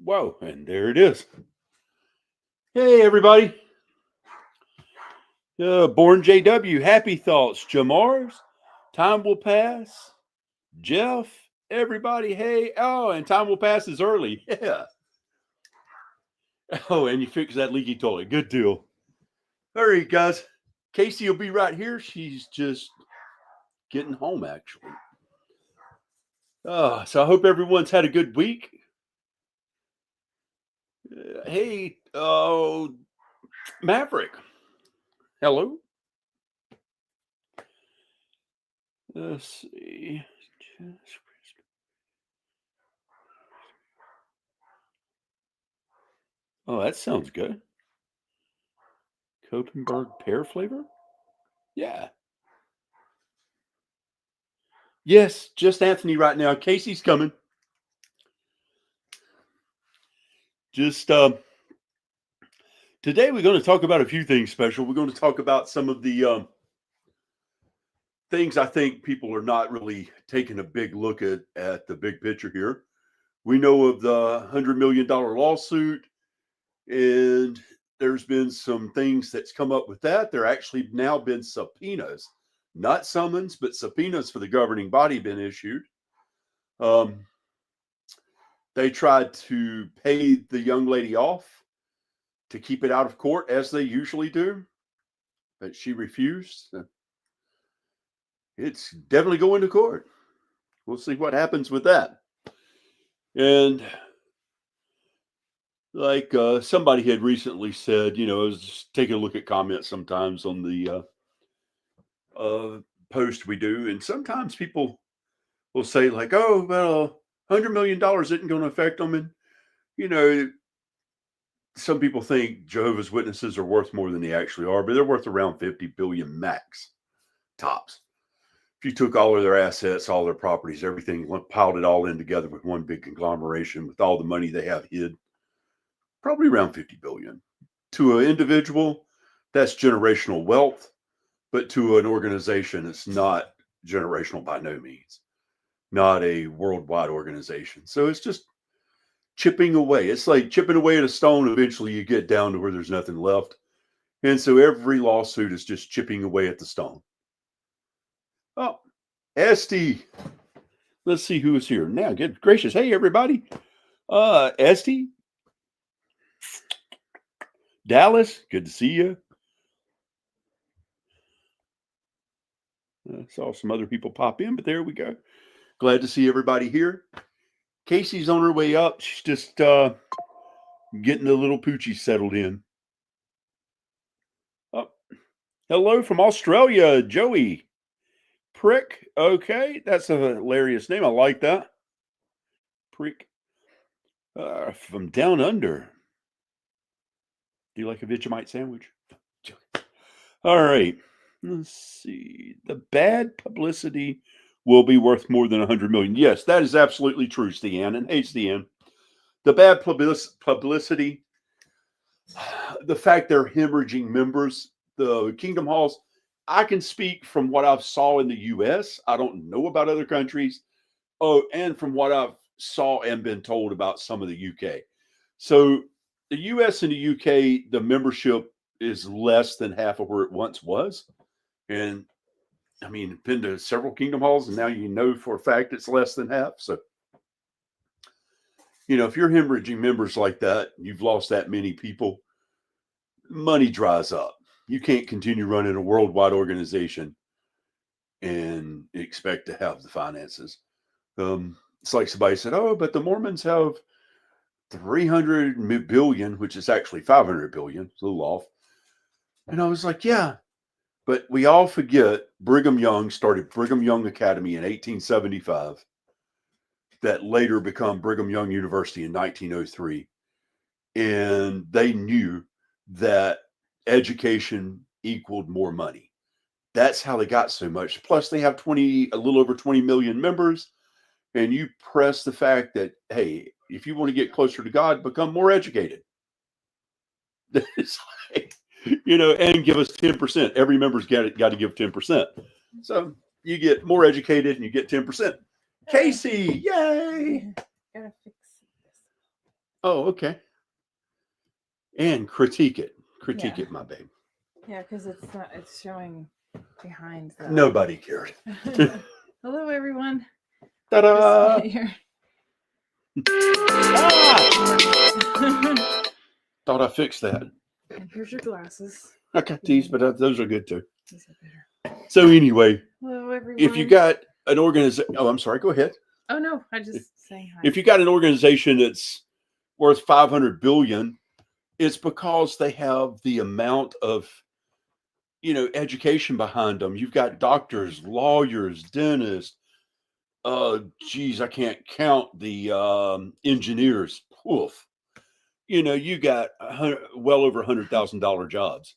Whoa, and there it is. Hey, everybody. Born JW, happy thoughts. Jamar's, time will pass. Jeff, everybody, hey. Oh, and time will pass is early. Yeah. Oh, and you fix that leaky toilet. Good deal. All right, guys. Casey will be right here. She's just getting home, actually. So I hope everyone's had a good week. Hey, Maverick. Hello. Let's see. Oh, that sounds good. Koppenberg pear flavor? Yeah. Yes, just Anthony right now. Casey's coming. Just today we're going to talk about a few things special. We're going to talk about some of the things I think people are not really taking a big look at the big picture here. We know of the $100 million lawsuit, and there's been some things that's come up with that. There actually now been subpoenas, not summons, but subpoenas for the governing body been issued. They tried to pay the young lady off to keep it out of court, as they usually do, but she refused. It's definitely going to court. We'll see what happens with that. And like somebody had recently said, I was just taking a look at comments sometimes on the post we do, and sometimes people will say like, "Oh, well, $100 million isn't going to affect them," and some people think Jehovah's Witnesses are worth more than they actually are, but they're worth around 50 billion max, tops. If you took all of their assets, all their properties, everything, piled it all in together with one big conglomeration with all the money they have hid, probably around 50 billion. To an individual, that's generational wealth, but to an organization, it's not generational by no means, not a worldwide organization. So it's just chipping away. It's like chipping away at a stone. Eventually you get down to where there's nothing left. And so every lawsuit is just chipping away at the stone. Oh, Esty. Let's see who is here now. Good gracious. Hey, everybody. Esty. Dallas, good to see you. I saw some other people pop in, but there we go. Glad to see everybody here. Casey's on her way up. She's just getting a little poochie settled in. Oh, hello from Australia, Joey. Prick. Okay, that's a hilarious name. I like that. Prick. From down under. Do you like a Vegemite sandwich? All right. Let's see. The bad publicity will be worth more than 100 million. Yes, that is absolutely true, Stian. And hey, Stian, the bad publicity, the fact they're hemorrhaging members, the Kingdom Halls, I can speak from what I've saw in the U.S. I don't know about other countries. Oh, and from what I've saw and been told about some of the U.K. So the U.S. and the U.K., the membership is less than half of where it once was. And I mean, been to several Kingdom Halls, and now you know for a fact it's less than half. So, if you're hemorrhaging members like that, you've lost that many people, money dries up. You can't continue running a worldwide organization and expect to have the finances. It's like somebody said, "Oh, but the Mormons have 300 billion, which is actually 500 billion, it's a little off." And I was like, yeah. But we all forget Brigham Young started Brigham Young Academy in 1875, that later became Brigham Young University in 1903. And they knew that education equaled more money. That's how they got so much. Plus, they have a little over 20 million members. And you press the fact that, hey, if you want to get closer to God, become more educated. It's like, and give us 10%. Every member's got to give 10%. So you get more educated and you get 10%. Casey, yay! Gotta fix this. Oh, okay. And critique it. Critique it, my babe. Yeah, because it's showing behind the. Nobody cared. Hello, everyone. Ta-da! Thought I fixed that. And here's your glasses. I got these, but those are good too. These are better. So anyway, hello, everyone. If you got an organization, oh, I'm sorry, go ahead. Oh no, I just saying hi. If you got an organization that's worth $500 billion, it's because they have the amount of, education behind them. You've got doctors, lawyers, dentists. Geez, I can't count the engineers. Poof. You got well over $100,000 jobs.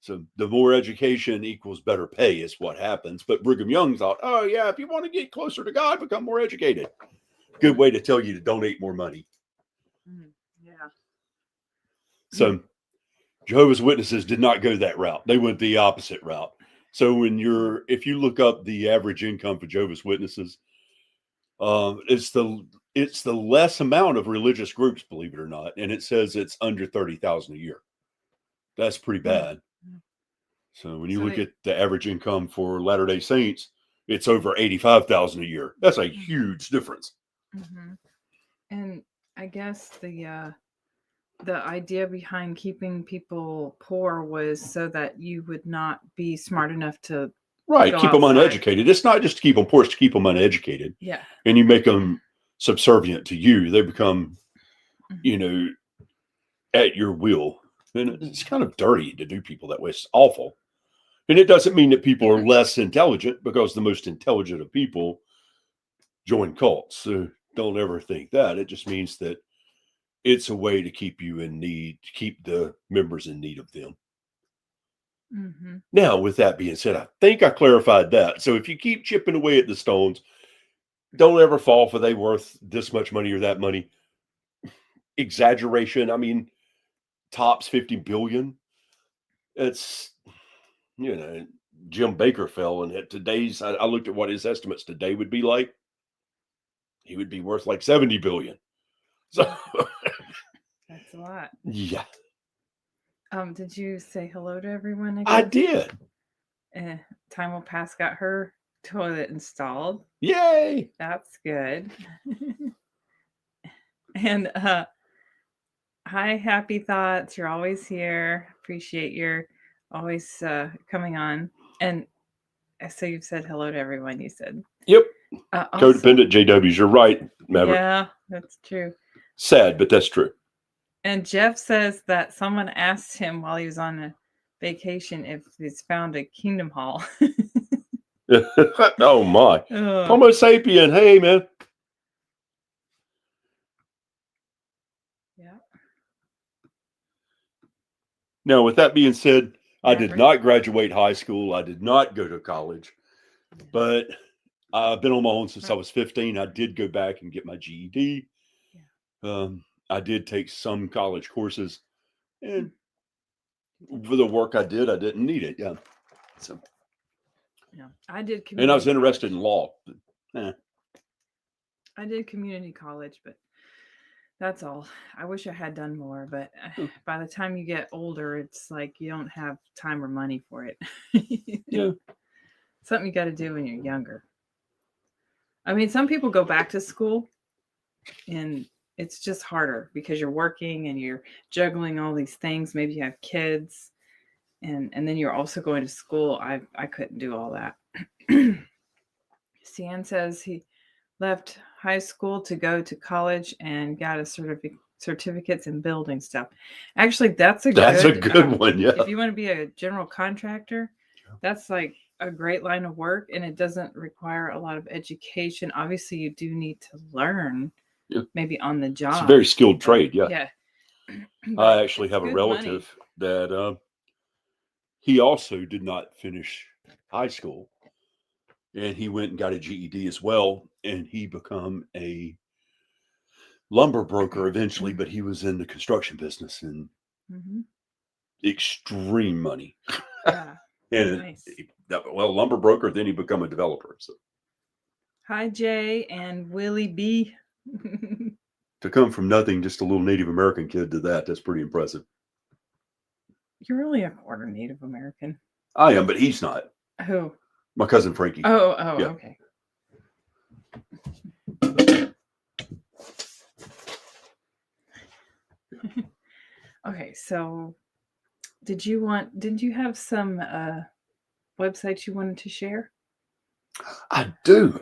So the more education equals better pay is what happens. But Brigham Young thought, oh yeah, if you want to get closer to God, become more educated. Good way to tell you to donate more money. Yeah. So Jehovah's Witnesses did not go that route. They went the opposite route. So if you look up the average income for Jehovah's Witnesses, it's the less amount of religious groups, believe it or not, and it says it's under 30,000 a year. That's pretty bad. So when you look at the average income for Latter-day Saints, it's over 85,000 a year. That's a huge difference. Mm-hmm. And I guess the idea behind keeping people poor was so that you would not be smart enough to keep them uneducated. It's not just to keep them poor; it's to keep them uneducated. Yeah, and you make them subservient to you. They become, at your will, and it's kind of dirty to do people that way. It's awful, and it doesn't mean that people are less intelligent, because the most intelligent of people join cults. So don't ever think that. It just means that it's a way to keep you in need, to keep the members in need of them. Mm-hmm. Now, with that being said, I think I clarified that. So if you keep chipping away at the stones, don't ever fall for they worth this much money or that money. Exaggeration. I mean, tops 50 billion. It's, Jim Baker fell, and at today's, I looked at what his estimates today would be like. He would be worth like 70 billion. So that's a lot. Yeah. Did you say hello to everyone? I did. Time will pass got her toilet installed. Yay! That's good. And hi, Happy Thoughts. You're always here. Appreciate your always coming on. And so you've said hello to everyone, you said. Yep. Codependent JWs. You're right, Maverick. Yeah, that's true. Sad, but that's true. And Jeff says that someone asked him while he was on a vacation if he's found a Kingdom Hall. Oh my. Homo sapien. Hey, man. Yeah. Now, with that being said, I did not graduate high school. I did not go to college, but I've been on my own since I was 15. I did go back and get my GED. Yeah. I did take some college courses, and for the work I didn't need it. Yeah. So. Yeah, I did. And I was interested in law. I did community college, but that's all. I wish I had done more, but by the time you get older, it's like you don't have time or money for it. Yeah. Something you got to do when you're younger. I mean, some people go back to school and it's just harder because you're working and you're juggling all these things. Maybe you have kids and then you're also going to school. I couldn't do all that. Sian says he left high school to go to college and got a certificates in building stuff. Actually, that's a good one. Yeah. If you want to be a general contractor, that's like a great line of work, and it doesn't require a lot of education. Obviously, you do need to learn maybe on the job. It's a very skilled trade. Yeah. Yeah. I actually have a relative that he also did not finish high school, and he went and got a GED as well, and he became a lumber broker eventually, but he was in the construction business and extreme money. Yeah. And nice. Lumber broker, then he become a developer. So. Hi, Jay and Willie B. to come from nothing, just a little Native American kid to that's pretty impressive. You're really a quarter Native American. I am, but he's not. Who? My cousin Frankie. Oh, Yeah. Okay. Okay, so didn't you have some websites you wanted to share? I do.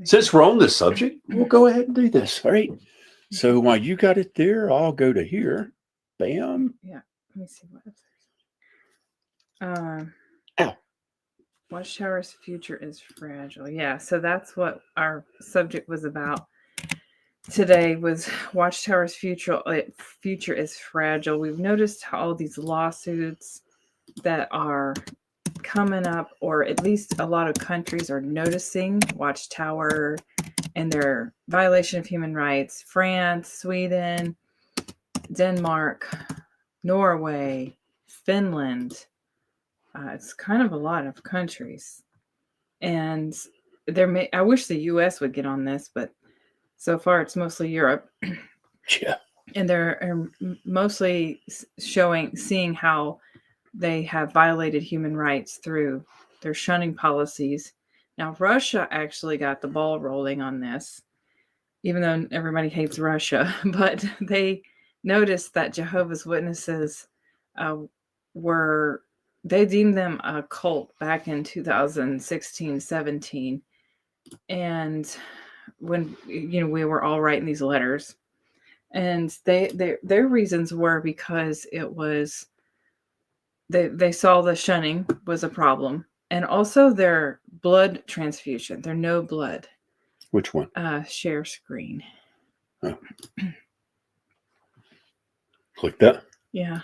Since we're on this subject, we'll go ahead and do this. All right. So while you got it there, I'll go to here. Bam. Yeah. Let me see what. Ow. Watchtower's future is fragile. Yeah. So that's what our subject was about today. Was Watchtower's future is fragile. We've noticed all these lawsuits that are coming up, or at least a lot of countries are noticing Watchtower and their violation of human rights. France, Sweden, Denmark, Norway, Finland. It's kind of a lot of countries. And I wish the US would get on this, but so far it's mostly Europe. Yeah. And they're mostly seeing how they have violated human rights through their shunning policies. Now, Russia actually got the ball rolling on this, even though everybody hates Russia, but they noticed that Jehovah's Witnesses they deemed them a cult back in 2016-17. And when, we were all writing these letters, and their reasons were because it was, they saw the shunning was a problem, and also their blood transfusion, their no blood. Which one? Share screen. Oh. Click that. Yeah.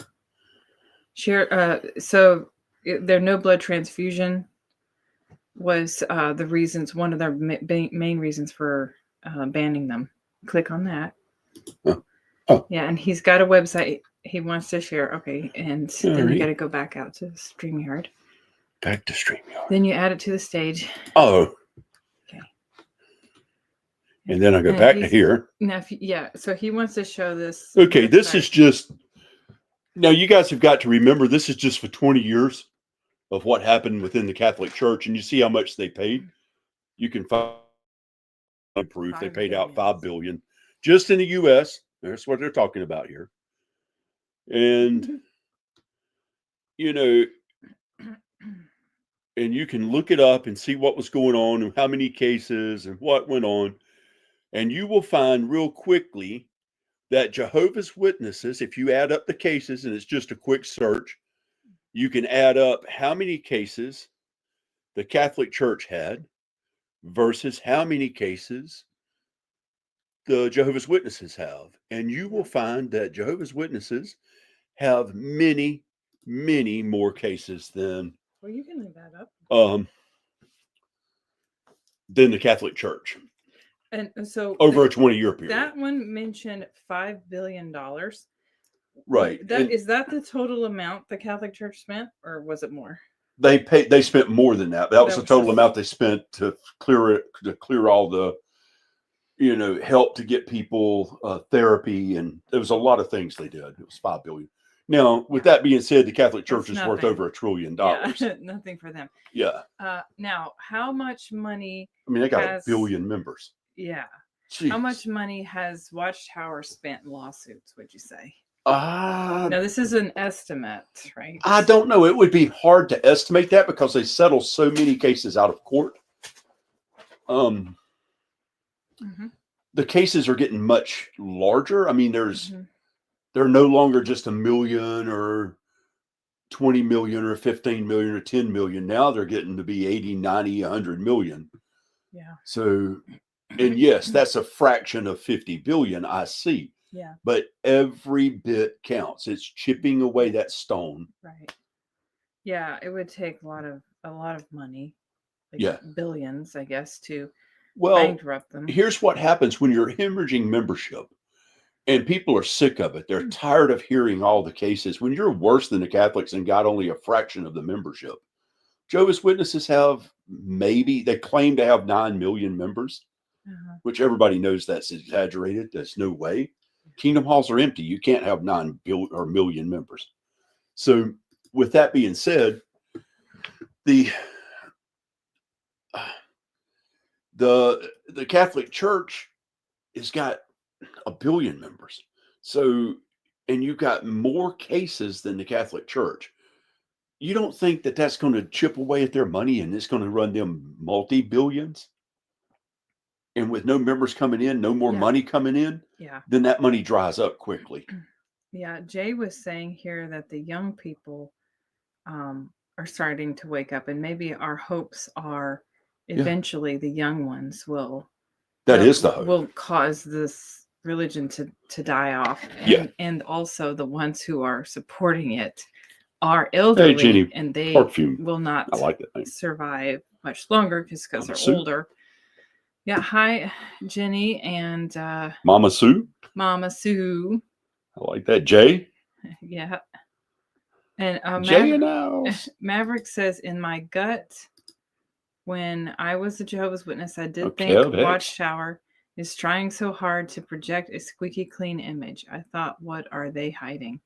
Share. So their no blood transfusion was the reasons, one of their main reasons for banning them. Click on that. Oh. Yeah, and he's got a website he wants to share. Okay, and then you got to go back out to StreamYard. Back to StreamYard. Then you add it to the stage. Oh. Okay. And then I go back to here. Now, so he wants to show this. Okay, this is just. Now, you guys have got to remember, this is just for 20 years of what happened within the Catholic Church, and you see how much they paid. You can find proof they paid out $5 billion just in the U.S. That's what they're talking about here. And, and you can look it up and see what was going on and how many cases and what went on. And you will find real quickly that Jehovah's Witnesses, if you add up the cases, and it's just a quick search, you can add up how many cases the Catholic Church had versus how many cases the Jehovah's Witnesses have. And you will find that Jehovah's Witnesses have many, many more cases than Well, you can leave that up. Than the Catholic Church. And so over a 20-year period. That one mentioned $5 billion. Right. Is that the total amount the Catholic Church spent, or was it more? They spent more than that. That was the total amount they spent to clear all the, help to get people therapy, and there was a lot of things they did. It was $5 billion. Now, with that being said, the Catholic Church is worth over $1 trillion. Yeah, nothing for them. Yeah. Now, how much money? I mean, they got 1 billion members. Yeah. Jeez. How much money has Watchtower spent in lawsuits, would you say? Now, this is an estimate, right? I don't know. It would be hard to estimate that because they settle so many cases out of court. The cases are getting much larger. I mean, they're no longer just 1 million or 20 million or 15 million or 10 million. Now they're getting to be 80, 90, 100 million. Yeah. So, and yes, that's a fraction of 50 billion, I see. Yeah. But every bit counts. It's chipping away that stone. Right. Yeah, it would take a lot of money. Like billions, I guess, to bankrupt them. Here's what happens when you're hemorrhaging membership and people are sick of it. They're tired of hearing all the cases. When you're worse than the Catholics and got only a fraction of the membership, Jehovah's Witnesses have they claim to have 9 million members. which everybody knows that's exaggerated. There's no way. Kingdom halls are empty. You can't have 9 million members. So, with that being said, the Catholic Church has got 1 billion members. So, and you've got more cases than the Catholic Church. You don't think that that's going to chip away at their money and it's going to run them multi-billions? And with no members coming in, no more money coming in, then that money dries up quickly. Yeah, Jay was saying here that the young people are starting to wake up, and maybe our hopes are eventually the young ones will. That is the hope. Will cause this religion to die off. And also the ones who are supporting it are elderly, and they will not survive much longer because they're older. Yeah, hi, Jenny and Mama Sue. Mama Sue. I like that. Jay. Yeah. And Maverick says, in my gut, when I was a Jehovah's Witness, I did think Watchtower is trying so hard to project a squeaky clean image. I thought, what are they hiding?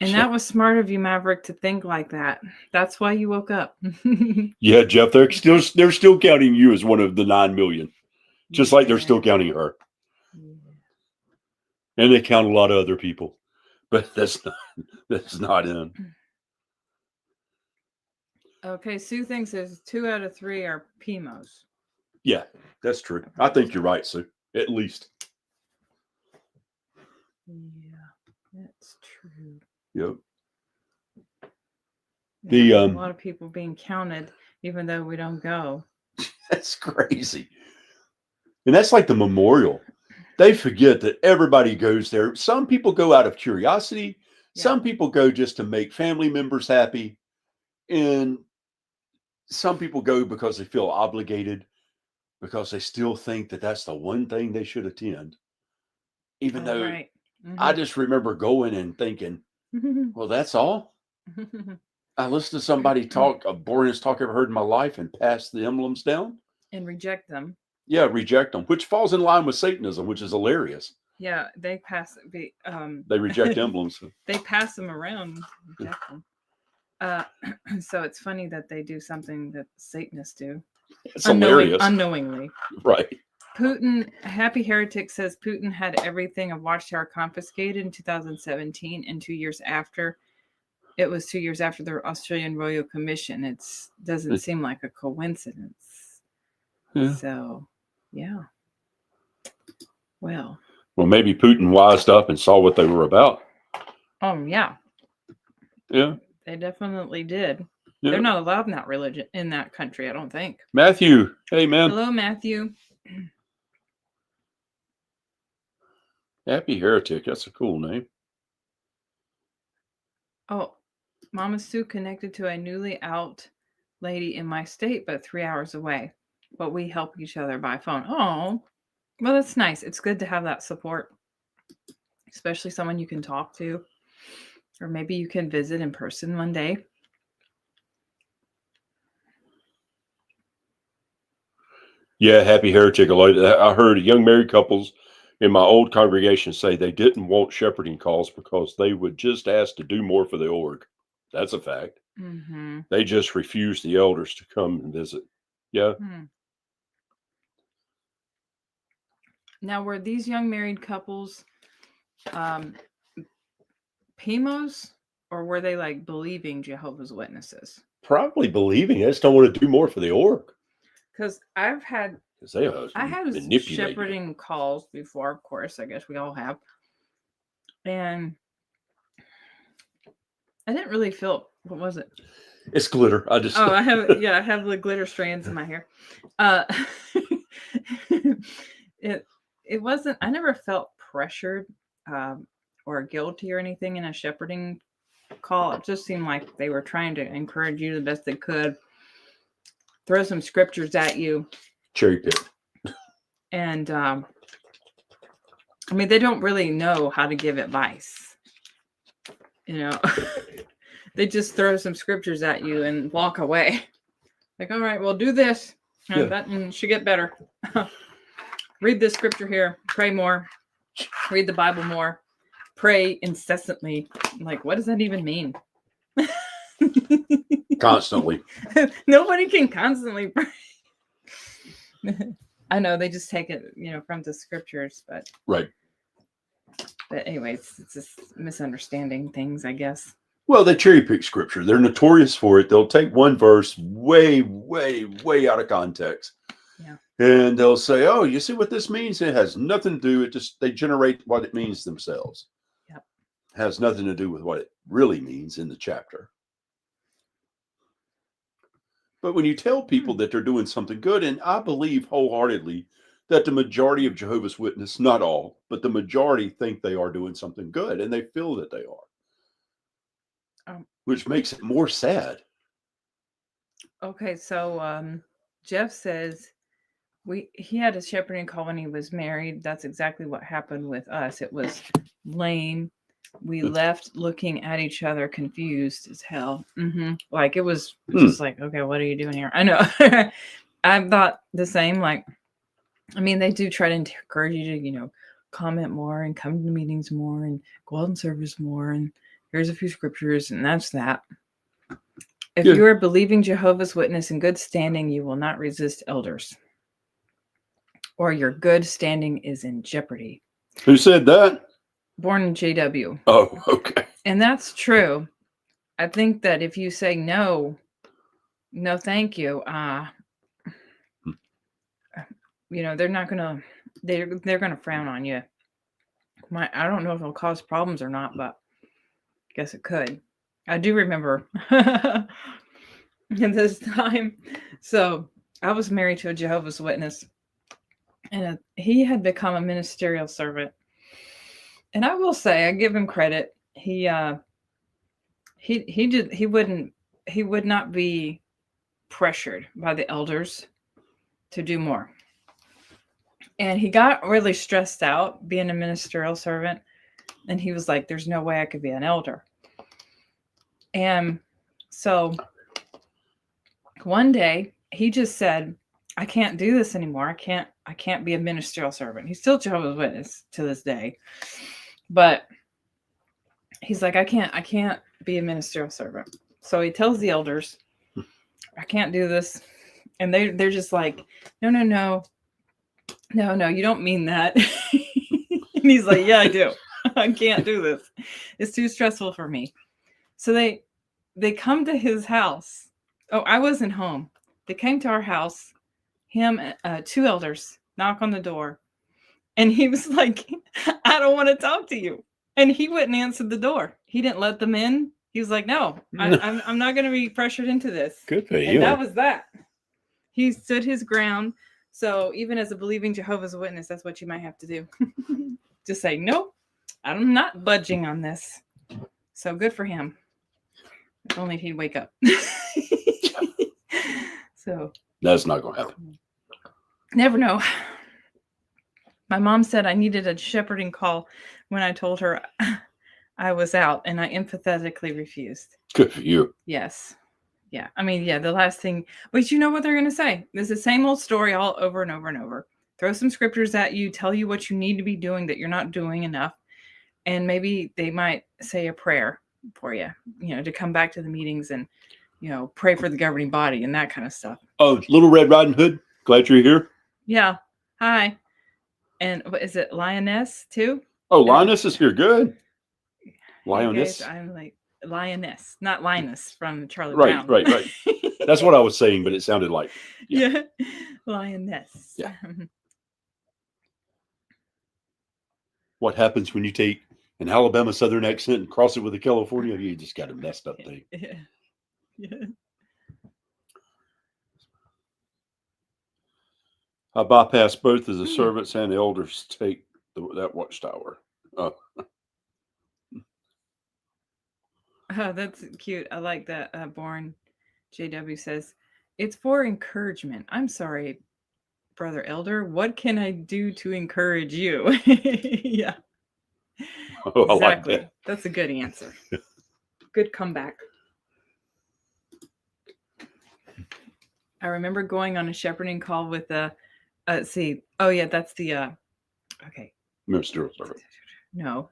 And that was smart of you, Maverick, to think like that. That's why you woke up. Yeah, Jeff, they're still counting you as one of the 9 million. Just like they're still counting her. Yeah. And they count a lot of other people. But that's not in. Okay, Sue thinks there's 2 out of 3 are PMOs. Yeah, that's true. I think you're right, Sue. At least. Yeah, that's true. Yep. A lot of people being counted, even though we don't go. That's crazy. And that's like the memorial. They forget that everybody goes there. Some people go out of curiosity. Yeah. Some people go just to make family members happy. And some people go because they feel obligated, because they still think that that's the one thing they should attend. Even though I just remember going and thinking, well, that's all? I listened to somebody talk, a boringest talk I ever heard in my life, and pass the emblems down. And reject them. Yeah, reject them, which falls in line with Satanism, which is hilarious. Yeah, they pass. They reject emblems. They pass them around. Reject them. So it's funny that they do something that Satanists do. It's hilarious. Unknowingly. Right. Putin, Happy Heretic says Putin had everything of Watchtower confiscated in 2017, and 2 years after. It was 2 years after the Australian Royal Commission. It doesn't seem like a coincidence. Yeah. So, yeah. Well, maybe Putin wised up and saw what they were about. Oh, yeah. Yeah. They definitely did. Yeah. They're not allowed in that religion, in that country, I don't think. Matthew. Hey, man. Hello, Matthew. Happy Heretic. That's a cool name. Oh, Mama Sue connected to a newly out lady in my state, but 3 hours away. But we help each other by phone. Oh, well, that's nice. It's good to have that support, especially someone you can talk to, or maybe you can visit in person one day. Yeah, Happy Heretic. I heard young married couples in my old congregation say they didn't want shepherding calls because they would just ask to do more for the org. That's a fact. Mm-hmm. They just refused the elders to come and visit. Yeah. Hmm. Now, were these young married couples PMOs, or were they like believing Jehovah's Witnesses? Probably believing. They just don't want to do more for the org. Because I had shepherding calls before, of course. I guess we all have. And I didn't really feel, what was it? It's glitter. I have the glitter strands in my hair. It wasn't, I never felt pressured or guilty or anything in a shepherding call. It just seemed like they were trying to encourage you the best they could, throw some scriptures at you. Cherry pick. And, I mean, they don't really know how to give advice. You know, they just throw some scriptures at you and walk away. Like, all right, well, do this. And that should get better. read this scripture here, pray more, read the Bible more, pray incessantly. Like, what does that even mean? Constantly. Nobody can constantly pray. I know they just take it, from the scriptures, but Right. But anyways, it's just misunderstanding things, I guess. Well, they cherry pick scripture. They're notorious for it. They'll take one verse way, way, way out of context. Yeah. And they'll say, oh, you see what this means? It has nothing to do. They generate what it means themselves. Yep. It has nothing to do with what it really means in the chapter. But when you tell people that they're doing something good, and I believe wholeheartedly that the majority of Jehovah's Witnesses, not all, but the majority think they are doing something good, and they feel that they are, which makes it more sad. Okay, so Jeff says he had a shepherding call when he was married. That's exactly what happened with us. It was lame. We left looking at each other, confused as hell. Like, it was just like, okay, what are you doing here? I know. I thought the same. Like, I mean, they do try to encourage you to, comment more and come to meetings more and go out and service more. And here's a few scriptures, and that's that. If you are believing Jehovah's Witness in good standing, you will not resist elders, or your good standing is in jeopardy. Who said that? Born in JW. Oh, okay. And that's true. I think that if you say no, thank you, they're not gonna, they're gonna frown on you. I don't know if it'll cause problems or not, but I guess it could. I do remember in this time. So I was married to a Jehovah's Witness, and he had become a ministerial servant. And I will say, I give him credit. He would not be pressured by the elders to do more. And he got really stressed out being a ministerial servant. And he was like, there's no way I could be an elder. And so one day he just said, I can't do this anymore. I can't be a ministerial servant. He's still Jehovah's Witness to this day. But he's like, I can't be a ministerial servant. So he tells the elders, I can't do this. And they're just like, no, you don't mean that. And he's like, yeah, I do. I can't do this. It's too stressful for me. So they come to his house. Oh, I wasn't home. They came to our house. Him, two elders knock on the door. And he was like, I don't want to talk to you. And he wouldn't answer the door. He didn't let them in. He was like, no, I'm not going to be pressured into this. Good for you. And that was that. He stood his ground. So even as a believing Jehovah's Witness, that's what you might have to do. Just say, nope, I'm not budging on this. So good for him. If only he'd wake up. So that's not going to happen. Never know. My mom said I needed a shepherding call when I told her I was out, and I empathetically refused. Good for you. Yes. Yeah. I mean, yeah, the last thing, but you know what they're going to say. It's the same old story all over and over and over. Throw some scriptures at you, tell you what you need to be doing that you're not doing enough. And maybe they might say a prayer for you, to come back to the meetings and, pray for the governing body and that kind of stuff. Oh, Little Red Riding Hood. Glad you're here. Yeah. Hi. And what is it? Lioness too? Oh, Lioness is here. Good. Lioness. Guys, I'm like Lioness, not Linus from Charlie Brown. Right. That's what I was saying, but it sounded like. Yeah. Lioness. Yeah. What happens when you take an Alabama Southern accent and cross it with a California? You just got a messed up thing. Yeah. I bypass both as the servants and the elders take that watchtower. Oh, that's cute. I like that. Born JW says, it's for encouragement. I'm sorry, brother elder. What can I do to encourage you? Yeah. Oh, exactly. I like that. That's a good answer. Good comeback. I remember going on a shepherding call with a Let's see. Oh yeah, that's the okay. Ministerial servant. No.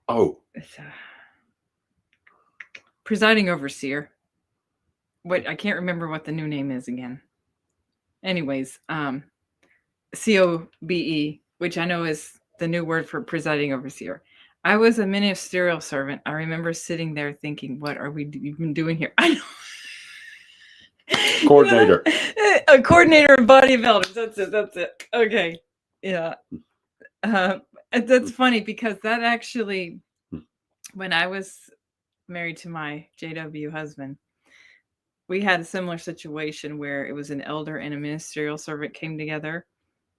Oh, It's presiding overseer. What I can't remember what the new name is again. Anyways, COBE, which I know is the new word for presiding overseer. I was a ministerial servant. I remember sitting there thinking, what are we even doing here? I know. coordinator. A coordinator of body of elders. That's it. Okay. Yeah. That's funny because that actually, when I was married to my JW husband, we had a similar situation where it was an elder and a ministerial servant came together,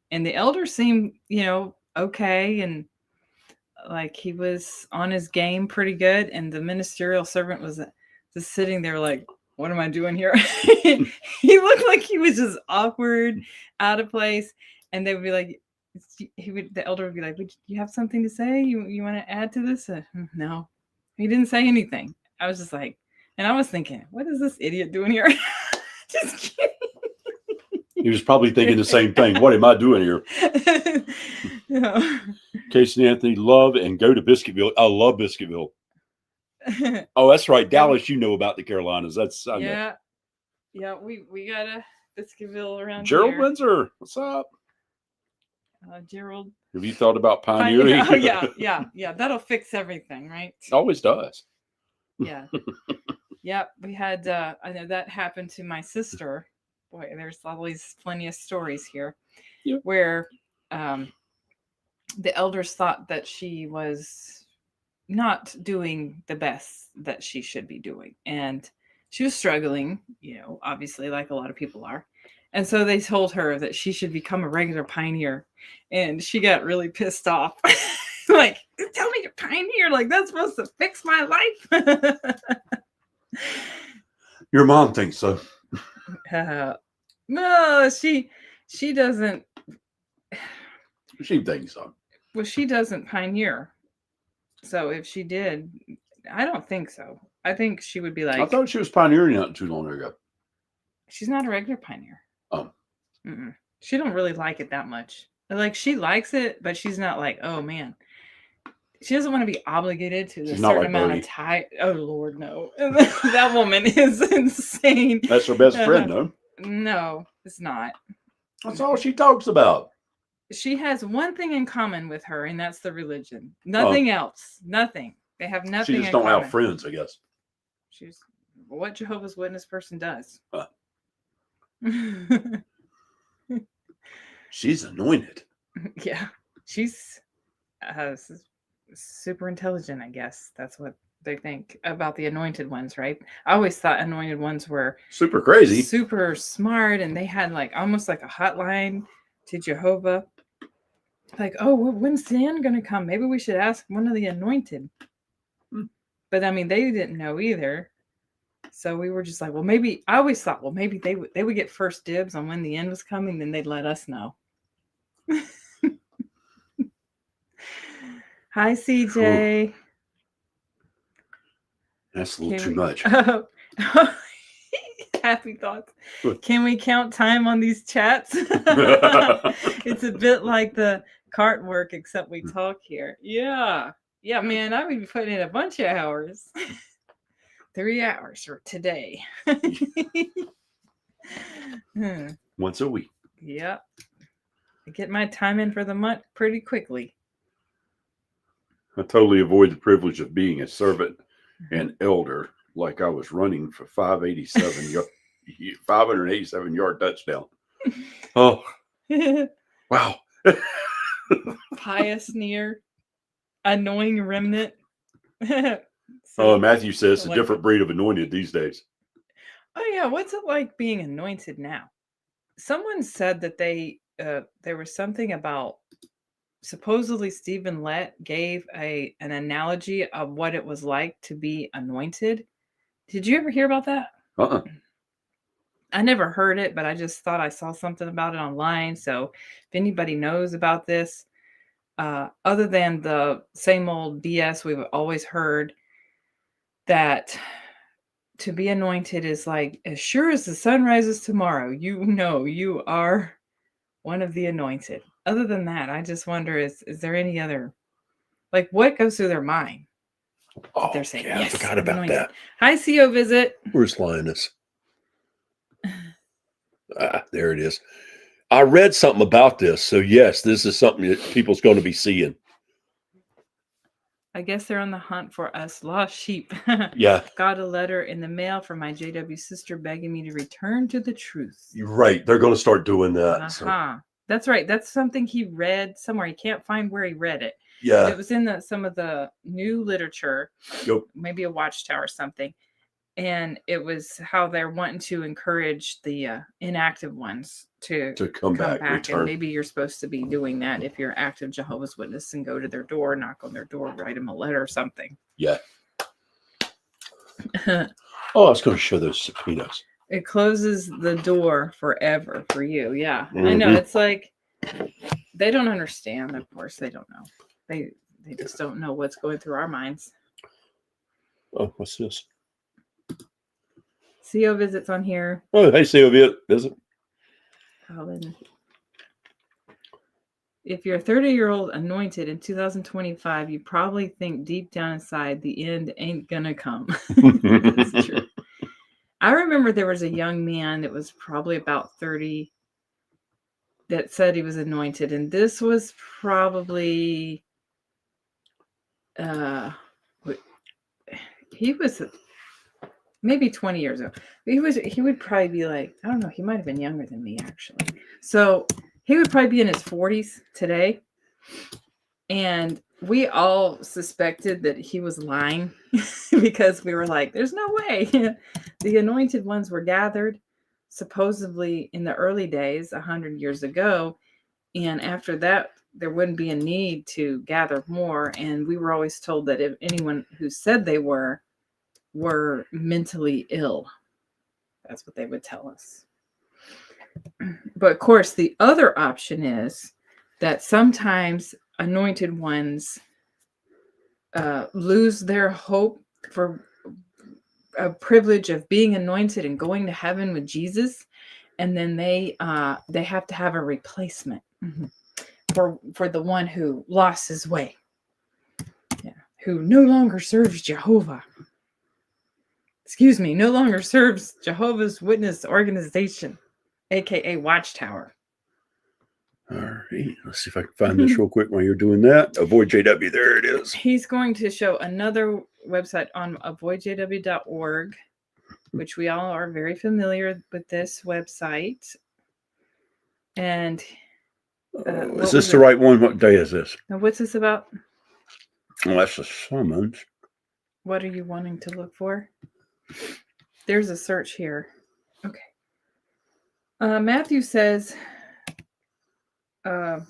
and the elder seemed, okay, and like he was on his game pretty good, and the ministerial servant was just sitting there like, what am I doing here? He looked like he was just awkward, out of place, and they would be like, the elder would be like, would you have something to say? You want to add to this? No, he didn't say anything. I was just like, and I was thinking, what is this idiot doing here? Just kidding. He was probably thinking the same thing. What am I doing here? No. Casey and Anthony love and go to Biscuitville. I love Biscuitville. Oh, that's right. Dallas, you know about the Carolinas. That's I know. Yeah, we got a Biscuitville around Gerald here. Windsor, what's up? Gerald. Have you thought about pioneering? Oh yeah. That'll fix everything, right? Always does. Yeah. Yeah, we had I know that happened to my sister. Boy, there's always plenty of stories here. Yeah. Where the elders thought that she was not doing the best that she should be doing, and she was struggling, obviously, like a lot of people are. And so they told her that she should become a regular pioneer, and she got really pissed off. Like, tell me you're pioneer, like that's supposed to fix my life. Your mom thinks so. No, she doesn't. She thinks so. Well, she doesn't pioneer. So if she did, I don't think so. I think she would be like, I thought she was pioneering not too long ago. She's not a regular pioneer. Oh. Mm-mm. She don't really like it that much. Like, she likes it, but she's not like, oh man. She doesn't want to be obligated to a certain amount of time. Oh Lord, no. That woman is insane. That's her best friend, though. No, it's not. That's all she talks about. She has one thing in common with her, and that's the religion. Nothing else. Nothing. They have nothing. She just don't have friends, I guess. She's what Jehovah's Witness person does. She's anointed. Yeah, she's super intelligent, I guess. That's what they think about the anointed ones, right? I always thought anointed ones were super crazy, super smart, and they had like almost like a hotline to Jehovah. Like, oh, when's the end going to come? Maybe we should ask one of the anointed. But I mean, they didn't know either. So we were just like, well, maybe, I always thought, well, maybe they would get first dibs on when the end was coming, then they'd let us know. Hi, CJ. Ooh. That's a little too much. Happy thoughts. Can we count time on these chats? It's a bit like the cart work, except we talk here. Yeah, man, I would be putting in a bunch of hours. 3 hours for today. Once a week. Yep. I get my time in for the month pretty quickly. I totally avoid the privilege of being a servant and elder, like I was running for 587 yard touchdown. Oh, wow. Pious near, annoying remnant. So, Matthew says a different breed of anointed these days. Oh yeah, what's it like being anointed now? Someone said that there was something about supposedly Stephen Lett gave an analogy of what it was like to be anointed. Did you ever hear about that? I never heard it, but I just thought I saw something about it online. So if anybody knows about this, other than the same old BS we've always heard, that to be anointed is like, as sure as the sun rises tomorrow, you know you are one of the anointed. Other than that, I just wonder, is there any other, like, what goes through their mind? Oh, They're saying, yeah, yes, I forgot about anointed. that. Hi, CO Visit. Where's Linus? There it is. I read something about this. So, yes, this is something that people's going to be seeing. I guess they're on the hunt for us lost sheep. Yeah. Got a letter in the mail from my JW sister begging me to return to the truth. You're right. They're going to start doing that. So. That's right. That's something he read somewhere. He can't find where he read it. Yeah. It was in some of the new literature. Yep. Maybe a Watchtower or something. And it was how they're wanting to encourage the inactive ones to come back return. And maybe you're supposed to be doing that if you're active Jehovah's Witness, and go to their door, knock on their door, write them a letter or something. Yeah. Oh, I was going to show those subpoenas. It closes the door forever for you. Yeah. I know. It's like, they don't understand. Of course, they don't know. They just don't know what's going through our minds. Oh, what's this? CO Visit's on here. Oh, hey, CO Visit. Colin. If you're a 30-year-old anointed in 2025, you probably think deep down inside the end ain't gonna come. That's true. I remember there was a young man that was probably about 30 that said he was anointed, and this was probably he was maybe 20 years ago. He would probably be like, I don't know, he might have been younger than me, actually. So he would probably be in his 40s today. And we all suspected that he was lying because we were like, there's no way. The anointed ones were gathered supposedly in the early days, 100 years ago. And after that, there wouldn't be a need to gather more. And we were always told that if anyone who said they were mentally ill. That's what they would tell us. But of course, the other option is that sometimes anointed ones lose their hope for a privilege of being anointed and going to heaven with Jesus, and then they have to have a replacement for the one who lost his way, who no longer serves Jehovah. No longer serves Jehovah's Witness organization, aka Watchtower. All right, let's see if I can find this real quick while you're doing that. Avoid JW, there it is. He's going to show another website on avoidjw.org, which we all are very familiar with this website. And is this the right one? What day is this? Now, what's this about? Well, that's the summons. What are you wanting to look for? There's a search here. Okay. Matthew says, okay,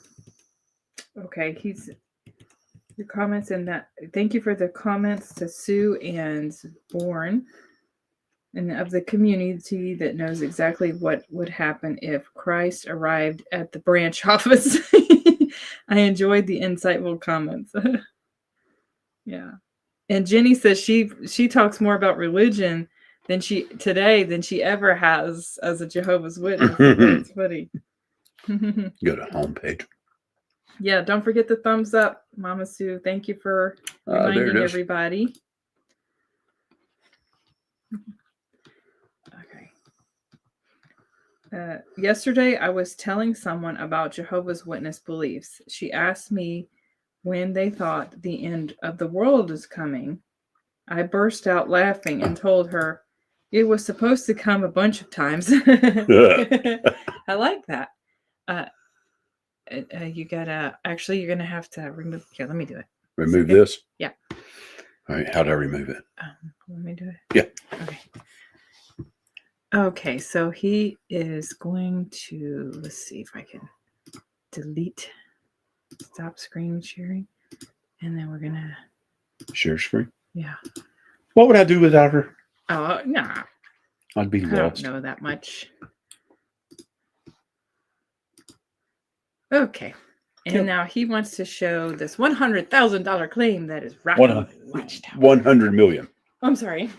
your comments in that. Thank you for the comments to Sue and Bourne, and of the community that knows exactly what would happen if Christ arrived at the branch office. I enjoyed the insightful comments. Yeah. And Jenny says she talks more about religion than she ever has as a Jehovah's Witness. It's funny. Go to homepage. Yeah, don't forget the thumbs up, Mama Sue. Thank you for reminding everybody. Okay. Yesterday, I was telling someone about Jehovah's Witness beliefs. She asked me when they thought the end of the world is coming. I burst out laughing and told her it was supposed to come a bunch of times. I like that. You're going to have to remove. Here, let me do it. Remove this? Yeah. All right. How do I remove it? Let me do it. Yeah. Okay. Okay. So he is going to, let's see if I can delete, stop screen sharing. And then we're going to share screen. Yeah. What would I do without her? Oh, nah. I'd be lost. I don't know that much. Okay. And now he wants to show this $100,000 claim that is rocking Watchtower. 100 million. I'm sorry.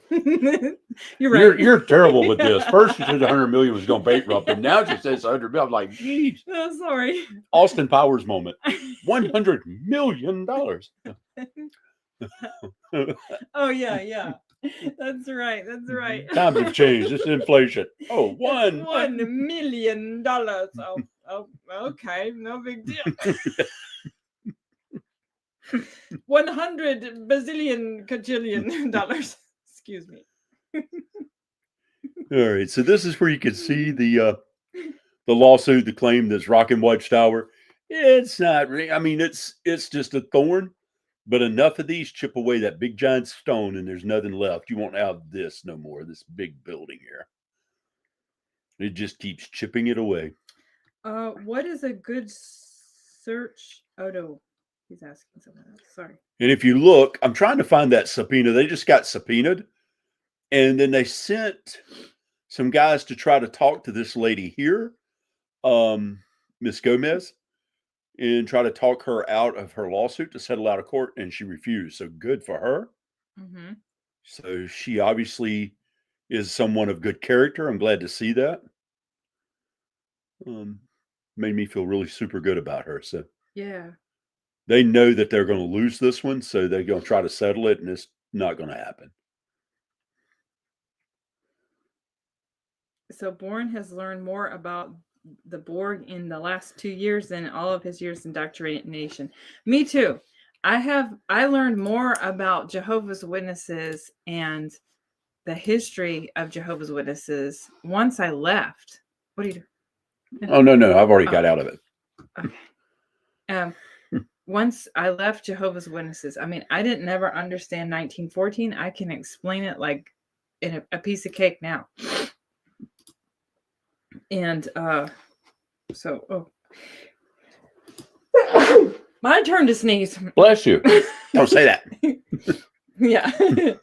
You're right. You're terrible with this. First you said 100 million was going to bankrupt him. Now she says 100 million. I'm like, geez. Oh, sorry. Austin Powers moment. $100 million. Oh yeah. That's right. That's right. Times have changed. This is inflation. Oh, It's $1 million. Oh, okay, no big deal. 100 bazillion cajillion dollars. Excuse me. All right. So this is where you can see the lawsuit, the claim that's rocking Watchtower. It's not. I mean, it's just a thorn. But enough of these chip away that big giant stone, and there's nothing left. You won't have this no more. This big building here. It just keeps chipping it away. What is a good search? Oh no, he's asking something else. Sorry. And if you look, I'm trying to find that subpoena. They just got subpoenaed, and then they sent some guys to try to talk to this lady here, Miss Gomez, and try to talk her out of her lawsuit to settle out of court, and she refused. So good for her. Mm-hmm. So she obviously is someone of good character. I'm glad to see that. Made me feel really super good about her. So yeah, they know that they're going to lose this one, so they're going to try to settle it, and it's not going to happen. So Bourne has learned more about the Borg in the last 2 years than all of his years indoctrination. Me too. I learned more about Jehovah's Witnesses and the history of Jehovah's Witnesses once I left. What are you doing? Oh, no. I've already got out of it. Okay. Once I left Jehovah's Witnesses, I mean, I didn't never understand 1914. I can explain it like in a piece of cake now. And my turn to sneeze. Bless you. Don't say that. Yeah.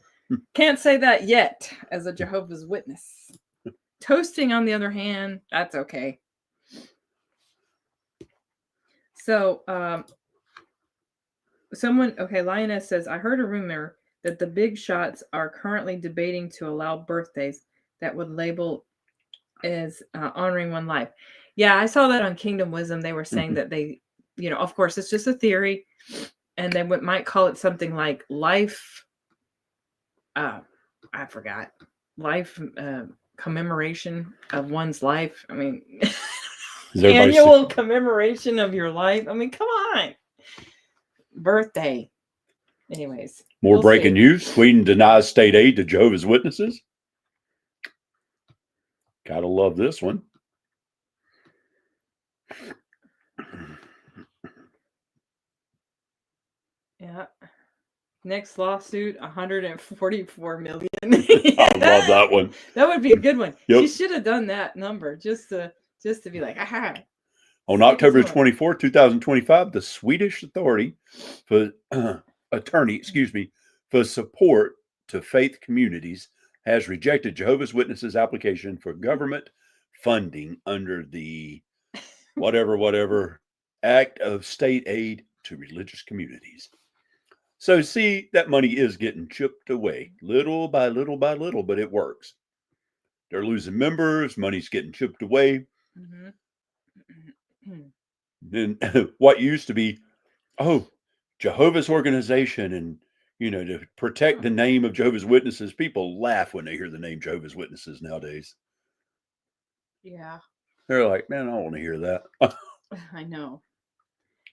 Can't say that yet as a Jehovah's Witness. Toasting, on the other hand, that's okay. So, Lioness says, I heard a rumor that the big shots are currently debating to allow birthdays that would label as honoring one life. Yeah, I saw that on Kingdom Wisdom. They were saying that they, of course, it's just a theory, and they might call it something like life. I forgot. Life commemoration of one's life. I mean, annual commemoration of your life. I mean, come on. Birthday. Anyways. More breaking news. Sweden denies state aid to Jehovah's Witnesses. Gotta love this one. Yeah. Next lawsuit, 144 million. I love that one. That would be a good one. Yep. She should have done that number just to be like, aha. On October 24, 2025, the Swedish authority for for support to faith communities has rejected Jehovah's Witnesses' application for government funding under the whatever Act of State Aid to Religious Communities. So see, that money is getting chipped away little by little by little, but it works. They're losing members, money's getting chipped away. Mm-hmm. Then what used to be, Jehovah's organization and, to protect the name of Jehovah's Witnesses, people laugh when they hear the name Jehovah's Witnesses nowadays. Yeah. They're like, man, I don't want to hear that. I know.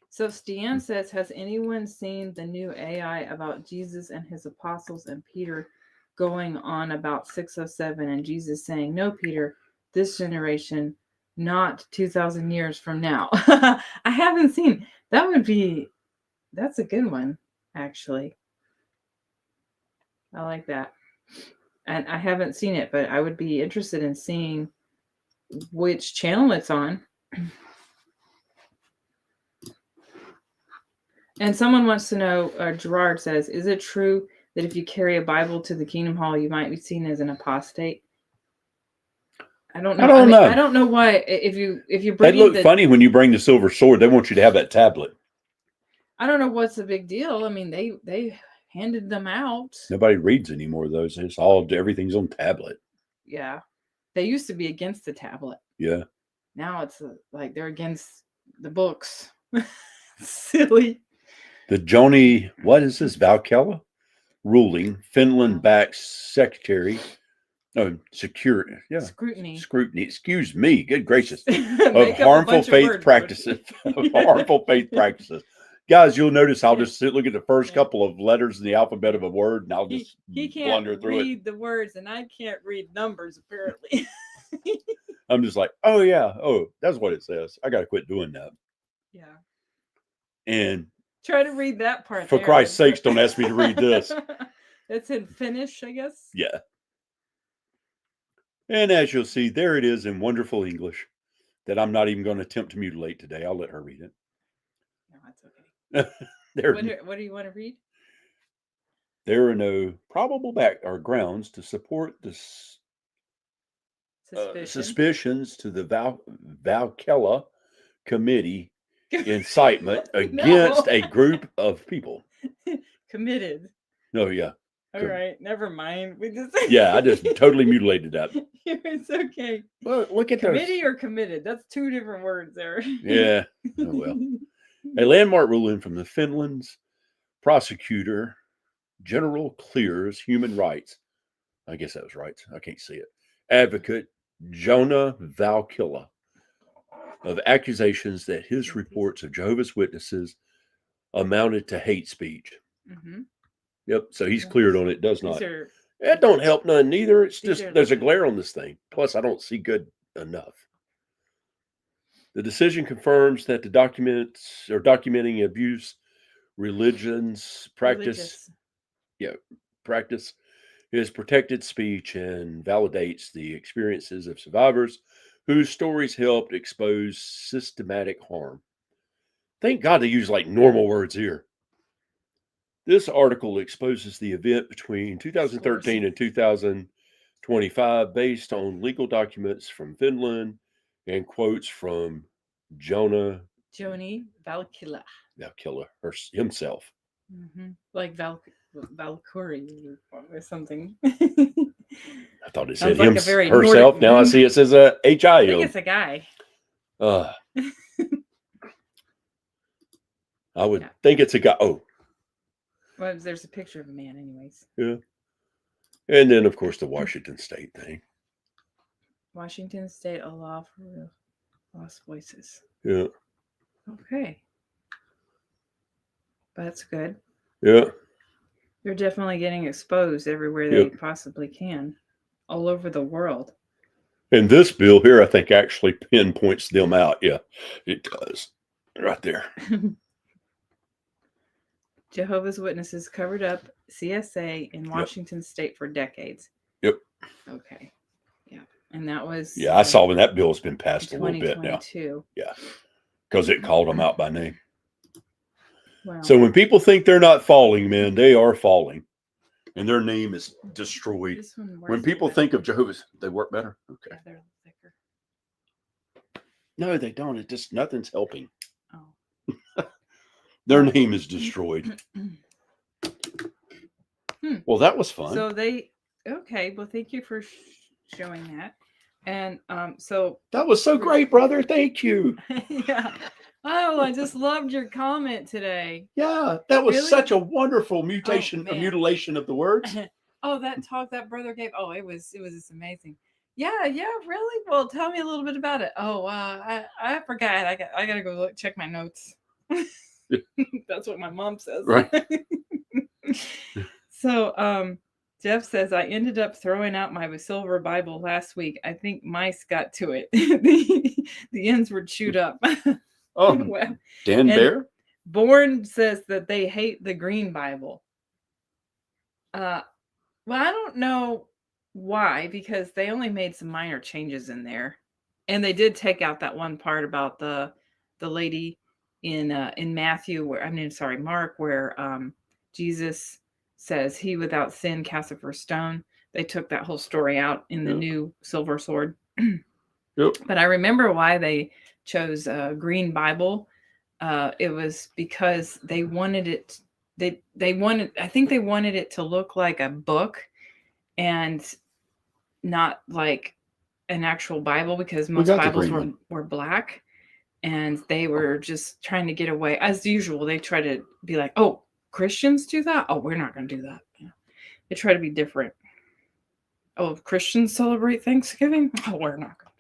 So Stian says, has anyone seen the new AI about Jesus and his apostles and Peter going on about 607 and Jesus saying, no, Peter, this generation, not 2,000 years from now? I haven't seen. That's a good one, actually. I like that. And I haven't seen it, but I would be interested in seeing which channel it's on. And someone wants to know, Gerard says, is it true that if you carry a Bible to the Kingdom Hall, you might be seen as an apostate? I don't know. I don't know why. If you bring, they look funny when you bring the silver sword. They want you to have that tablet. I don't know what's the big deal. I mean, they handed them out. Nobody reads anymore of those. It's all everything's on tablet. Yeah. They used to be against the tablet. Yeah. Now it's like they're against the books. Silly. The Joni, what is this, Valkela ruling, Finland-backed secretary scrutiny, excuse me, good gracious, of harmful faith practices. Guys, you'll notice I'll just look at the first couple of letters in the alphabet of a word, and I'll just he can't blunder through read the words, and I can't read numbers apparently. I'm just like, oh yeah, that's what it says. I gotta quit doing that. Yeah. And try to read that part. For Christ's sakes, don't ask me to read this. It's in Finnish, I guess. Yeah. And as you'll see, there it is in wonderful English that I'm not even going to attempt to mutilate today. I'll let her read it. No, that's okay. There, what do you want to read? There are no probable grounds to support the suspicions to the Valkela committee incitement against a group of people. Committed. No, yeah. All right, never mind. We just yeah, I just totally mutilated that. It's okay. Well, look at committee or committed. That's two different words there. Yeah. Oh well. A landmark ruling from the Finland's prosecutor general clears human rights. I guess that was rights. I can't see it. Advocate Jonah Valkila of accusations that his reports of Jehovah's Witnesses amounted to hate speech. Mm-hmm. Yep. So he's cleared on it. Does not. That don't help none neither. It's just there's a glare on this thing. Plus, I don't see good enough. The decision confirms that the documents are documenting abuse, practice is protected speech and validates the experiences of survivors whose stories helped expose systematic harm. Thank God they use like normal words here. This article exposes the event between 2013 and 2025 based on legal documents from Finland and quotes from Joni Valkila himself. Mm-hmm. Like Valkyrie or something. I thought it said like herself. Now I see it says H-I-O. I think it's a guy. I would think it's a guy. Oh. Well, there's a picture of a man anyways. Yeah. And then, of course, the Washington State thing. Washington State, a law for lost voices. Yeah. Okay. That's good. Yeah. They're definitely getting exposed everywhere they possibly can, all over the world. And this bill here, I think, actually pinpoints them out. Yeah, it does. Right there. Jehovah's Witnesses covered up CSA in Washington State for decades. Yep. Okay. Yeah. And that was... Yeah, I saw when that bill has been passed a little bit now. Yeah. Because it called them out by name. Wow. So when people think they're not falling, man, they are falling. And their name is destroyed. When people think of Jehovah's, they work better. Okay. Yeah, they're thicker. No, they don't. It just, nothing's helping. Oh. Their name is destroyed. Well, that was fun. So okay. Well, thank you for showing that. And so that was so great, brother. Thank you. Yeah. Oh, I just loved your comment today. Yeah, that was such a wonderful mutilation of the words. Oh, that talk that brother gave. Oh, it was just amazing. Yeah, really. Well, tell me a little bit about it. Oh, I forgot. I gotta go check my notes. That's what my mom says. Right. So, Jeff says, I ended up throwing out my silver Bible last week. I think mice got to it. The ends were chewed up. Oh, well, Dan Bear? Bourne says that they hate the green Bible. Well, I don't know why, because they only made some minor changes in there. And they did take out that one part about the lady in Mark, where Jesus says he without sin cast the first stone. They took that whole story out in the new silver sword. Yep. But I remember why they chose a green Bible. It was because they wanted they wanted, I think they wanted it to look like a book and not like an actual Bible, because most Bibles were black, and they were just trying to get away. As usual, they try to be like, oh, Christians do that? Oh, we're not going to do that. They try to be different. Oh, Christians celebrate Thanksgiving? Oh, we're not going to.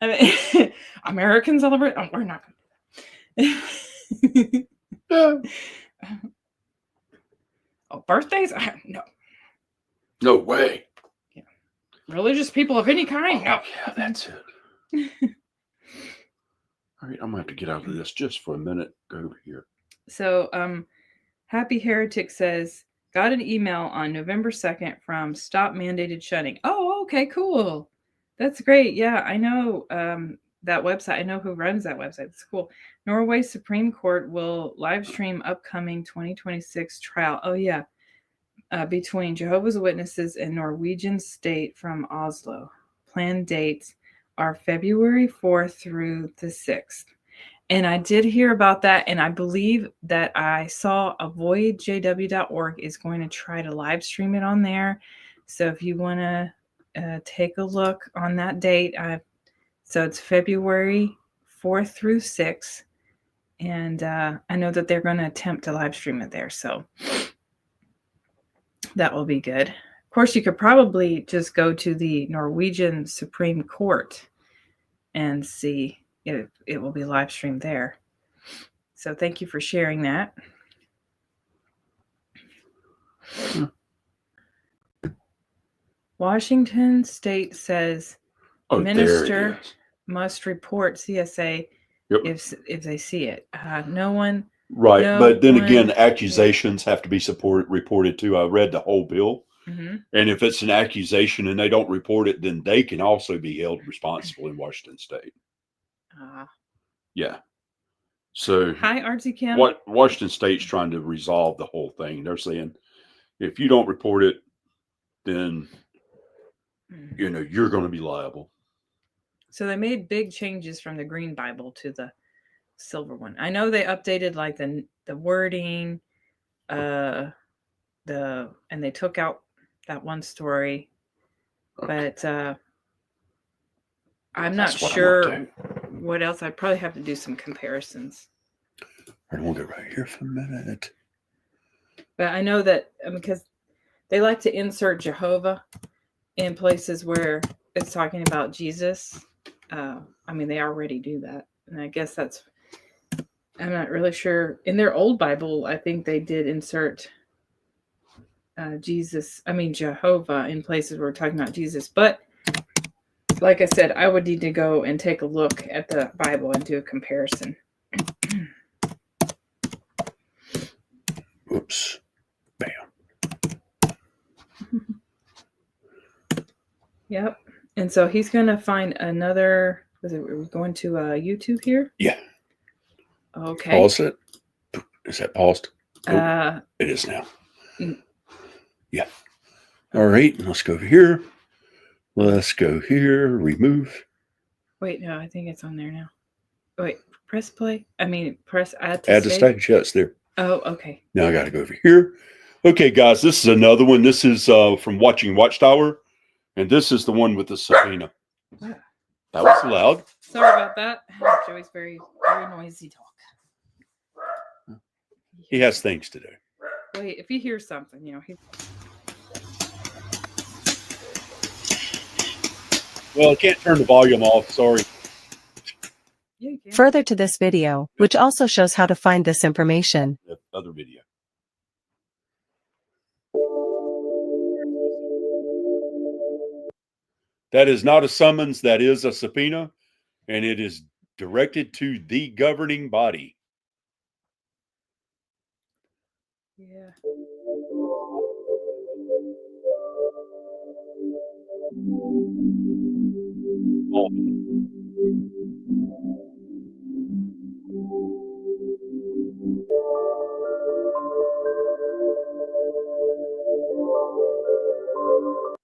I mean, Americans celebrate? Oh, we're not going to. Oh, birthdays? No. No way. Yeah. Religious people of any kind? No. Yeah, that's it. All right, I'm going to have to get out of this just for a minute. Go over here. So, Happy Heretic says, got an email on November 2nd from Stop Mandated Shunning. Oh, okay, cool. That's great. Yeah, I know that website. I know who runs that website. It's cool. Norway Supreme Court will live stream upcoming 2026 trial. Oh, yeah. Between Jehovah's Witnesses and Norwegian State from Oslo. Planned dates are February 4th through the 6th. And I did hear about that, and I believe that I saw avoidjw.org is going to try to live stream it on there. So if you want to take a look on that date, so it's February 4th through 6th, and I know that they're going to attempt to live stream it there, so that will be good. Of course, you could probably just go to the Norwegian Supreme Court and see if it will be live streamed there. So thank you for sharing that. Washington State says minister must report CSA if they see it. No one. Right, but then again, accusations have to be reported too. I read the whole bill. Mm-hmm. And if it's an accusation and they don't report it, then they can also be held responsible in Washington State. Yeah. So hi, Artsy Kim. What Washington State's trying to resolve the whole thing. They're saying if you don't report it, then you're going to be liable. So they made big changes from the green Bible to the silver one. I know they updated like the wording, and they took out that one story, but I'm not sure what else. I'd probably have to do some comparisons. I don't want to go right here for a minute. But I know that because they like to insert Jehovah in places where it's talking about Jesus. I mean, they already do that. And I guess that's, I'm not really sure. In their old Bible, I think they did insert Jehovah in places where we're talking about Jesus. But like I said, I would need to go and take a look at the Bible and do a comparison. Oops. Bam. Yep. And so he's going to find another, are we going to YouTube here? Yeah. Okay. Pause it. Is that paused? It is now. Yeah. All right. Let's go over here. Let's go here. Remove. Wait, no, I think it's on there now. Wait, press play. Press add to stage. Yeah, it's there. Oh, okay. Now I got to go over here. Okay, guys, this is another one. This is from watching Watchtower, and this is the one with the subpoena. Yeah. That was loud. Sorry about that. Joey's very, very noisy talk. He has things to do. Wait, if he hears something, he. Well, I can't turn the volume off. Sorry. Yeah, you can. Further to this video, which also shows how to find this information. The other video. That is not a summons. That is a subpoena, and it is directed to the governing body. Yeah. Oh.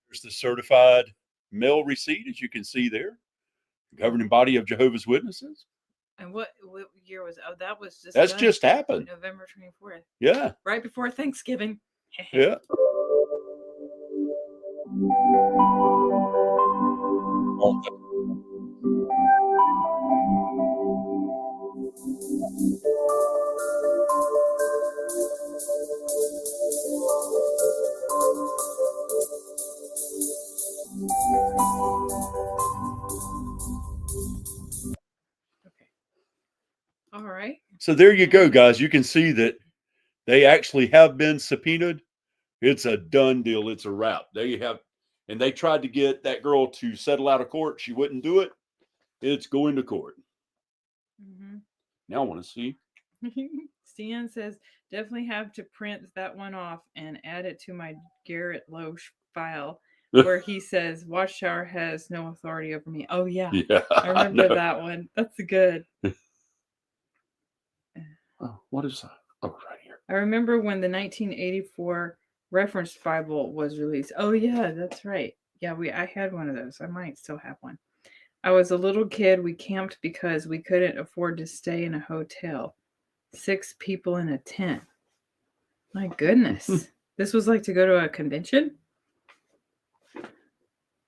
There's the certified mail receipt, as you can see there. The governing body of Jehovah's Witnesses. And what year was? Oh, that was just That's done, just happened. November 24th, Yeah. right before Thanksgiving. Yeah. Okay. All right. So there you go, guys. You can see that they actually have been subpoenaed. It's a done deal. It's a wrap. There you have. And they tried to get that girl to settle out of court. She wouldn't do it. It's going to court. Mm-hmm. Now I want to see. Stan says, definitely have to print that one off and add it to my Garrett Loesch file where he says Watchtower has no authority over me. Oh, yeah. Yeah. I remember that one. That's good. Oh, what is that? Oh, right here. I remember when the 1984 Reference Bible was released. Oh, yeah, that's right. Yeah, I had one of those. I might still have one. I was a little kid. We camped because we couldn't afford to stay in a hotel. 6 people in a tent. My goodness. This was like to go to a convention?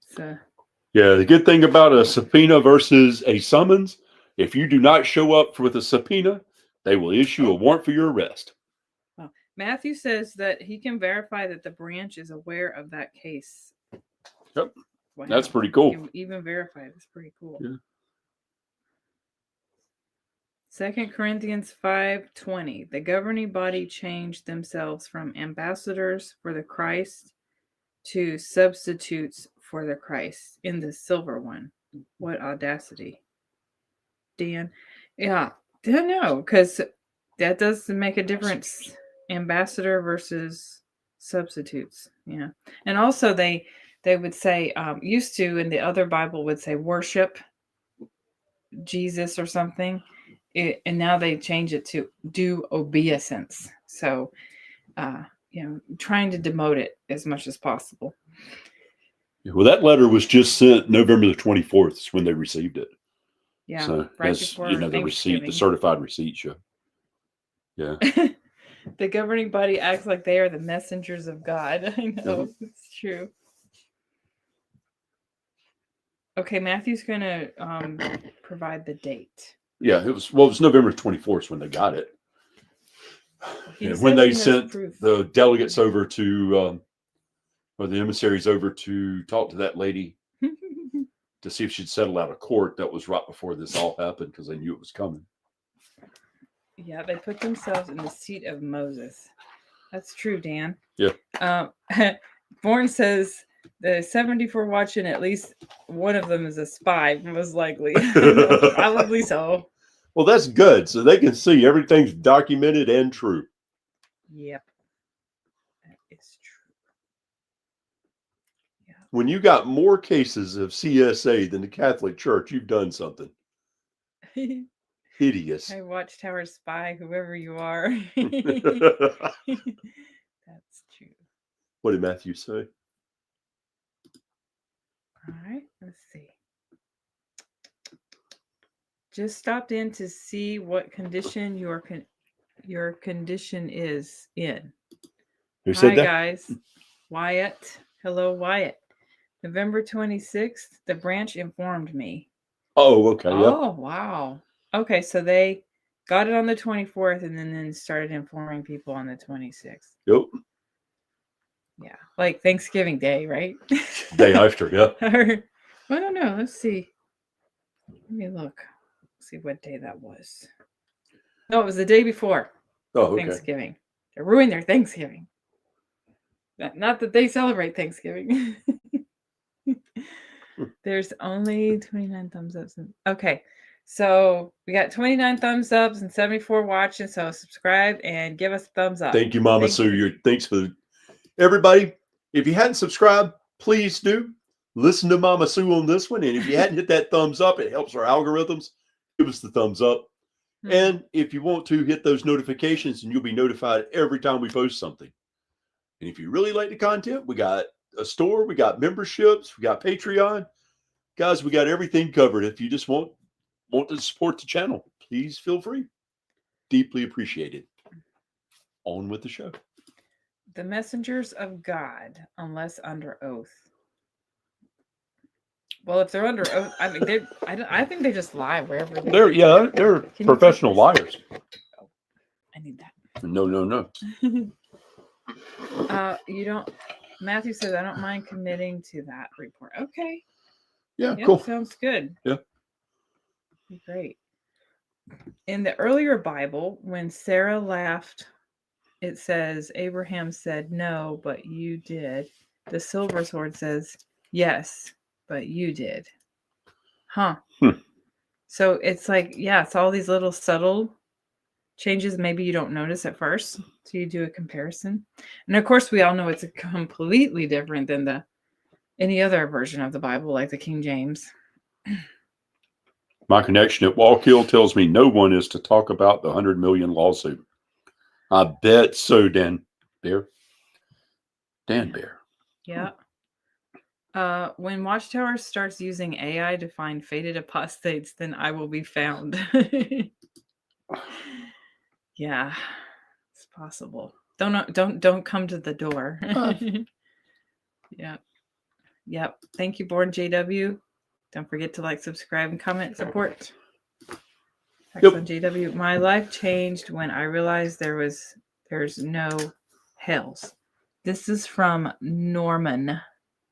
So, Yeah, the good thing about a subpoena versus a summons, if you do not show up with a subpoena, they will issue a warrant for your arrest. well, Matthew says that he can verify that the branch is aware of that case. Yep. Wow. That's pretty cool. He can even verify it. That's pretty cool. Yeah. 2 Corinthians 5:20. The governing body changed themselves from ambassadors for the Christ to substitutes for the Christ in the silver one. What audacity. Dan. Yeah, don't know, because that does make a difference. Ambassador versus substitutes. Yeah. And also they would say, used to in the other Bible would say worship Jesus or something. And now they change it to do obeisance. So, trying to demote it as much as possible. Well, that letter was just sent November the 24th is when they received it. Yeah, so right that's, before the receipt, the certified receipt show. Yeah. The governing body acts like they are the messengers of God. I know, it's true. Okay, Matthew's going to provide the date. Yeah, it was November 24th when they got it. And when they sent the delegates over to, or the emissaries over to talk to that lady to see if she'd settle out of court, that was right before this all happened because they knew it was coming. Yeah, they put themselves in the seat of Moses. That's true, Dan. Yeah. Bourne says the 74 watching, at least one of them is a spy, most likely. Probably so. Well, that's good. So they can see everything's documented and true. Yep. That is true. Yeah. When you got more cases of CSA than the Catholic Church, you've done something hideous. Hey, Watchtower'S spy, whoever you are. That's true. What did Matthew say? All right, let's see. Just stopped in to see what condition your condition is in. Who said that? Hi, guys. Wyatt. Hello, Wyatt. November 26th, the branch informed me. Oh, okay. Oh, Yep. wow. Okay, so they got it on the 24th and then started informing people on the 26th. Yep. Yeah, like Thanksgiving Day, right? Day after, yeah. I don't know. Let's see. Let me look. See what day that was. No, it was the day before Thanksgiving. They ruined their Thanksgiving. Not that they celebrate Thanksgiving. There's only 29 thumbs ups. Okay, so we got 29 thumbs ups and 74 watching. So subscribe and give us a thumbs up. Thank you, Mama Sue. Thanks for everybody. If you hadn't subscribed, please do. Listen to Mama Sue on this one. And if you hadn't hit that thumbs up, it helps our algorithms. Give us the thumbs up. Mm-hmm. And if you want to, hit those notifications and you'll be notified every time we post something. And if you really like the content, we got a store, we got memberships, we got Patreon. Guys, we got everything covered. If you just want to support the channel, please feel free. Deeply appreciated. On with the show. The messengers of God, unless under oath. Well, if they're under oath, I mean, I think they just lie wherever they. They're Can you professional take liars. I need that. No. You don't. Matthew says, I don't mind committing to that report. Okay. Yeah, Yeah, cool. sounds good. Yeah. Great. In the earlier Bible, when Sarah laughed, it says, Abraham said, no, but you did. The silver sword says, yes, but you did. Huh. So it's like, yeah, it's all these little subtle changes maybe you don't notice at first. So you do a comparison. And of course, we all know it's completely different than any other version of the Bible, like the King James. My connection at Wallkill tells me no one is to talk about the 100 million lawsuit. I bet so, Dan Bear. Yeah. When Watchtower starts using AI to find faded apostates, then I will be found. Yeah, it's possible. Don't come to the door. Yeah. Yep. Thank you, Born JW. Don't forget to like, subscribe, and comment support. Excellent, JW. My life changed when I realized there's no hells. This is from Norman.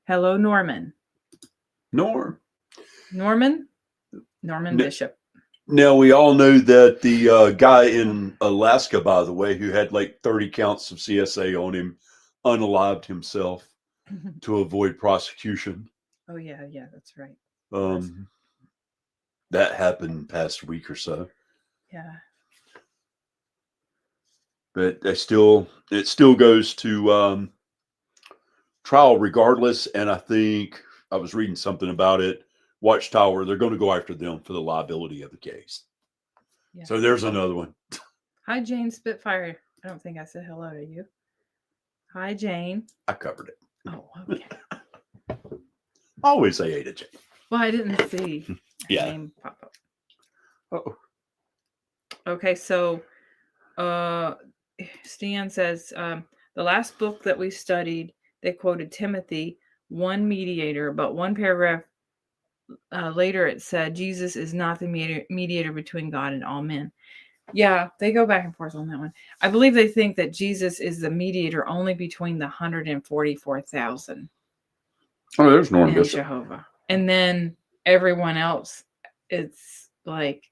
Hello, Norman. Norman Bishop. Now, we all know that the guy in Alaska, by the way, who had like 30 counts of CSA on him, unalived himself to avoid prosecution. Oh, yeah, that's right. That happened past week or so. Yeah. But it still goes to trial regardless. And I think I was reading something about it. Watchtower, they're going to go after them for the liability of the case. Yeah. So there's another one. Hi, Jane Spitfire. I don't think I said hello to you. Hi, Jane. I covered it. Oh, okay. Always say hey to Jane. Well, I didn't see her name pop up. Uh-oh. Okay, so Stan says, the last book that we studied, they quoted Timothy, one mediator, but one paragraph later it said Jesus is not the mediator between God and all men. Yeah, they go back and forth on that one. I believe they think that Jesus is the mediator only between the 144,000. Oh, there's Norman Bishop. Jehovah. And then everyone else, it's like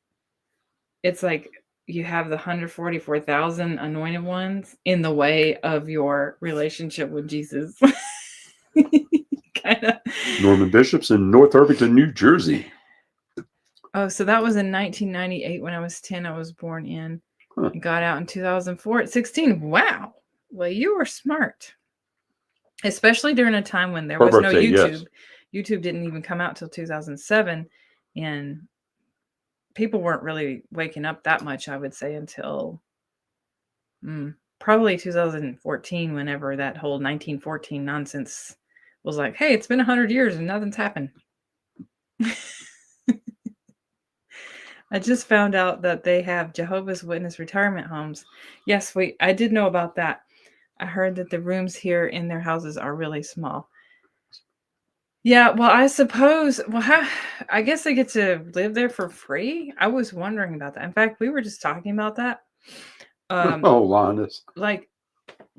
you have the 144,000 anointed ones in the way of your relationship with Jesus. Kind of. Norman Bishop's in North Irvington, New Jersey. Oh, so that was in 1998 when I was 10. I was born in and got out in 2004 at 16. Wow. Well, you were smart. Especially during a time when there was no YouTube. Yes. YouTube didn't even come out till 2007. And people weren't really waking up that much, I would say, until probably 2014, whenever that whole 1914 nonsense was like, hey, it's been 100 years and nothing's happened. I just found out that they have Jehovah's Witness retirement homes. Yes, I did know about that. I heard that the rooms here in their houses are really small. Yeah, well, I suppose, I guess they get to live there for free. I was wondering about that. In fact, we were just talking about that. Linus. Like,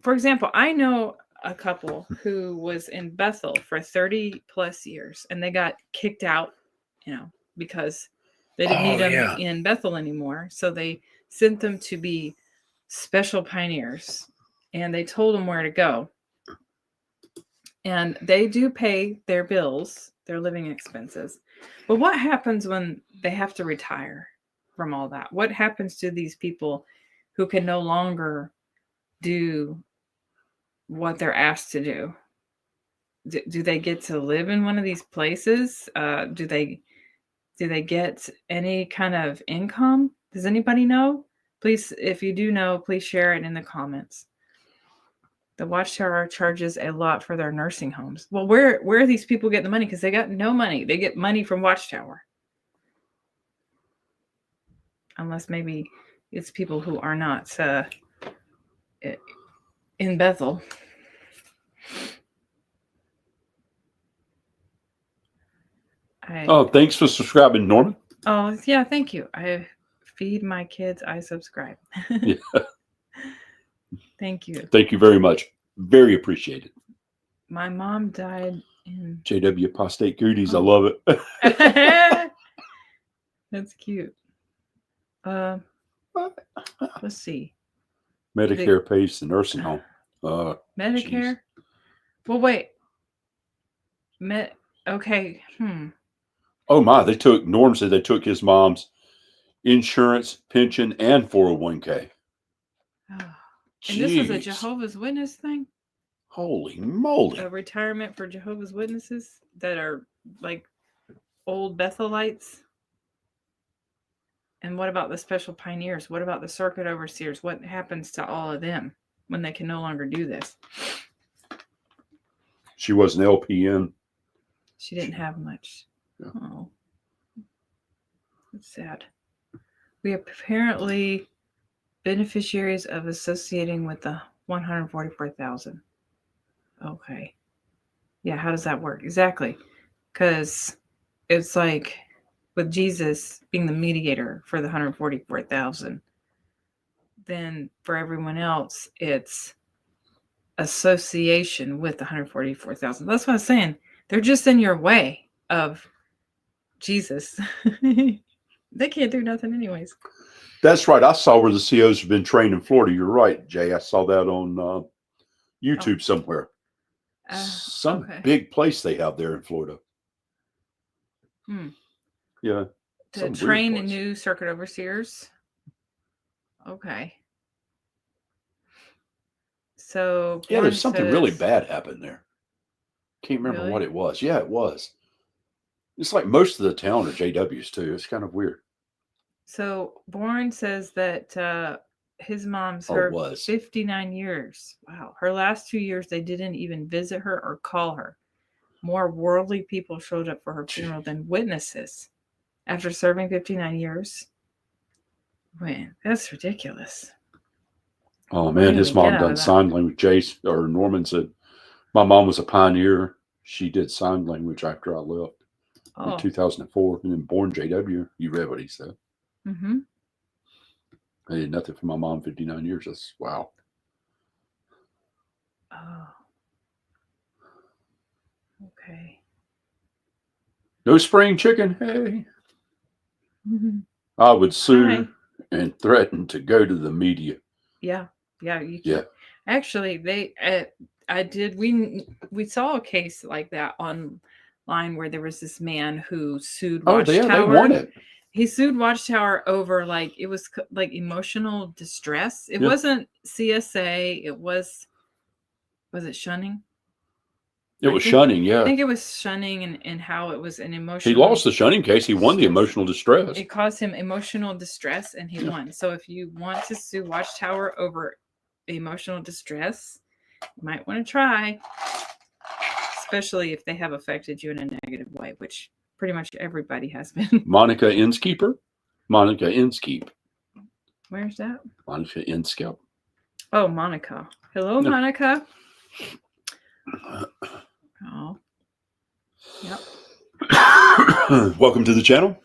for example, I know a couple who was in Bethel for 30 plus years, and they got kicked out, because they didn't need them in Bethel anymore. So they sent them to be special pioneers, and they told them where to go. And they do pay their bills, their living expenses. But what happens when they have to retire from all that? What happens to these people who can no longer do what they're asked to do? Do they get to live in one of these places? Do they get any kind of income? Does anybody know? Please, if you do know, please share it in the comments. The Watchtower charges a lot for their nursing homes. Well, where are these people getting the money? Because they got no money. They get money from Watchtower. unless maybe it's people who are not in Bethel. Oh, thanks for subscribing, Norman. Oh, yeah, thank you. I feed my kids, I subscribe. Yeah. Thank you. Thank you very much. Very appreciated. My mom died in JW Apostate Goodies. I love it. That's cute. Let's see. Medicare pays the nursing home. Medicare? Geez. Well, wait. Okay. Oh my, Norm said they took his mom's insurance, pension, and 401k. Oh. And this was a Jehovah's Witness thing? Holy moly. A retirement for Jehovah's Witnesses that are like old Bethelites? And what about the special pioneers? What about the circuit overseers? What happens to all of them when they can no longer do this? She was an LPN. She didn't have much. Yeah. Oh. That's sad. We are apparently beneficiaries of associating with the 144,000. Okay. Yeah, how does that work? Exactly. Because it's like with Jesus being the mediator for the 144,000, then for everyone else, it's association with the 144,000. That's what I was saying. They're just in your way of Jesus. They can't do nothing anyways. That's right. I saw where the COs have been trained in Florida. You're right, Jay. I saw that on YouTube somewhere. Some big place they have there in Florida. Yeah. To train new circuit overseers. Okay. So yeah, there's something really bad happened there. Can't remember what it was. Yeah, it was. It's like most of the town are JWs too. It's kind of weird. So Bourne says that his mom served 59 years. Wow. Her last 2 years, they didn't even visit her or call her. More worldly people showed up for her funeral than witnesses. After serving 59 years. Man, that's ridiculous. Oh, man. His mom done sign language. Jace or Norman said, my mom was a pioneer. She did sign language after I left in 2004. And then born JW. You read what he said. Mm-hmm. I did nothing for my mom 59 years. That's wow. Oh. Okay. No spraying chicken. Hey. Mm-hmm. I would sue and threaten to go to the media. Yeah. Yeah. You can. Yeah. Actually, I did. We saw a case like that online where there was this man who sued Watchtower. They won it. He sued Watchtower over it was like emotional distress. It wasn't CSA. It was it shunning? It was shunning, yeah. I think it was shunning and how it was an emotional. He lost the shunning case. He won the emotional distress. It caused him emotional distress and he won. So if you want to sue Watchtower over emotional distress, you might want to try, especially if they have affected you in a negative way, which pretty much everybody has been. Monica Inskeeper. Where's that? Monica Inskep. Oh, Monica. Hello, Monica. Oh. Yep. Welcome to the channel.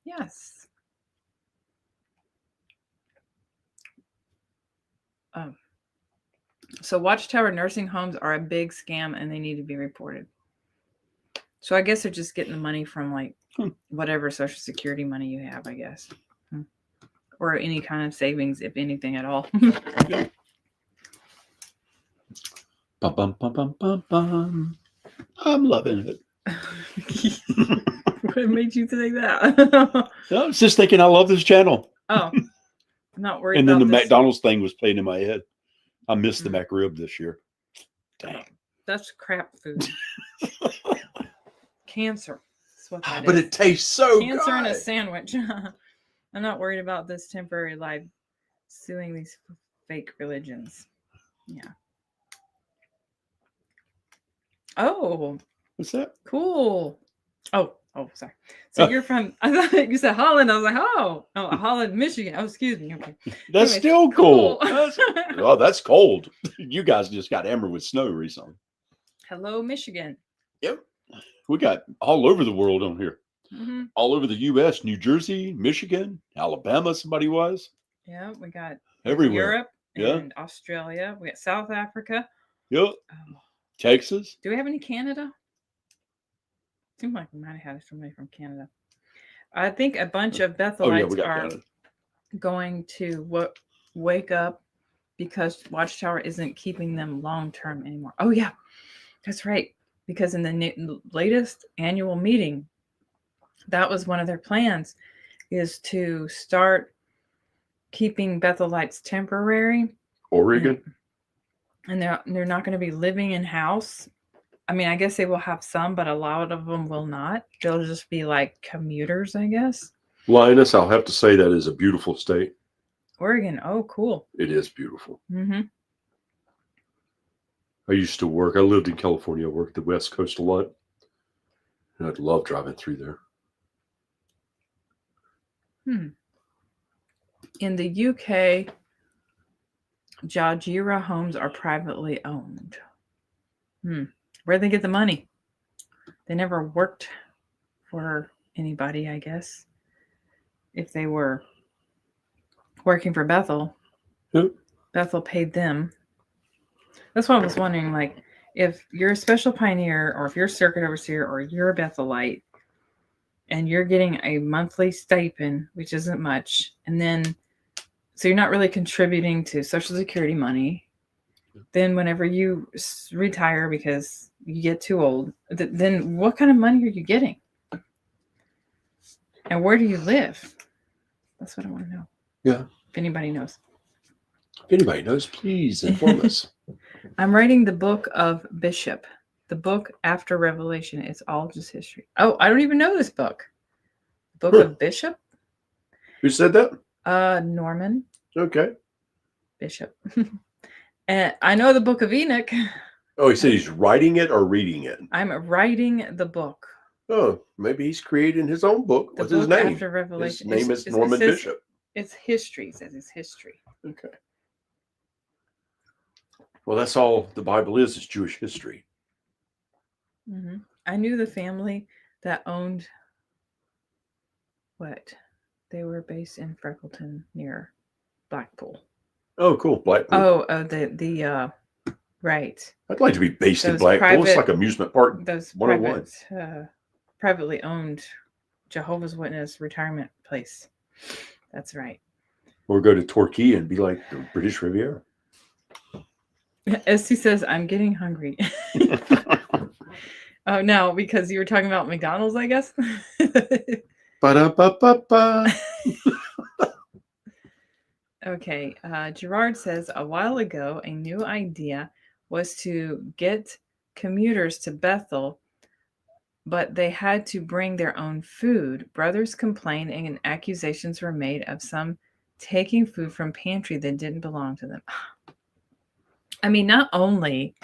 Yes. So Watchtower nursing homes are a big scam and they need to be reported. So I guess they're just getting the money from whatever Social Security money you have, I guess. Or any kind of savings, if anything at all. Bum, bum, bum, bum, bum, bum. I'm loving it. What made you say that? I was just thinking I love this channel. Oh, I'm not worried and about then the this. McDonald's thing was playing in my head. I missed the McRib this year. Dang. That's crap food. Cancer. That's what that but is. It tastes so good. Cancer in a sandwich. I'm not worried about this temporary life suing these fake religions. Yeah. Oh. What's that? Cool. Oh, Oh, sorry. So you're from, I thought you said Holland. I was like, oh, Holland, Michigan. Oh, excuse me. Okay. That's Anyways, still cool. cool. Oh, that's cold. You guys just got hammered with snow recently. Hello, Michigan. Yep. We got all over the world on here. Mm-hmm. All over the U.S., New Jersey, Michigan, Alabama, somebody was. Yeah, we got Everywhere. Europe Yeah. and Australia. We got South Africa. Yep. Oh, Texas. do we have any Canada? Seems like we might have had somebody from Canada. I think a bunch of Bethelites we got are Canada. going to wake up because Watchtower isn't keeping them long term anymore. Oh yeah, that's right. Because in the latest annual meeting, that was one of their plans, is to start keeping Bethelites temporary. Oregon. And they're not going to be living in house. I mean, I guess they will have some, but a lot of them will not. They'll just be like commuters, I guess. Linus, I'll have to say that is a beautiful state. Oregon. Oh, cool. It is beautiful. Mm-hmm. I lived in California. I worked the West Coast a lot. And I'd love driving through there. In the UK, Jajira homes are privately owned. Where'd they get the money? They never worked for anybody, I guess. If they were working for Bethel, Bethel paid them. That's why I was wondering, like, if you're a special pioneer or if you're a circuit overseer or you're a Bethelite and you're getting a monthly stipend, which isn't much, and then so you're not really contributing to Social Security money, then whenever you retire because you get too old, then what kind of money are you getting? And where do you live? That's what I want to know. Yeah. If anybody knows. If anybody knows, please inform us. I'm writing the book of Bishop. The book after Revelation. It's all just history. Oh, I don't even know this book. Book of Bishop? Who said that? Norman. Okay. Bishop. And I know the book of Enoch. Oh, he said he's writing it or reading it? I'm writing the book. Oh, maybe he's creating his own book. The What's book his name? after Revelation. His name is Norman Bishop. It's history. It says it's history. Okay. Well, that's all the Bible is Jewish history. Mm-hmm. I knew the family that owned what? They were based in Freckleton near Blackpool. Oh, cool. Blackpool. Oh, the right. I'd like to be based in Blackpool. It's like amusement park. Those 101. privately owned Jehovah's Witness retirement place. That's right. Or go to Torquay and be like the British Riviera. Esty says, I'm getting hungry. Oh, no, because you were talking about McDonald's, I guess. Ba-da-ba-ba-ba. Okay. Gerard says, a while ago, a new idea was to get commuters to Bethel, but they had to bring their own food. Brothers complained and accusations were made of some taking food from pantry that didn't belong to them. I mean, not only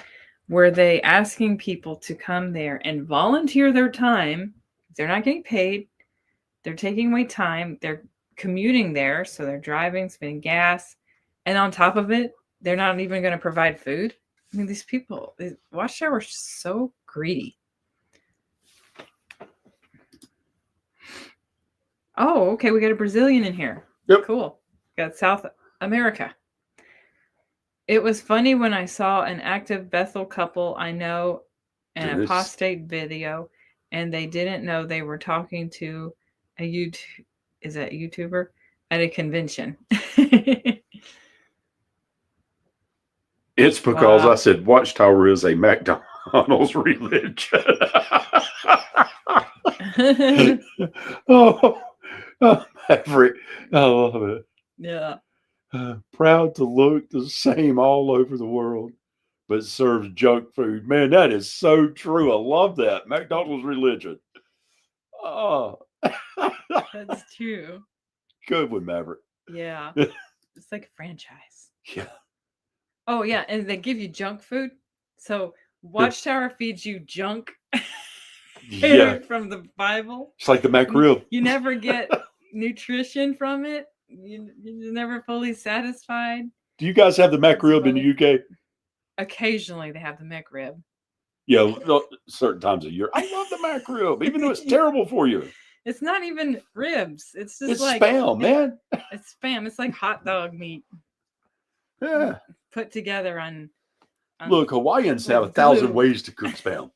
were they asking people to come there and volunteer their time, they're not getting paid, they're taking away time, they're commuting there, so they're driving, spending gas, and on top of it, they're not even going to provide food. I mean, these people, Watchtower are so greedy. Oh, okay, we got a Brazilian in here. Yep. Cool. Got South America. It was funny when I saw an active Bethel couple I know an apostate video, and they didn't know they were talking to a YouTuber at a convention. It's because I said Watchtower is a McDonald's religion. oh, Maverick. I love it. Yeah. Proud to look the same all over the world, but serves junk food. Man, that is so true. I love that. McDonald's religion. Oh. That's true. Good one, Maverick. Yeah. It's like a franchise. Yeah. Oh, yeah. And they give you junk food. So Watchtower feeds you junk. Yeah, from the Bible. it's like the McRib. You never get nutrition from it. You're never fully satisfied. Do you guys have the McRib in the UK? Occasionally they have the McRib. Yeah, certain times of year. I love the McRib, even though it's terrible for you. It's not even ribs. It's just It's like spam, man. It's spam. It's like hot dog meat Yeah. put together on Look, Hawaiians like have 1,000 glue. ways to cook spam.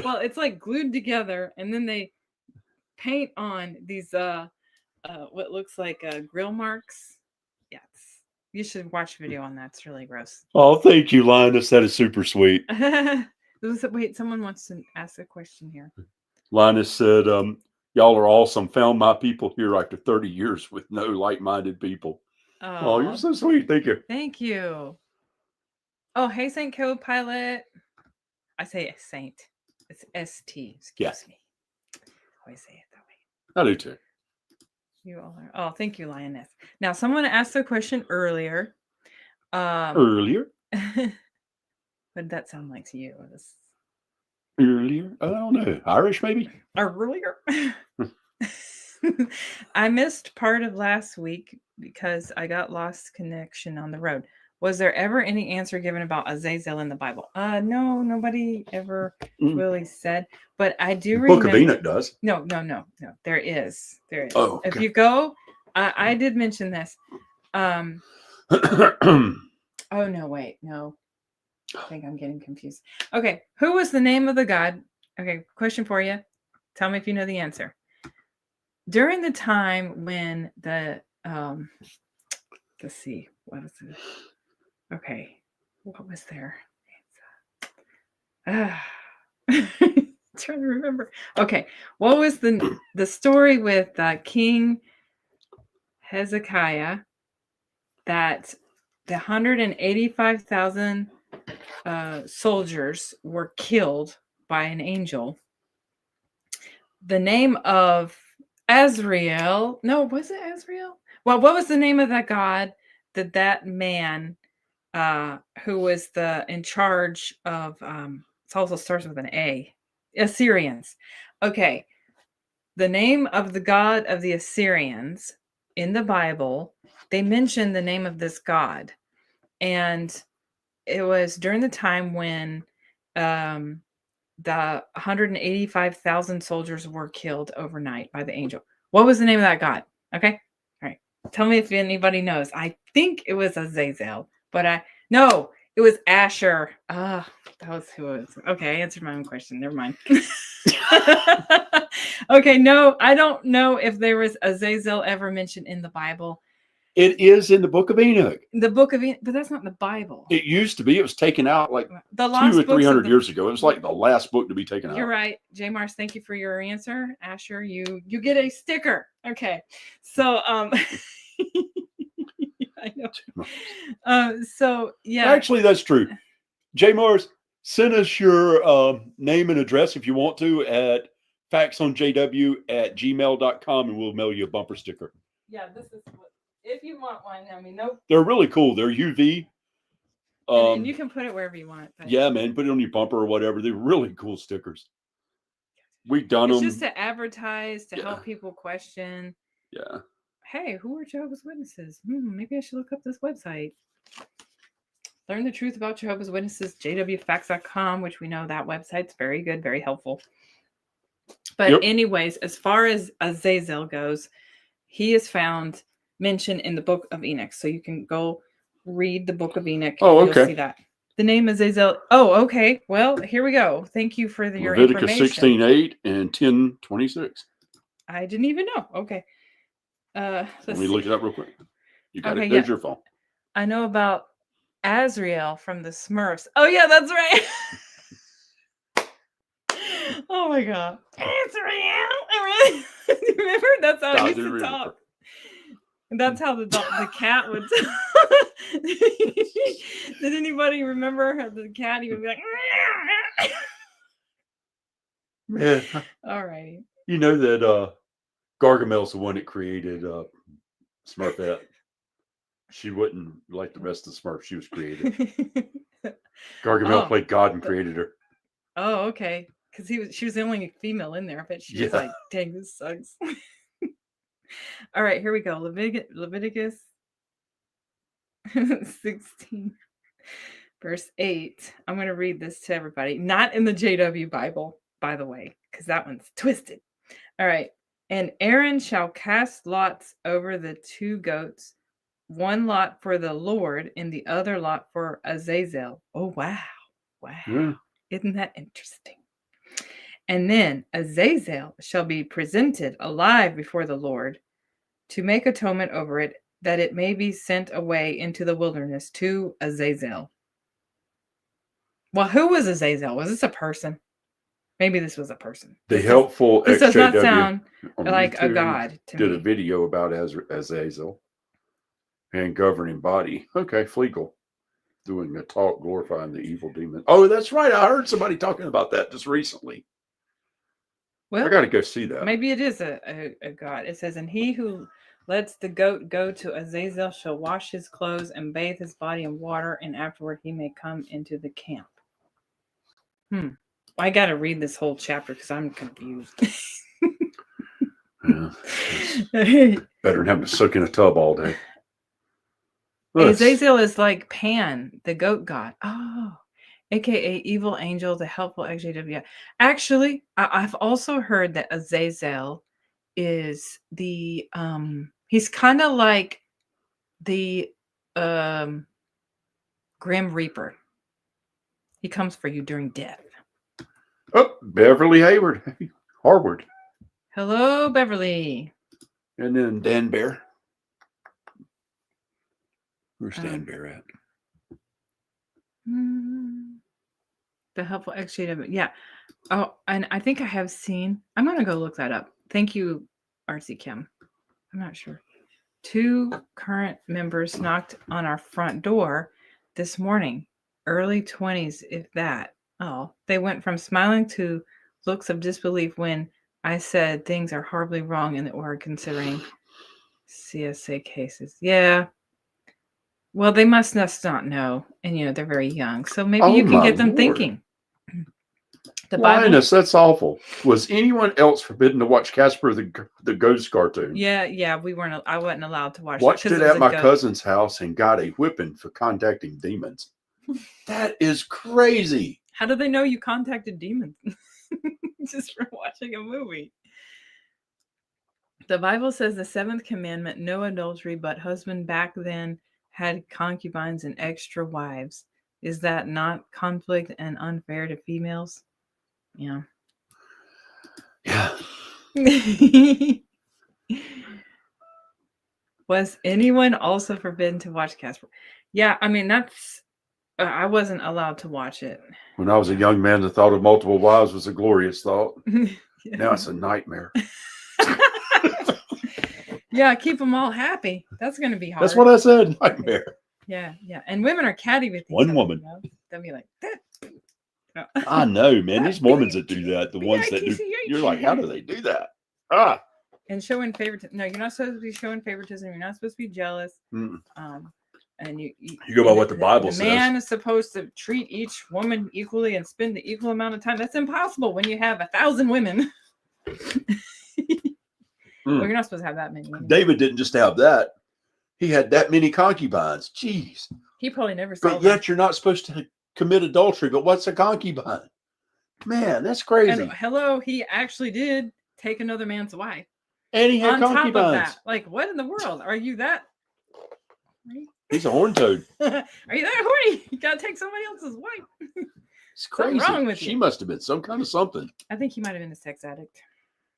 Well, it's like glued together, and then they paint on these what looks like grill marks. Yes, you should watch a video on that. It's really gross. Oh, thank you, Linus. That is super sweet. Wait, someone wants to ask a question here. Linus said, y'all are awesome. Found my people here after 30 years with no like-minded people. Oh, you're so sweet. Thank you. Thank you. Oh, hey, St. Co-Pilot. I say Saint. It's ST. Excuse me. I always say it that way. I do too. You all are. Oh, thank you, Lioness. Now, someone asked a question earlier. Earlier? What did that sound like to you? Earlier? I don't know. Irish, maybe? Earlier? I missed part of last week because I got lost connection on the road. Was there ever any answer given about Azazel in the Bible? No, nobody ever really said. But I do remember. Book of Enoch does. No. There is. Oh, okay. If you go, I did mention this. Oh no, wait, no. I think I'm getting confused. Okay, who was the name of the god? Okay, question for you. Tell me if you know the answer. During the time when the let's see, what was it? Okay, what was there? Trying to remember. Okay, what was the story with King Hezekiah that the 185,000 soldiers were killed by an angel? The name of Azrael. No, was it Azrael? Well, what was the name of that god that man who was in charge of it also starts with an A. Assyrians. Okay. The name of the god of the Assyrians in the Bible, they mention the name of this god. And it was during the time when the 185,000 soldiers were killed overnight by the angel. What was the name of that god? Okay. All right. Tell me if anybody knows. I think it was Azazel, but no, it was Asher. That was who it was. Okay, I answered my own question. Never mind. Okay, no, I don't know if there was Azazel ever mentioned in the Bible. It is in the Book of Enoch. The Book of Enoch, but that's not the Bible. It used to be. It was taken out like the 200 or 300 years ago. It was like the last book to be taken out. You're right. J. Mars, thank you for your answer. Asher, you get a sticker. Okay. So I know. So yeah. Actually, that's true. J. Mars, send us your name and address if you want to at factsonjw@gmail.com and we'll mail you a bumper sticker. Yeah, this is if you want one. I mean, nope. They're really cool. They're UV. And you can put it wherever you want. But yeah, man, put it on your bumper or whatever. They're really cool stickers. We've done them. It's just to advertise, to help people question. Yeah. Hey, who are Jehovah's Witnesses? Maybe I should look up this website. Learn the truth about Jehovah's Witnesses, jwfacts.com, which we know that website's very good, very helpful. But anyways, as far as Azazel goes, he is found mentioned in the Book of Enoch. So you can go read the Book of Enoch. Oh, okay. You'll see that. The name is Azazel. Oh, okay. Well, here we go. Thank you for your Leviticus information. 16:8 and 10:26. I didn't even know. Okay. Let me look it up real quick. You got Okay, it. There's yeah. your phone. I know about Azrael from the Smurfs. Oh, yeah, that's right. Oh, my God. Azrael. Remember? That's how he used to talk. That's how the cat would talk. Did anybody remember the cat? He would be like, man. All right. You know that Gargamel's the one that created Smurfette. She wasn't like the rest of the Smurfs. She was created. Gargamel played God and created her. Oh, okay. because she was the only female in there. I bet she was Yeah. like, dang, this sucks. All right, here we go. Leviticus 16, verse 8. I'm going to read this to everybody. Not in the JW Bible, by the way, because that one's twisted. All right. And Aaron shall cast lots over the 2 goats, one lot for the Lord and the other lot for Azazel. Oh, wow. Wow. Yeah. Isn't that interesting? And then Azazel shall be presented alive before the Lord to make atonement over it, that it may be sent away into the wilderness to Azazel. Well, who was Azazel? Was this a person? Maybe this was a person. The helpful This does not XJW sound on like a YouTube god to did me. a video about Azazel and governing body. Okay, Flegel doing a talk glorifying the evil demon. Oh, that's right. I heard somebody talking about that just recently. Well, I got to go see that. maybe it is a god. It says, and he who lets the goat go to Azazel shall wash his clothes and bathe his body in water, and afterward he may come into the camp. I got to read this whole chapter because I'm confused. Yeah, better than having to soak in a tub all day. Azazel is like Pan, the goat god. Oh, aka evil angel, the helpful XJW. Actually, I've also heard that Azazel is the he's kind of like the Grim Reaper. He comes for you during death. Oh, Beverly Hayward, Harvard. Hello, Beverly. And then Dan Bear. Where's Dan Bear at? The helpful XJW. Yeah. Oh, and I think I have seen. I'm gonna go look that up. Thank you, RC Kim. I'm not sure. 2 current members knocked on our front door this morning. Early 20s, if that. Oh, they went from smiling to looks of disbelief when I said things are horribly wrong in the org considering CSA cases. Yeah. Well, they must not know, and they're very young, so maybe you can get them thinking. The Bible. Linus, that's awful. Was anyone else forbidden to watch Casper the Ghost cartoon? Yeah, we weren't. I wasn't allowed to watch. Watched it was at a my goat. cousin's house and got a whipping for contacting demons. That is crazy. How do they know you contacted demons? Just from watching a movie. The Bible says the 7th commandment, no adultery, but husband back then had concubines and extra wives. Is that not conflict and unfair to females? Yeah. Yeah. Was anyone also forbidden to watch Casper? Yeah, I mean, that's... I wasn't allowed to watch it. When I was a young man, the thought of multiple wives was a glorious thought. Yeah. Now it's a nightmare. Yeah, keep them all happy. That's going to be hard. That's what I said, nightmare. Yeah. And women are catty with each One other, woman. They'll be like, that. No. I know, man. That These Mormons that do that, the ones that do, B-I-T-C-H. you're like, how do they do that? Ah. And showing favoritism. No, you're not supposed to be showing favoritism. You're not supposed to be jealous. Mm. And you go by what the Bible says. says. Man is supposed to treat each woman equally and spend the equal amount of time. That's impossible when you have 1,000 women. Well, you're not supposed to have that many. Anyway. David didn't just have that. He had that many concubines. Jeez. He probably never saw But them. yet you're not supposed to commit adultery. But what's a concubine? Man, that's crazy. And hello, he actually did take another man's wife. And he had On top of concubines. that, like, what in the world? Are you that? He's a horn toad. Are you that horny? You gotta take somebody else's wife. It's crazy. What's wrong with She you? must have been some kind of something. I think he might have been a sex addict.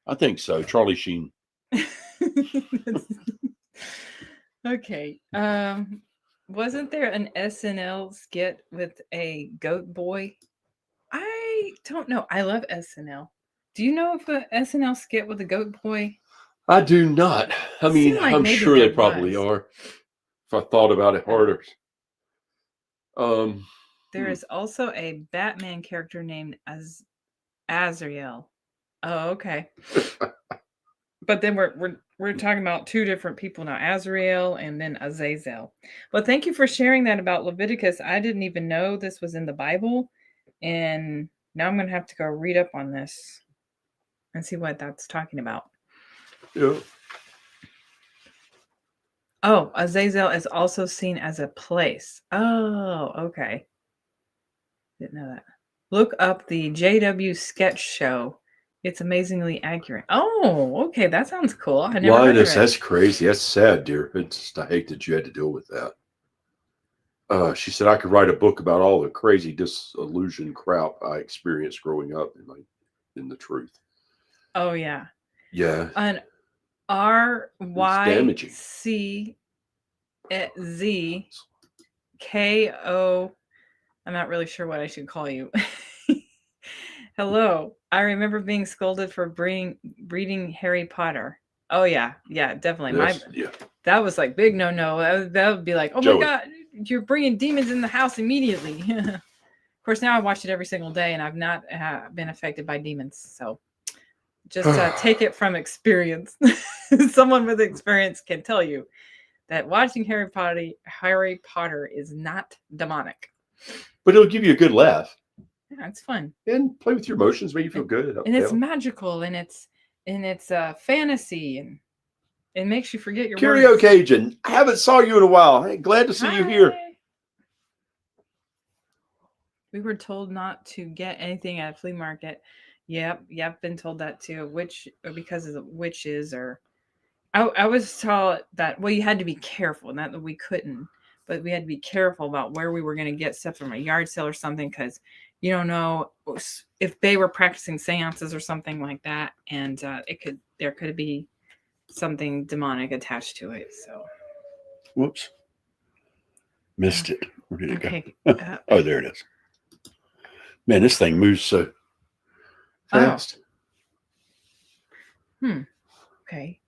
I think so. Charlie Sheen. Okay. Wasn't there an SNL skit with a goat boy? I don't know. I love SNL. Do you know of a SNL skit with a goat boy? I do not. I mean, Seemed like I'm maybe sure they there probably was. are. If I thought about it harder. There is also a Batman character named Azrael. Oh, okay. But then we're talking about 2 different people now, Azrael and then Azazel. But thank you for sharing that about Leviticus. I didn't even know this was in the Bible, and Now I'm going to have to go read up on this and see what that's talking about. Yeah. Oh, Azazel is also seen as a place. Oh, okay. Didn't know that. Look up the JW sketch show. It's amazingly accurate. Oh, okay. That sounds cool. I never heard of Linus, it. that's crazy. That's sad, dear. It's just, I hate that you had to deal with that. She said I could write a book about all the crazy disillusion crap I experienced growing up in the truth. Oh, yeah. Yeah. An RYCZKO. I'm not really sure what I should call you. Hello. I remember being scolded for breeding Harry Potter. Oh, yeah. Yeah, definitely. That was like big no. That would be like, oh, Joey. my God, you're bringing demons in the house immediately. Of course, now I watch it every single day, and I've not been affected by demons. So just take it from experience. Someone with experience can tell you that watching Harry Potter is not demonic. But it'll give you a good laugh. Yeah, it's fun. And play with your emotions, make you feel good. And it's magical, and it's fantasy, and it makes you forget your Karaoke words. Cajun, I haven't saw you in a while. Hey, glad to see you here. We were told not to get anything at a flea market. Yep, been told that too. Because of the witches, or I was told that, well, you had to be careful, not that we couldn't, but we had to be careful about where we were going to get stuff from a yard sale or something, because you don't know if they were practicing seances or something like that, and there could be something demonic attached to it. So, Whoops, missed it. Where did it go? Oh, there it is. Man, this thing moves so fast. Okay.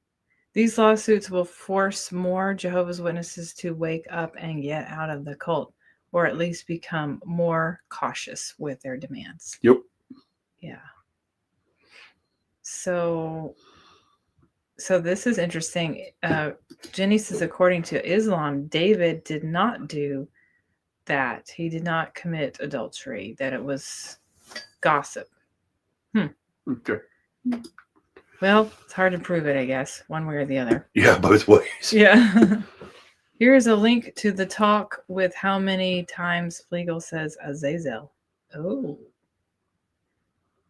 These lawsuits will force more Jehovah's Witnesses to wake up and get out of the cult, or at least become more cautious with their demands. Yep. Yeah. So this is interesting. Jenny says, according to Islam, David did not do that. He did not commit adultery, that it was gossip. Okay. Well, it's hard to prove it, I guess, one way or the other. Yeah, both ways. Yeah. Here's a link to the talk with how many times Flegel says Azazel. Oh.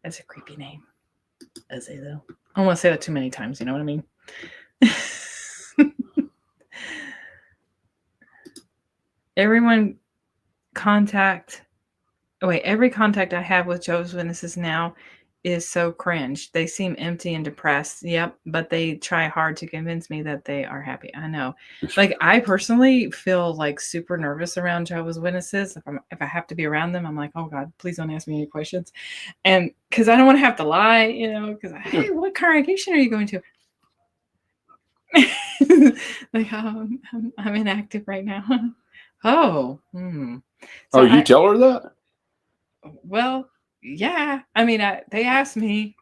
That's a creepy name. Azazel. I don't want to say that too many times, you know what I mean? Every contact I have with Jehovah's Witnesses now is so cringe. They seem empty and depressed. Yep, but they try hard to convince me that they are happy. I know. Like, I personally feel like super nervous around Jehovah's Witnesses. If I have to be around them, I'm like, oh God, please don't ask me any questions. And because I don't want to have to lie, because, hey, what congregation are you going to? Like, I'm inactive right now. Oh. So you tell her that? Well, yeah. I mean, they asked me,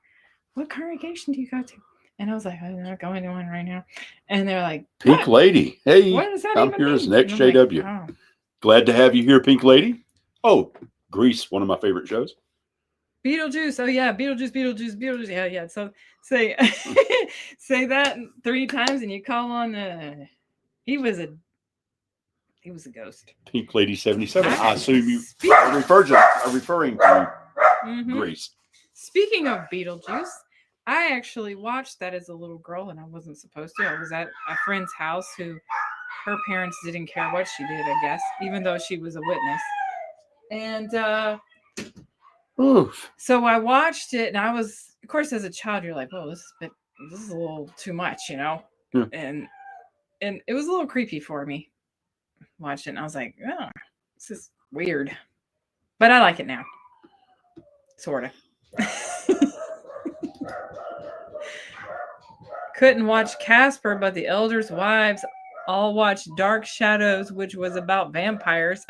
what congregation do you go to? And I was like, I'm not going to one right now. And they're like, Pink Lady. Hey, what does that I'm even here mean? as next And I'm JW. like, oh. Glad to have you here, Pink Lady. Oh, Grease, one of my favorite shows. Beetlejuice. Oh yeah, Beetlejuice. Yeah. So say say that 3 times, and you call on. He was a ghost. Pink Lady 77. I assume you are referring to Grease. Speaking of Beetlejuice, I actually watched that as a little girl, and I wasn't supposed to. I was at a friend's house who her parents didn't care what she did, I guess, even though she was a witness. And so I watched it, and I was, of course, as a child, you're like, "Whoa, this is a little too much," Yeah. And it was a little creepy for me. Watched it, and I was like, "Oh, this is weird," but I like it now, sort of. Couldn't watch Casper, but the elders' wives all watched Dark Shadows, which was about vampires.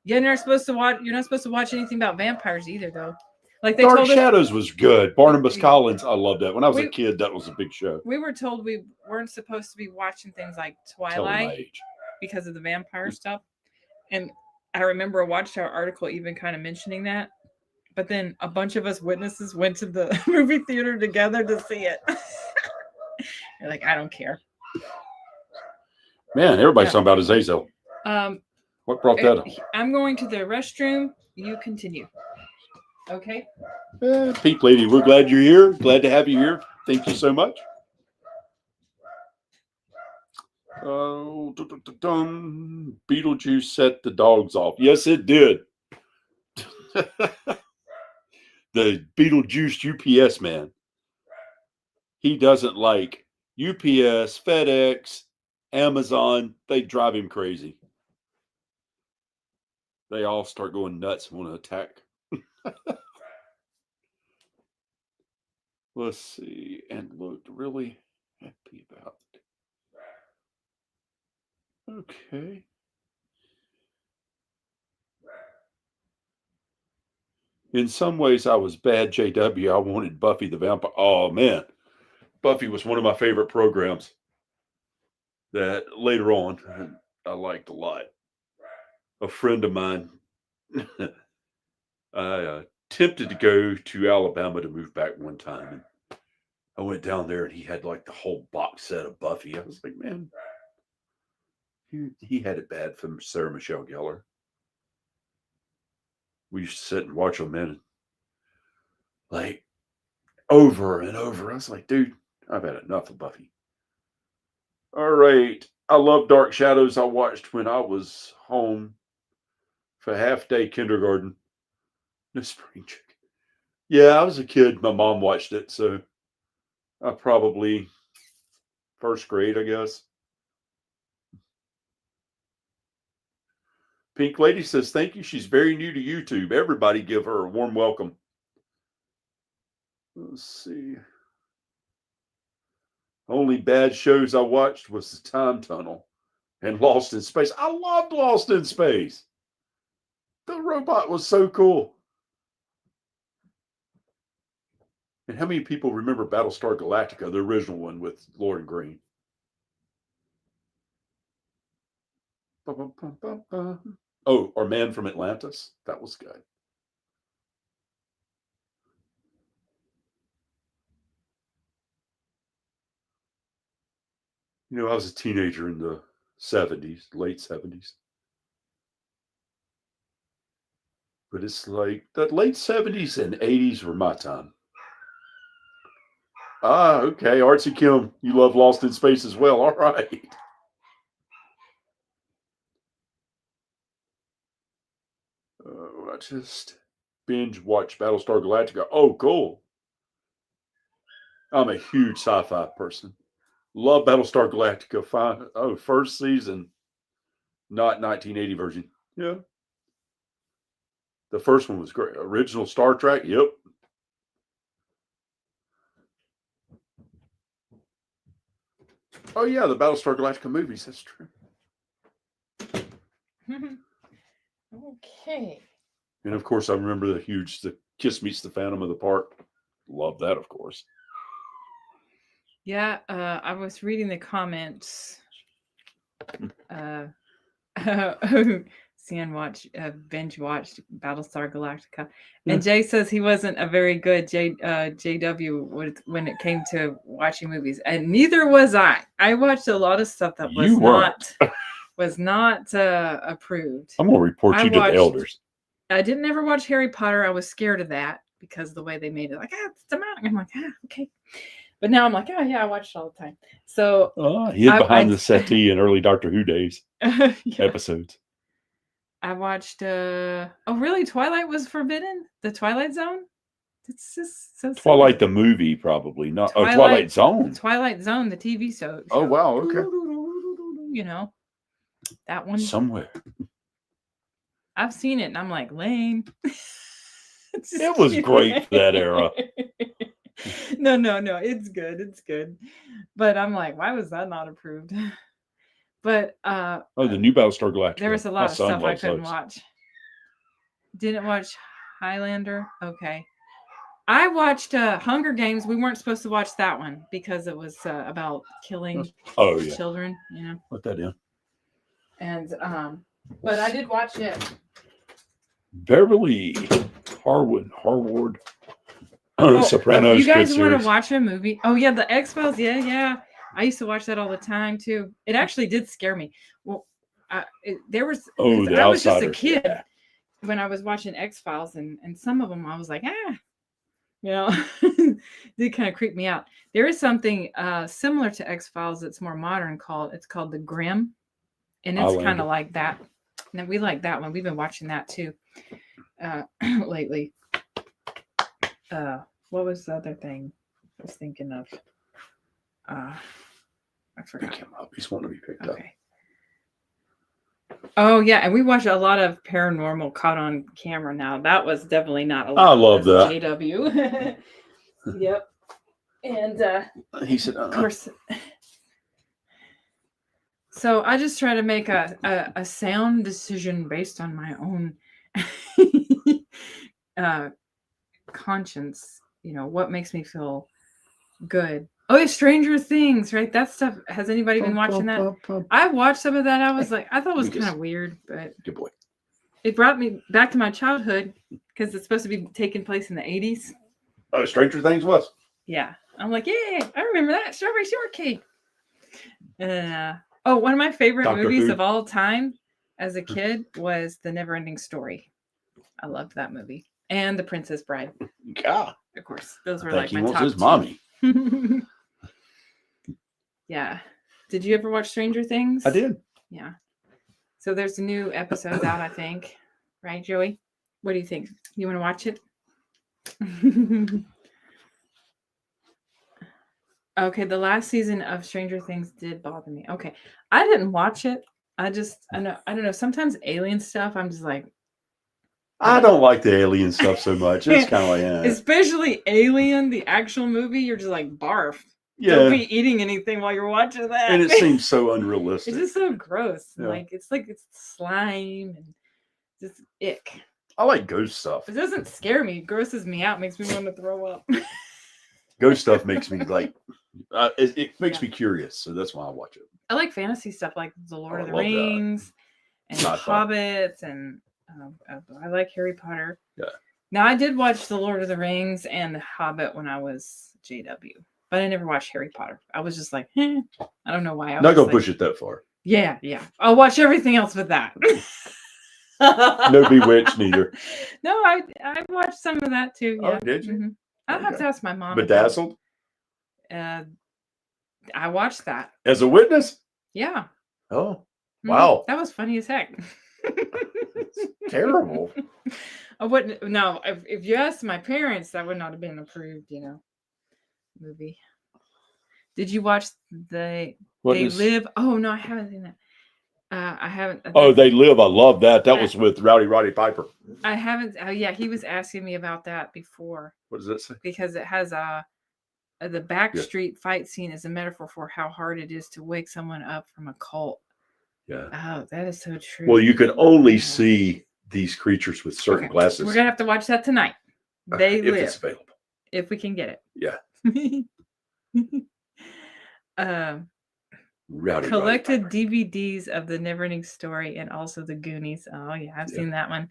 You're not supposed to watch anything about vampires either, though. Like, they Dark told us, Shadows was good. Barnabas Collins, I loved that. When I was a kid, that was a big show. We were told we weren't supposed to be watching things like Twilight because of the vampire stuff. And I remember a Watchtower article even kind of mentioning that. But then a bunch of us witnesses went to the movie theater together to see it. You're like, I don't care. Man, everybody's Yeah. talking about Azazel. What brought that up? I'm going to the restroom. You continue. Okay. Pink Lady, we're glad you're here. Glad to have you here. Thank you so much. Beetlejuice set the dogs off. Yes, it did. The Beetlejuice UPS man. He doesn't like UPS, FedEx, Amazon. They drive him crazy. They all start going nuts and want to attack. Let's see. And looked really happy about it. Okay. In some ways, I was bad, JW. I wanted Buffy the Vampire. Oh, man. Buffy was one of my favorite programs that later on I liked a lot. A friend of mine, I attempted to go to Alabama to move back one time. And I went down there and he had like the whole box set of Buffy. I was like, man, he had it bad from Sarah Michelle Gellar. We used to sit and watch them in like over and over. I was like, dude, I've had enough of Buffy. All right. I love Dark Shadows. I watched when I was home for half-day kindergarten. No spring chicken. Yeah, I was a kid. My mom watched it, so I probably first grade, I guess. Pink Lady says, thank you. She's very new to YouTube. Everybody give her a warm welcome. Let's see. Only bad shows I watched was The Time Tunnel and Lost in Space. I loved Lost in Space. The robot was so cool. And how many people remember Battlestar Galactica, the original one with Lauren Green? Oh, or Man from Atlantis. That was good. You know, I was a teenager in the 70s, late 70s. But it's like the late 70s and 80s were my time. Ah, okay. Artsy Kim, you love Lost in Space as well. All right. I just binge watch Battlestar Galactica. Oh, cool. I'm a huge sci-fi person. Love Battlestar Galactica. First season, not 1980 version. Yeah. The first one was great. Original Star Trek. Yep. Oh, yeah, the Battlestar Galactica movies. That's true. Okay. And, of course, I remember the Kiss Meets the Phantom of the Park. Love that, of course. Yeah, I was reading the comments. Binge watched Battlestar Galactica, and Jay says he wasn't a very good JW when it came to watching movies, and neither was I. I watched a lot of stuff that was not approved. I'm gonna report you to the elders. I didn't ever watch Harry Potter. I was scared of that because of the way they made it. Like, it's demonic. I'm like, okay. But now I'm like, oh yeah, I watch it all the time. So hid behind the settee in early Doctor Who days episodes. I watched really? Twilight was forbidden? The Twilight Zone? It's just so Twilight the movie, probably. Not Twilight Zone. Twilight Zone, the TV show. Oh wow, okay. You know. That one. Somewhere. I've seen it and I'm like, lame. It was great for that era. No, it's good. It's good. But I'm like, why was that not approved? But the new Battlestar Galactica. There was a lot of stuff I couldn't watch. Didn't watch Highlander. Okay. I watched Hunger Games. We weren't supposed to watch that one because it was about killing children, you know. Let that in. And but I did watch it. Beverly Harwood. Oh, Sopranos. you guys good want to series. watch a movie? Oh yeah, the X-Files. Yeah. I used to watch that all the time too. It actually did scare me. Well, there was Oh, The I was just a Outsiders. kid Yeah. when I was watching X-Files, and some of them I was like, you know, did kind of creep me out. There is something similar to X-Files that's more modern it's called The Grimm, and it's kind of like that. And we like that one. We've been watching that too lately. What was the other thing I was thinking of? I forgot. Pick him up. He's wanting to be picked up. Okay. Oh yeah, and we watch a lot of paranormal caught on camera now. That was definitely not a lot. I love that. JW. Yep. And he said, of course. So I just try to make a sound decision based on my own conscience. You know, what makes me feel good. Oh, yeah, Stranger Things, right? That stuff. Has anybody been watching that? I watched some of that. I was like, I thought it was kind of weird, but good boy. It brought me back to my childhood because it's supposed to be taking place in the 80s. Oh, Stranger Things was? Yeah. I'm like, yeah, I remember that. Strawberry Shortcake. One of my favorite movies of all time as a kid was The Never-Ending Story. I loved that movie. And The Princess Bride. Yeah. Of course. Those were like my top his two. Mommy. Yeah. Did you ever watch Stranger Things? I did. Yeah. So there's new episodes out, I think. Right, Joey? What do you think? You want to watch it? Okay, the last season of Stranger Things did bother me. Okay. I didn't watch it. I don't know. Sometimes alien stuff, I'm just like, I don't like the alien stuff so much. It's kind of like, especially Alien, the actual movie, you're just like, barf. Yeah. Don't be eating anything while you're watching that. And it seems so unrealistic. It's just so gross. Yeah. Like it's slime and just ick. I like ghost stuff. It doesn't scare me. It grosses me out. Makes me want to throw up. Ghost stuff makes me like, it makes me curious. So that's why I watch it. I like fantasy stuff like The Lord of the Rings and Hobbits. And I like Harry Potter. Yeah. Now, I did watch The Lord of the Rings and The Hobbit when I was JW. But I never watched Harry Potter. I was just like, I don't know why. Not going to push it that far. Yeah. I'll watch everything else but that. No Bewitched neither. No, I watched some of that too. Yeah. Oh, did you? Mm-hmm. I'll have to ask my mom. Bedazzled? I watched that. As a witness? Yeah. Oh, wow. That was funny as heck. Terrible. I wouldn't. No, if you asked my parents, that would not have been approved. Movie. Did you watch They Live? Oh no, I haven't seen that. I haven't. They Live. I love that. That was with Roddy Piper. I haven't. Oh yeah, he was asking me about that before. What does that say? Because it has the backstreet fight scene is a metaphor for how hard it is to wake someone up from a cult. Yeah. Oh, that is so true. Well, you can only see these creatures with certain glasses. We're gonna have to watch that tonight. They Live. If it's available. If we can get it. Yeah. Collected DVDs of the Neverending Story and also the Goonies. Oh yeah, I've seen that one.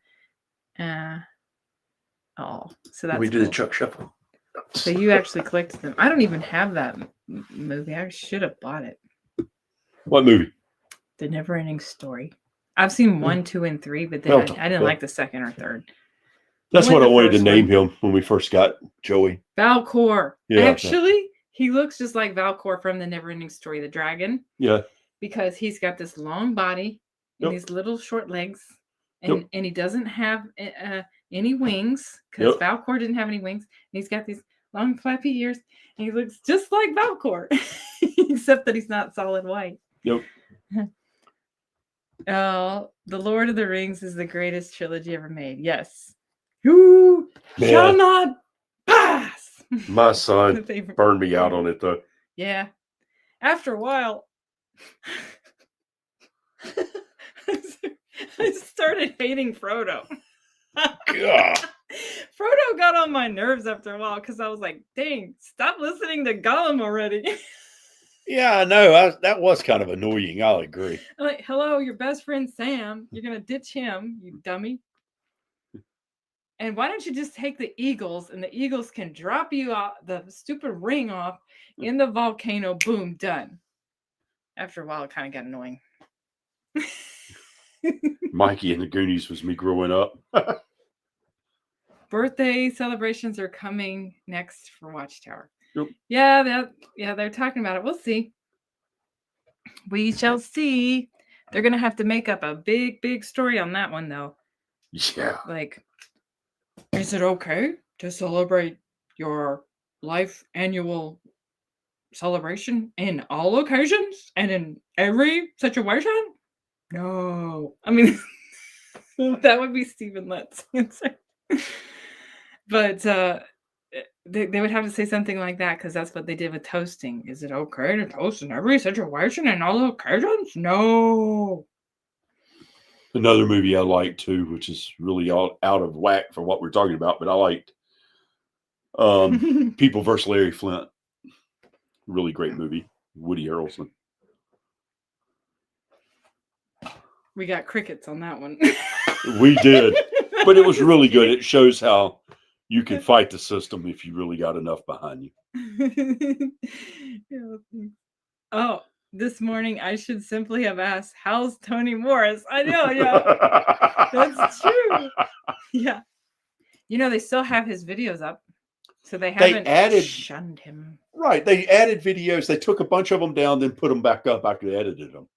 So that's we did a Chuck Shuffle. So you actually collected them. I don't even have that movie. I should have bought it. What movie? The Neverending Story. I've seen 1, 2, and 3, but then I didn't like the second or third. That's what I wanted to name him when we first got Joey. Valcor. Yeah. Actually, he looks just like Valcor from the Neverending Story, the dragon. Yeah. Because he's got this long body and these little short legs, and he doesn't have any wings because Valcor didn't have any wings. And he's got these long flappy ears, and he looks just like Valcor, except that he's not solid white. Yep. The Lord of the Rings is the greatest trilogy ever made. Yes. You shall not pass. My son burned me out on it, though. Yeah. After a while, I started hating Frodo. God. Frodo got on my nerves after a while because I was like, dang, stop listening to Gollum already. Yeah, I know. That was kind of annoying. I'll agree. Like, hello, your best friend Sam. You're going to ditch him, you dummy. And why don't you just take the Eagles and the Eagles can drop you out the stupid ring off in the volcano. Boom, done. After a while, it kind of got annoying. Mikey and the Goonies was me growing up. Birthday celebrations are coming next for Watchtower. Yep. Yeah, they're talking about it. We'll see. We shall see. They're gonna have to make up a big story on that one, though. Yeah. Like, is it okay to celebrate your life annual celebration in all occasions and in every situation? No. I mean, that would be Stephen Lett's answer. But they would have to say something like that because that's what they did with toasting. Is it okay to toast in every situation and all occasions? No. Another movie I like too, which is really out of whack for what we're talking about, but I liked People vs. Larry Flint. Really great movie. Woody Harrelson. We got crickets on that one. We did, but it was really good. It shows how you can fight the system if you really got enough behind you. Yeah. Oh, this morning I should simply have asked, "How's Tony Morris?" I know, yeah, that's true. Yeah, they still have his videos up, so they haven't shunned him. Right, they added videos. They took a bunch of them down, then put them back up after they edited them.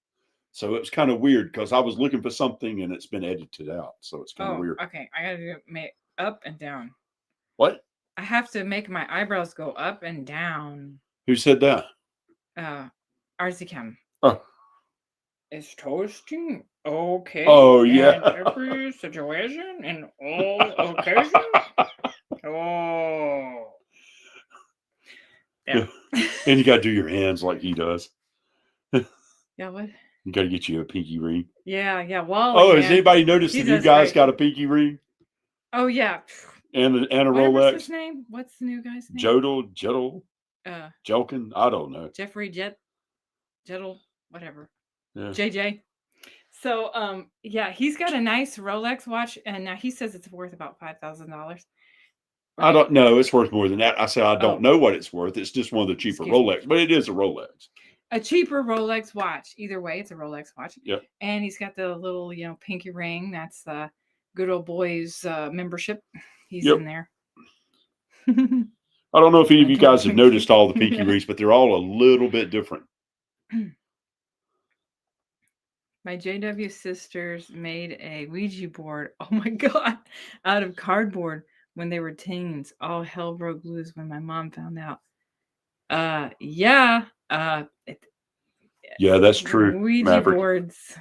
So it was kind of weird because I was looking for something and it's been edited out. So it's kind of weird. Okay, I gotta do it up and down. What? I have to make my eyebrows go up and down. Who said that? RZCam. Oh. Is toasting okay? Oh, yeah. In every situation and all occasions? Oh. Yeah. And you got to do your hands like he does. Yeah, what? You got to get you a pinky ring. Yeah. Well, oh, has anybody noticed the new guy's got a pinky ring? Oh, yeah. And a Rolex. What's his name? What's the new guy's name? Jodel. Jokin. I don't know. Jeffrey Jettle, whatever. Yeah. JJ. So, he's got a nice Rolex watch, and now he says it's worth about $5,000. I don't know. It's worth more than that. I said I don't know what it's worth. It's just one of the cheaper Rolex, but it is a Rolex. A cheaper Rolex watch. Either way, it's a Rolex watch. Yep. And he's got the little, pinky ring. That's the Good Old Boys membership. He's in there. I don't know if any of you guys have noticed all the pinky rings, but they're all a little bit different. My JW sisters made a Ouija board. Oh my God. Out of cardboard when they were teens. All hell broke loose when my mom found out. Yeah, that's true. Ouija boards.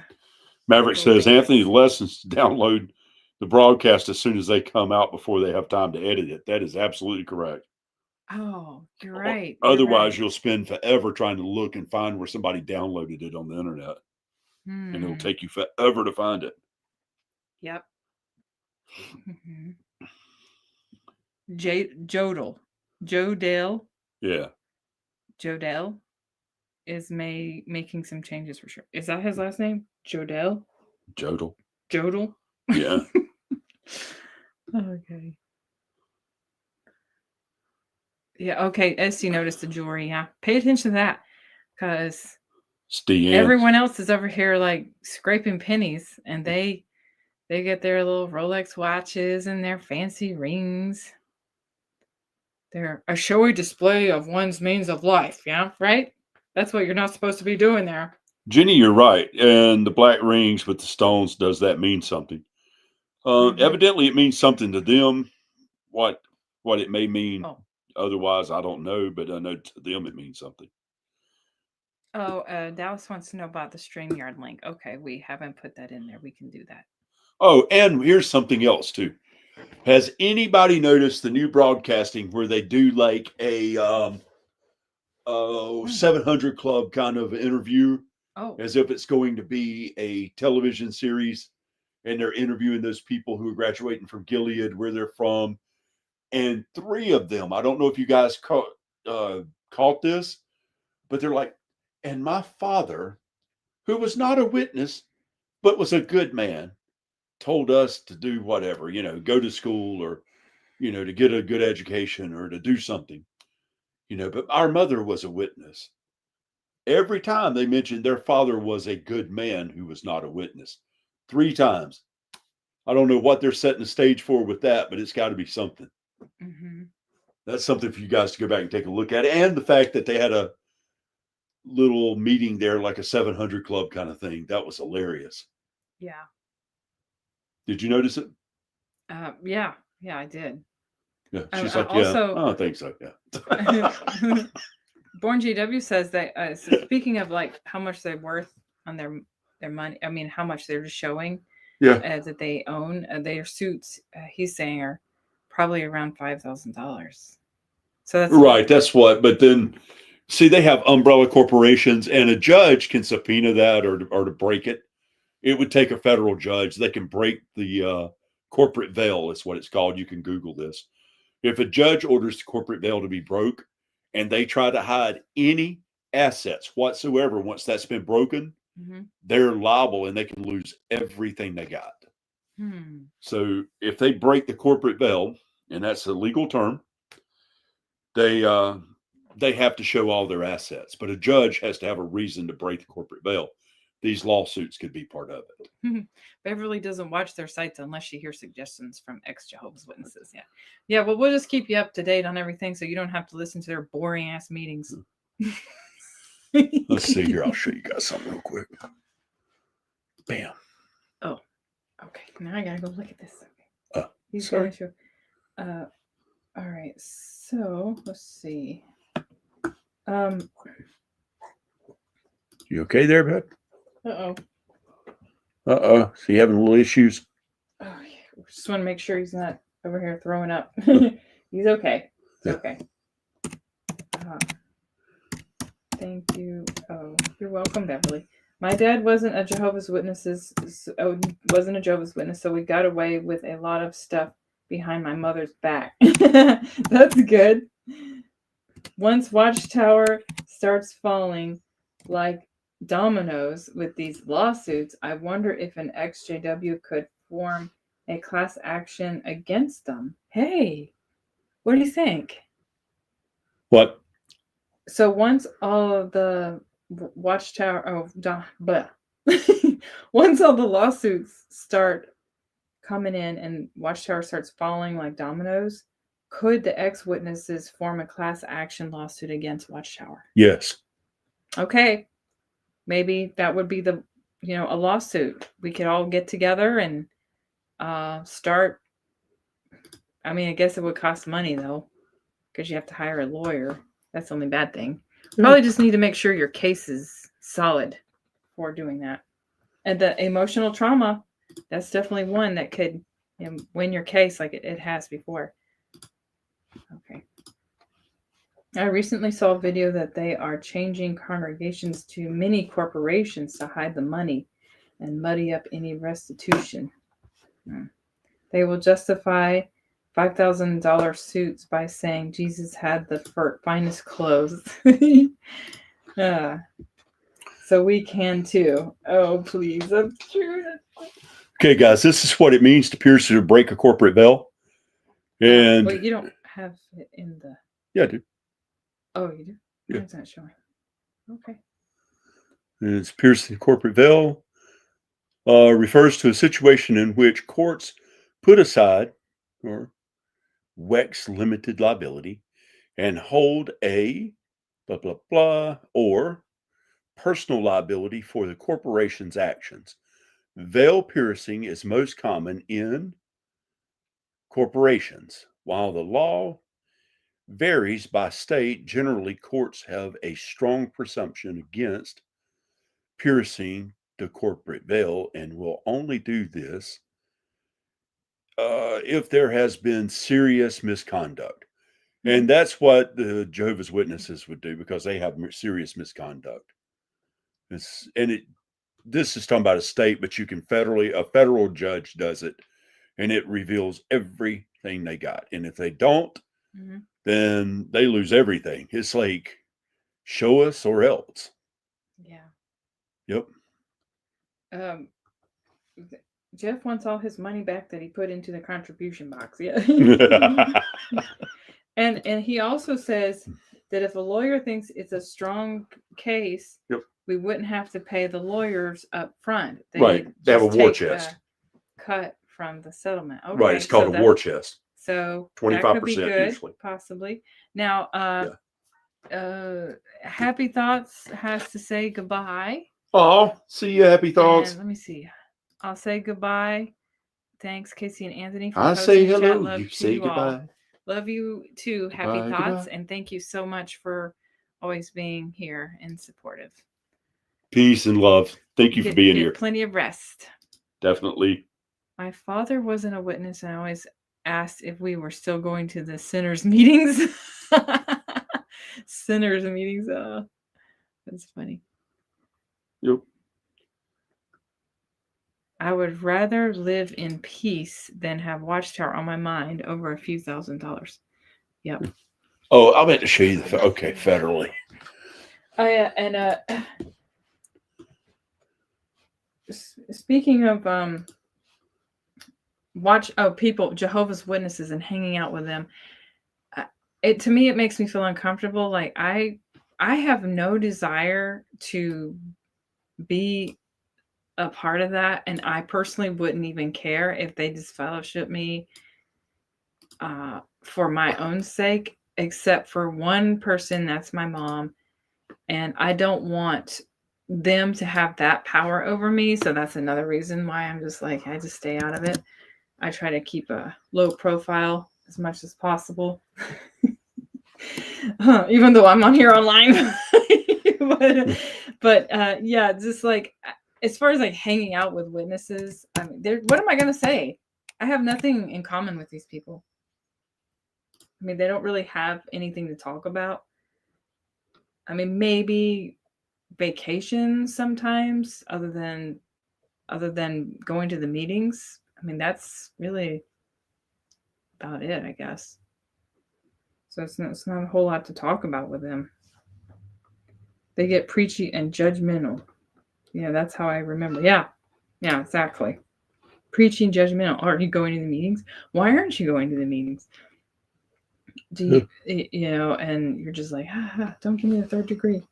Maverick says Anthony's lessons download the broadcast as soon as they come out before they have time to edit it. That is absolutely correct. Oh, you're right. Otherwise, you'll spend forever trying to look and find where somebody downloaded it on the internet. And it'll take you forever to find it. Yep. Jodel. Yeah. Jodel is making some changes for sure. Is that his last name? Jodel? Jodel? Yeah. Okay. Yeah, okay. Esty noticed the jewelry. Yeah. Pay attention to that. Because everyone else is over here like scraping pennies, and they get their little Rolex watches and their fancy rings. They're a showy display of one's means of life. Yeah, right? That's what you're not supposed to be doing there. Jenny, you're right. And the black rings with the stones, does that mean something? Evidently, it means something to them. What it may mean otherwise, I don't know. But I know to them it means something. Oh, Dallas wants to know about the StreamYard link. Okay, we haven't put that in there. We can do that. Oh, and here's something else too. Has anybody noticed the new broadcasting where they do like a 700 Club kind of interview? Oh. As if it's going to be a television series, and they're interviewing those people who are graduating from Gilead, where they're from. And 3 of them, I don't know if you guys caught this, but they're like, and my father, who was not a witness, but was a good man, told us to do whatever, go to school or, to get a good education or to do something, but our mother was a witness. Every time they mentioned their father was a good man who was not a witness. 3 times. I don't know what they're setting the stage for with that, but it's got to be something. Mm-hmm. That's something for you guys to go back and take a look at. And the fact that they had a little meeting there, like a 700 Club kind of thing. That was hilarious. Yeah. Did you notice it? Yeah, I did. Yeah. She's I like, also, yeah, I think so. Yeah. Born GW says that, so speaking of like how much they're worth on their money, I mean, how much they're just showing that they own, their suits, he's saying are probably around $5,000. So that's right. That's what. But then, see, they have umbrella corporations, and a judge can subpoena that or to break it. It would take a federal judge. They can break the corporate veil, is what it's called. You can Google this. If a judge orders the corporate veil to be broke and they try to hide any assets whatsoever, once that's been broken, they're liable and they can lose everything they got. So if they break the corporate veil, and that's a legal term, they have to show all their assets. But a judge has to have a reason to break the corporate veil. These lawsuits could be part of it. Beverly doesn't watch their sites unless she hears suggestions from ex-Jehovah's Witnesses. Yeah. Well, we'll just keep you up to date on everything, so you don't have to listen to their boring ass meetings. Let's see here. I'll show you guys something real quick. Bam. Oh, okay. Now I gotta go look at this. Okay. He's sorry. gonna show. All right. So let's see. You okay there, bud? Uh-oh. So you having little issues? Oh, yeah. Just want to make sure he's not over here throwing up. He's okay. It's okay. Thank you. Oh, you're welcome, Beverly. My dad wasn't a Jehovah's Witness, so we got away with a lot of stuff behind my mother's back. That's good. Once Watchtower starts falling like dominoes with these lawsuits, I wonder if an ex-JW could form a class action against them. Hey, what do you think? What? So once all of the Watchtower, once all the lawsuits start coming in and Watchtower starts falling like dominoes, could the ex-witnesses form a class action lawsuit against Watchtower? Yes. Okay. Maybe that would be a lawsuit. We could all get together and start. I mean, I guess it would cost money though, because you have to hire a lawyer. That's the only bad thing. Probably just need to make sure your case is solid for doing that. And the emotional trauma, that's definitely one that could win your case like it has before. Okay. I recently saw a video that they are changing congregations to mini corporations to hide the money and muddy up any restitution. They will justify $5,000 suits by saying Jesus had the finest clothes. So we can too. Oh, please. That's true. Okay, guys, this is what it means to pierce or break a corporate veil. And wait, you don't have it in the... Yeah, I do. Oh, you do? Yeah. It's not showing. Okay. And it's piercing the corporate veil. Refers to a situation in which courts put aside or WEX limited liability and hold a blah, blah, blah, or personal liability for the corporation's actions. Veil piercing is most common in corporations. While the law varies by state, generally courts have a strong presumption against piercing the corporate veil and will only do this if there has been serious misconduct. And that's what the Jehovah's Witnesses would do because they have serious misconduct. This is talking about a state, but you can a federal judge does it, and it reveals everything they got. And if they don't, then they lose everything. It's like, show us or else. Yeah. Yep. Jeff wants all his money back that he put into the contribution box. Yeah. And he also says that if a lawyer thinks it's a strong case, we wouldn't have to pay the lawyers up front. Right. They have a war chest. Cut from the settlement. Okay. Right. It's called a war chest. So 25% usually. Possibly. Now, Happy Thoughts has to say goodbye. Oh, see you, Happy Thoughts. And let me see. I'll say goodbye. Thanks, Casey and Anthony. I say hello. You say goodbye. All. Love you too, Happy Thoughts. Goodbye. And thank you so much for always being here and supportive. Peace and love. Thank you for being here. Plenty of rest. Definitely. My father wasn't a witness, and I always asked if we were still going to the sinners' meetings. Sinners' meetings. Oh, that's funny. Yep. I would rather live in peace than have Watchtower on my mind over a few $1,000s. Yep. Oh, I meant to show you the federally. Speaking of people, Jehovah's Witnesses, and hanging out with them, to me it makes me feel uncomfortable. Like I have no desire to be a part of that, and I personally wouldn't even care if they disfellowship me for my own sake, except for one person. That's my mom, and I don't want them to have that power over me. So that's another reason why I'm just like, I just stay out of it. I try to keep a low profile as much as possible. Even though I'm on here online. but yeah, just like, as far as like hanging out with witnesses, I mean, what am I going to say? I have nothing in common with these people. I mean, they don't really have anything to talk about. I mean, maybe vacations sometimes, other than going to the meetings. I mean, that's really about it, I guess. So it's not a whole lot to talk about with them. They get preachy and judgmental. Yeah, that's how I remember. Yeah, exactly. Preaching, judgmental. Are you going to the meetings? Why aren't you going to the meetings? Do you, and you're just like, don't give me the third degree.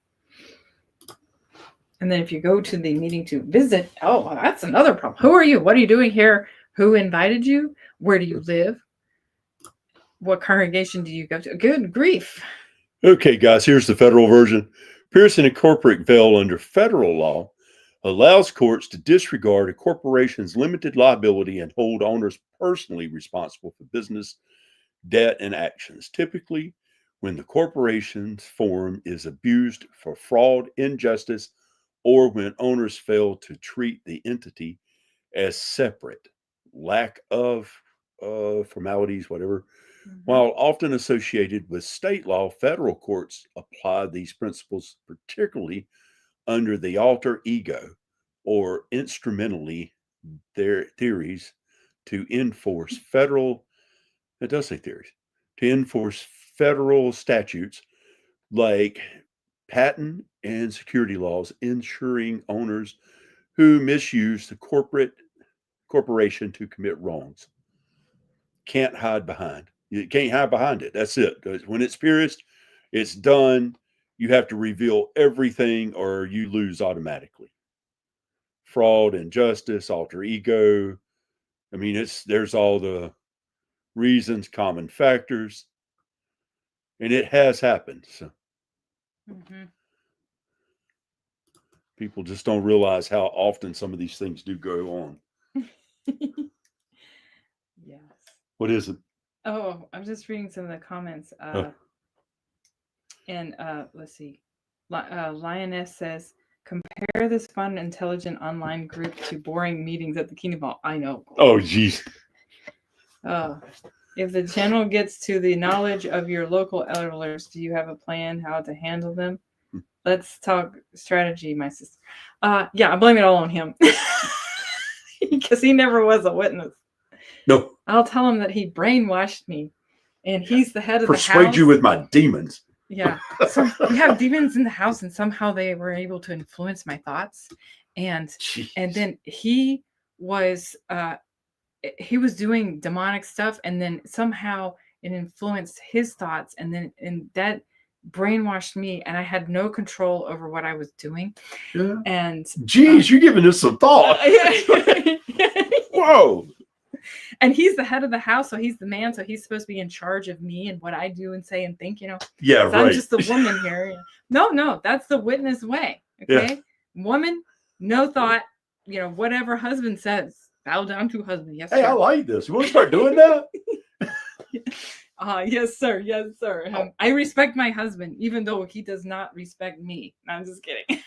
And then if you go to the meeting to visit, well, that's another problem. Who are you? What are you doing here? Who invited you? Where do you live? What congregation do you go to? Good grief. Okay, guys, here's the federal version. Piercing a corporate veil under federal law allows courts to disregard a corporation's limited liability and hold owners personally responsible for business, debt, and actions, typically when the corporation's form is abused for fraud, injustice, or when owners fail to treat the entity as separate, lack of formalities, whatever. While often associated with state law, federal courts apply these principles particularly under the alter ego or instrumentally their theories to enforce federal, it does say theories, to enforce federal statutes like patent and security laws, ensuring owners who misuse the corporation to commit wrongs. Can't hide behind. You can't hide behind it. That's it. When it's pierced, it's done. You have to reveal everything or you lose automatically. Fraud, injustice, alter ego. I mean, there's all the reasons, common factors, and it has happened. So people just don't realize how often some of these things do go on. Yes. What is it? Oh, I'm just reading some of the comments. And let's see. Lioness says, compare this fun, intelligent online group to boring meetings at the Kingdom Hall. I know. Oh, geez. If the channel gets to the knowledge of your local elders, do you have a plan how to handle them? Let's talk strategy, my sister. Yeah, I blame it all on him. Because he never was a witness. No. I'll tell him that he brainwashed me. And he's the head of the house. Persuade you with my demons. Yeah. So we have demons in the house, and somehow they were able to influence my thoughts. And then he was he was doing demonic stuff, and then somehow it influenced his thoughts, and that brainwashed me, and I had no control over what I was doing. Yeah. And geez, you're giving this some thought. Whoa. And he's the head of the house, so he's the man, so he's supposed to be in charge of me and what I do and say and think, Yeah, right. I'm just the woman here. No, that's the witness way. Okay. Yeah. Woman, no thought, whatever husband says, bow down to husband. Yes, hey, sir. I like this. You want to start doing that? Yes, sir. Yes, sir. I respect my husband, even though he does not respect me. I'm just kidding.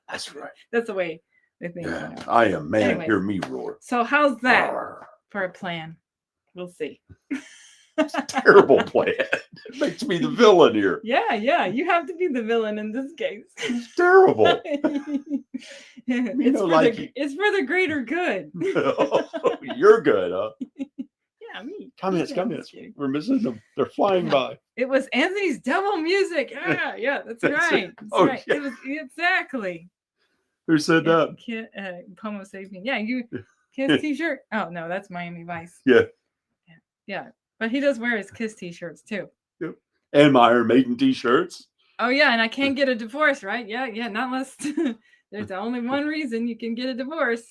That's right. That's the way they think. Yeah, I am man. Anyway, hear me roar. So how's that for a plan? We'll see. It's a terrible plan. It makes me the villain here. Yeah. You have to be the villain in this case. It's terrible. It's for the greater good. Oh, you're good, huh? Yeah, me. Comments. We're missing them. They're flying by. It was Anthony's devil music. Yeah, that's right. Right. Yeah. It was exactly. Who said that? Pomo Sapien. Yeah, you Kiss t-shirt. Oh no, that's Miami Vice. Yeah. But he does wear his Kiss t-shirts too. Yep. And my Iron Maiden t-shirts. Oh yeah, and I can't get a divorce, right? Yeah, not unless there's only one reason you can get a divorce.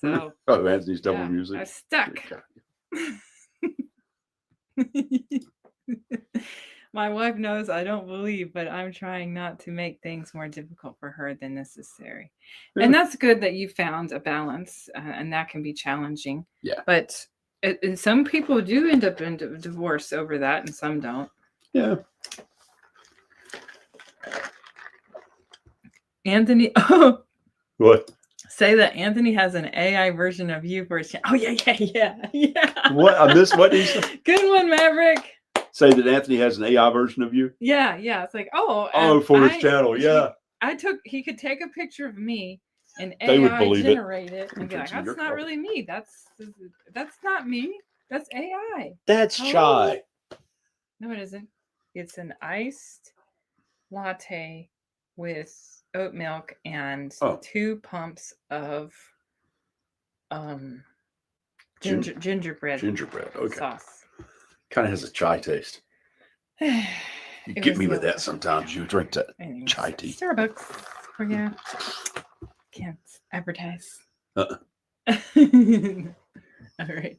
So Anthony's devil music. I'm stuck. My wife knows I don't believe, but I'm trying not to make things more difficult for her than necessary. Yeah. And that's good that you found a balance, and that can be challenging. Yeah. But some people do end up in divorce over that, and some don't. Yeah. Anthony. Oh. What? Say that Anthony has an AI version of you for his channel. Oh, yeah. What? I missed what he said. Good one, Maverick. Say that Anthony has an AI version of you? Yeah. It's like, for his channel, yeah. He could take a picture of me and they AI would believe generate it and be like, that's not really me. That's not me. That's AI. That's chai. No, it isn't. It's an iced latte with oat milk and 2 pumps of gingerbread. Okay. Sauce. Kind of has a chai taste. You get me with that sometimes. You drink that chai tea. Starbucks for you. Can't advertise. All right.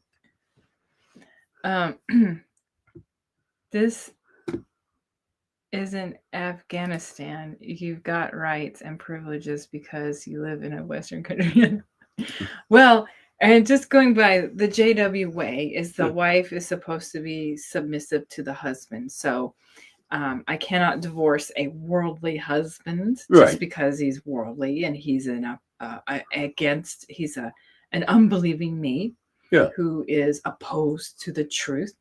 This isn't Afghanistan. You've got rights and privileges because you live in a Western country. Well, and just going by the JW way is the wife is supposed to be submissive to the husband. So I cannot divorce a worldly husband just because he's worldly and he's an unbelieving me who is opposed to the truth.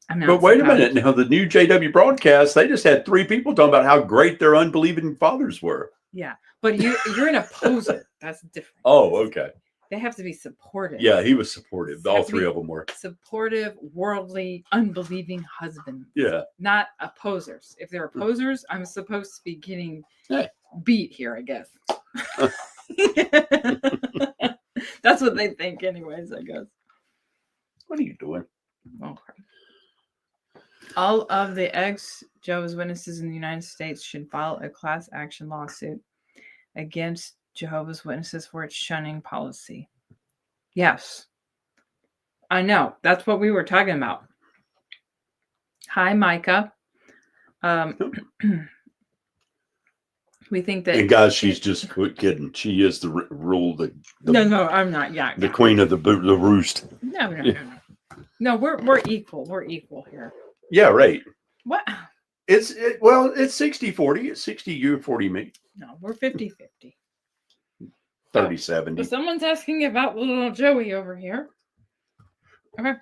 But wait a minute. Now, the new JW broadcast, they just had 3 people talking about how great their unbelieving fathers were. Yeah, but you're an opposer. That's different. Oh, okay. They have to be supportive. Yeah, he was supportive. All 3 of them were. Supportive, worldly, unbelieving husbands. Yeah. Not opposers. If they're opposers, I'm supposed to be getting beat here, I guess. That's what they think anyways, I guess. What are you doing? Okay. All of the ex-Jehovah's Witnesses in the United States should file a class action lawsuit against Jehovah's Witnesses for its shunning policy. Yes. I know. That's what we were talking about. Hi, Micah. We think that... And guys, she's just kidding. She is the rule. No, I'm not. Yeah. The queen of the roost. No. No, we're equal. We're equal here. Yeah, right. What? It's 60-40. It's 60 you, 40 me. No, we're 50-50. 30-70. But someone's asking about little Joey over here. Okay.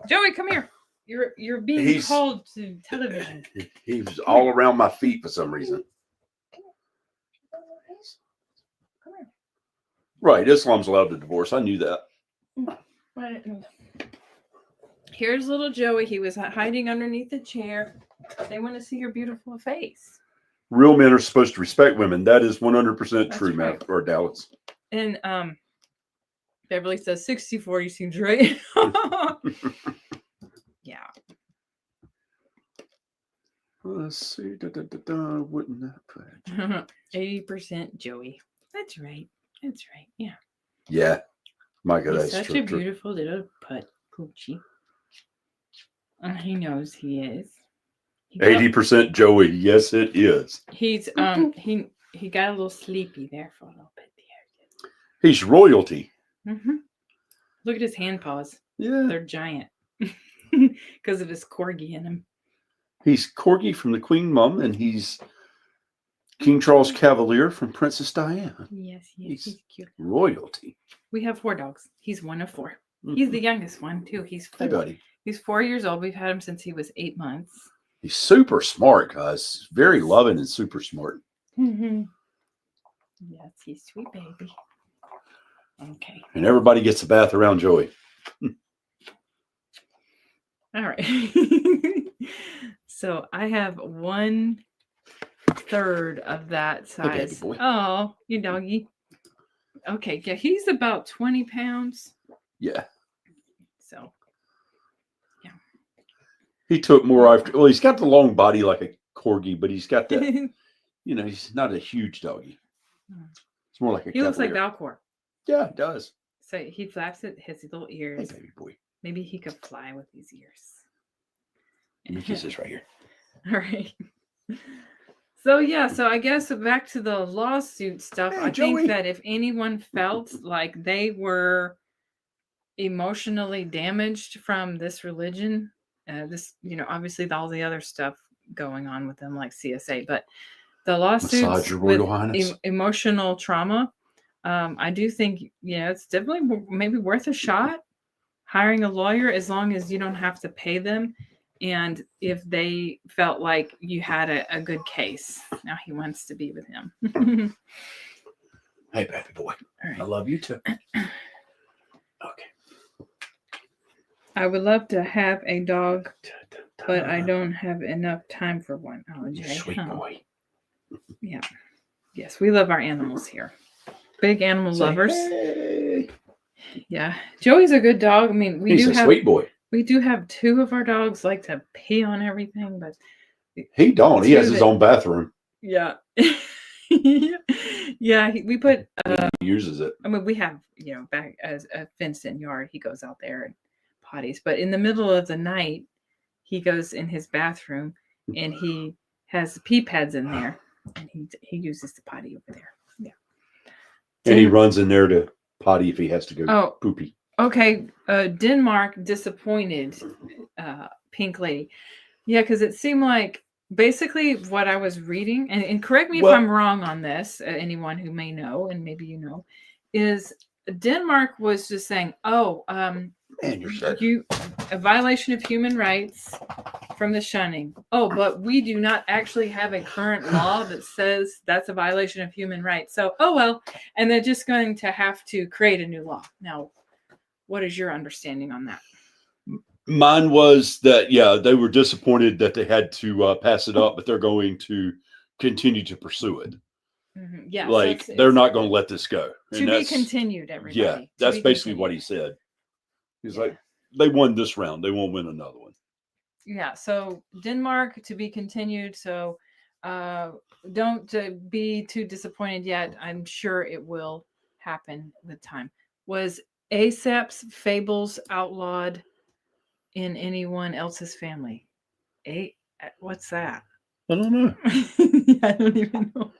Joey, come here. You're being called to television. He's all around my feet for some reason. Come here. Right. Islam's allowed to divorce. I knew that. Here's little Joey. He was hiding underneath the chair. They want to see your beautiful face. Real men are supposed to respect women. That is 100% true, right. Matt or Dallas. And Beverly says 60-40 seems right. Yeah. Let's see. Wouldn't that put? 80% Joey. That's right. That's right. Yeah. Yeah. My God, He's that's such a true. beautiful little putt, Poochie. He knows he is. He got- 80% Joey. Yes, it is. He's he got a little sleepy there for a little bit there. He's royalty. Mm-hmm. Look at his hand paws. Yeah. They're giant because of his corgi in him. He's Corgi from the Queen Mum, and he's King Charles Cavalier from Princess Diana. Yes, he's cute. Royalty. We have 4 dogs. He's one of 4. He's the youngest one too. He's 4. Hey, buddy. He's 4 years old. We've had him since he was 8 months. He's super smart, guys. Very loving and super smart. Mm-hmm. Yes, he's sweet baby. Okay. And everybody gets a bath around Joey. All right. So I have 1/3 of that Hey, baby size. boy. Oh, you doggy. Okay, yeah, he's about 20 pounds. Yeah. So He took more after. Well, he's got the long body like a corgi, but he's got that. He's not a huge doggy. It's more like a. He looks like Cavalier. Valcor. Yeah, it does. So he flaps it, his little Hey, ears. baby boy. Maybe he could fly with these ears. Let me kiss this right here. All right. So I guess back to the lawsuit stuff. Hey, I Joey. think that if anyone felt like they were emotionally damaged from this religion, obviously all the other stuff going on with them, like CSA, but the lawsuits Massage your with Royal Highness. Emotional trauma, I do think it's definitely maybe worth a shot hiring a lawyer, as long as you don't have to pay them, and if they felt like you had a good case. Now he wants to be with him. Hey, baby boy. All right. I love you too. Okay. I would love to have a dog, but I don't have enough time for one. Oh, You Jay. sweet boy. Yeah. Yes, we love our animals here. Big animal Say, lovers. hey. Yeah. Joey's a good dog. I mean, He's a sweet boy. We do have 2 of our dogs like to pee on everything, but He don't. He has his own bathroom. yeah. Yeah, we put He uses it. I mean, we have, back as a fenced-in yard, he goes out there and potties. But in the middle of the night, he goes in his bathroom and he has pee pads in there, and he uses the potty over there. Yeah. And he runs in there to potty if he has to go poopy. Okay. Denmark disappointed Pink Lady. Yeah, because it seemed like basically what I was reading, and correct me if I'm wrong on this, anyone who may know, and maybe is Denmark was just saying, man, you're a violation of human rights from the shunning. Oh, but we do not actually have a current law that says that's a violation of human rights. So, and they're just going to have to create a new law. Now, what is your understanding on that? Mine was that, they were disappointed that they had to pass it up, but they're going to continue to pursue it. Mm-hmm. Yeah, like they're not going to let this go. To be continued, everybody. Yeah, that's basically what he said. He's like, they won this round, they won't win another one. Yeah, so Denmark to be continued. So don't be too disappointed yet. I'm sure it will happen with time. Was Aesop's fables outlawed in anyone else's family? What's that? I don't know. I don't even know.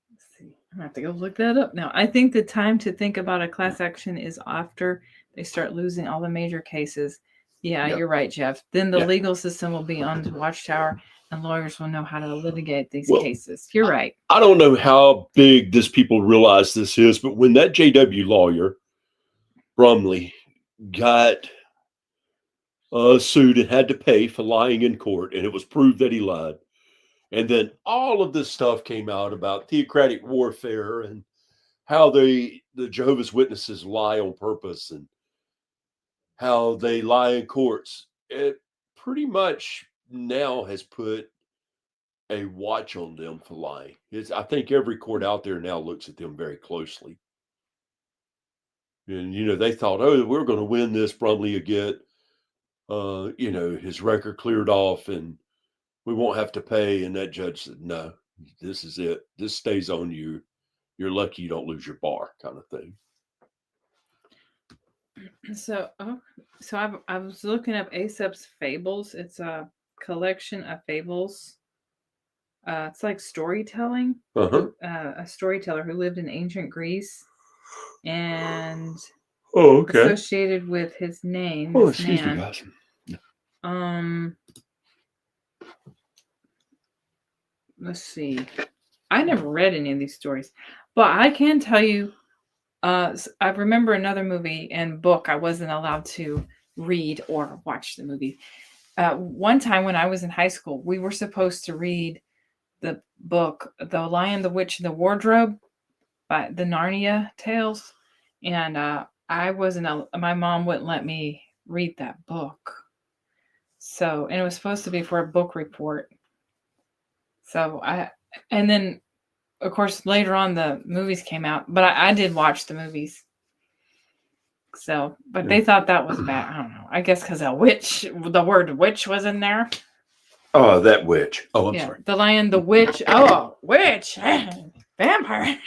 Let's see. I'm gonna have to go look that up now. I think the time to think about a class action is after they start losing all the major cases. Yeah, You're right, Jeff. Then the legal system will be on Watchtower, and lawyers will know how to litigate these cases. You're right. I don't know how big this people realize this is, but when that JW lawyer, Brumley, got sued and had to pay for lying in court, and it was proved that he lied. And then all of this stuff came out about theocratic warfare and how the Jehovah's Witnesses lie on purpose and how they lie in courts. It pretty much now has put a watch on them for lying. I think every court out there now looks at them very closely. And, they thought, oh, we're going to win this. Brumley will get, his record cleared off and we won't have to pay. And that judge said, no, this is it. This stays on you. You're lucky you don't lose your bar, kind of thing. So, I was looking up Aesop's Fables. It's a collection of fables. It's like storytelling. Uh-huh. A storyteller who lived in ancient Greece, and Okay. associated with his name. Oh, this excuse me, man. guys. Let's see. I never read any of these stories, but I can tell you. I remember another movie and book I wasn't allowed to read or watch the movie. One time when I was in high school, we were supposed to read the book, The Lion, the Witch, and the Wardrobe by the Narnia Tales. And I wasn't, my mom wouldn't let me read that book. So, and it was supposed to be for a book report. So and then of course, later on the movies came out, but I did watch the movies. So, but they thought that was bad. I don't know. I guess because the word witch was in there. Oh, that witch. Oh, I'm sorry. The Lion, the Witch. Oh, witch. Vampire.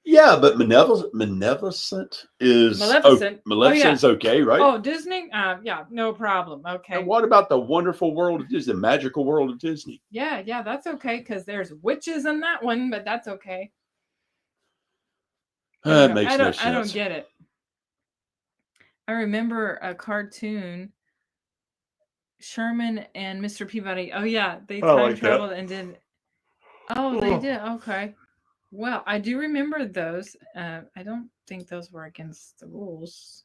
Yeah, but Maleficent is Maleficent. Maleficent's okay, right? Oh, Disney? Yeah, no problem. Okay. And what about the wonderful world of Disney, the magical world of Disney? Yeah, that's okay because there's witches in that one, but that's okay. That makes no sense. I don't get it. I remember a cartoon, Sherman and Mr. Peabody. Oh yeah, they time traveled and did. Oh, they did. Okay. Well, I do remember those. I don't think those were against the rules,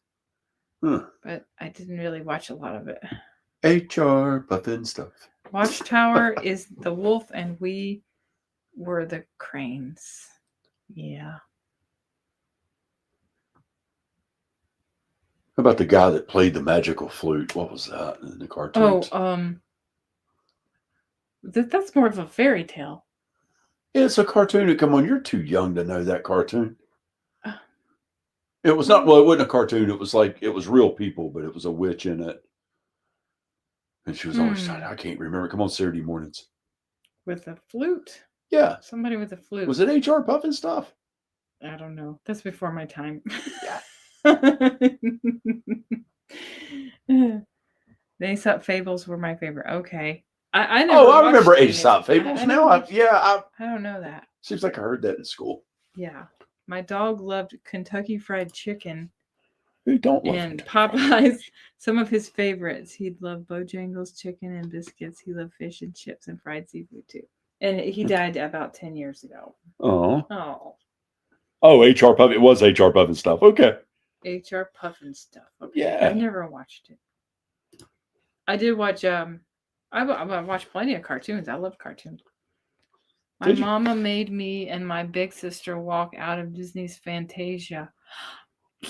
but I didn't really watch a lot of it. HR Buffin stuff. Watchtower is the wolf, and we were the cranes. Yeah. How about the guy that played the magical flute? What was that in the cartoons? Oh, that's more of a fairy tale. It's a cartoon. Come on, you're too young to know that cartoon. It was not, well, it wasn't a cartoon. It was like, it was real people, but it was a witch in it. And she was always trying, I can't remember. Come on, Saturday mornings. With a flute? Yeah. Somebody with a flute. Was it HR Puffin stuff? I don't know. That's before my time. Yeah. The Aesop Fables were my favorite. Okay. I remember Aesop Fables. I don't know that. Seems like I heard that in school. Yeah. My dog loved Kentucky Fried Chicken. Who don't love and Popeyes? Some of his favorites. He'd love Bojangles chicken and biscuits. He loved fish and chips and fried seafood too. And he died about 10 years ago. Oh, HR Puffin. It was HR Puffin stuff. Okay. HR Puffin stuff. Okay. Yeah. I never watched it. I did watch I watched plenty of cartoons. I love cartoons. My mama made me and my big sister walk out of Disney's Fantasia.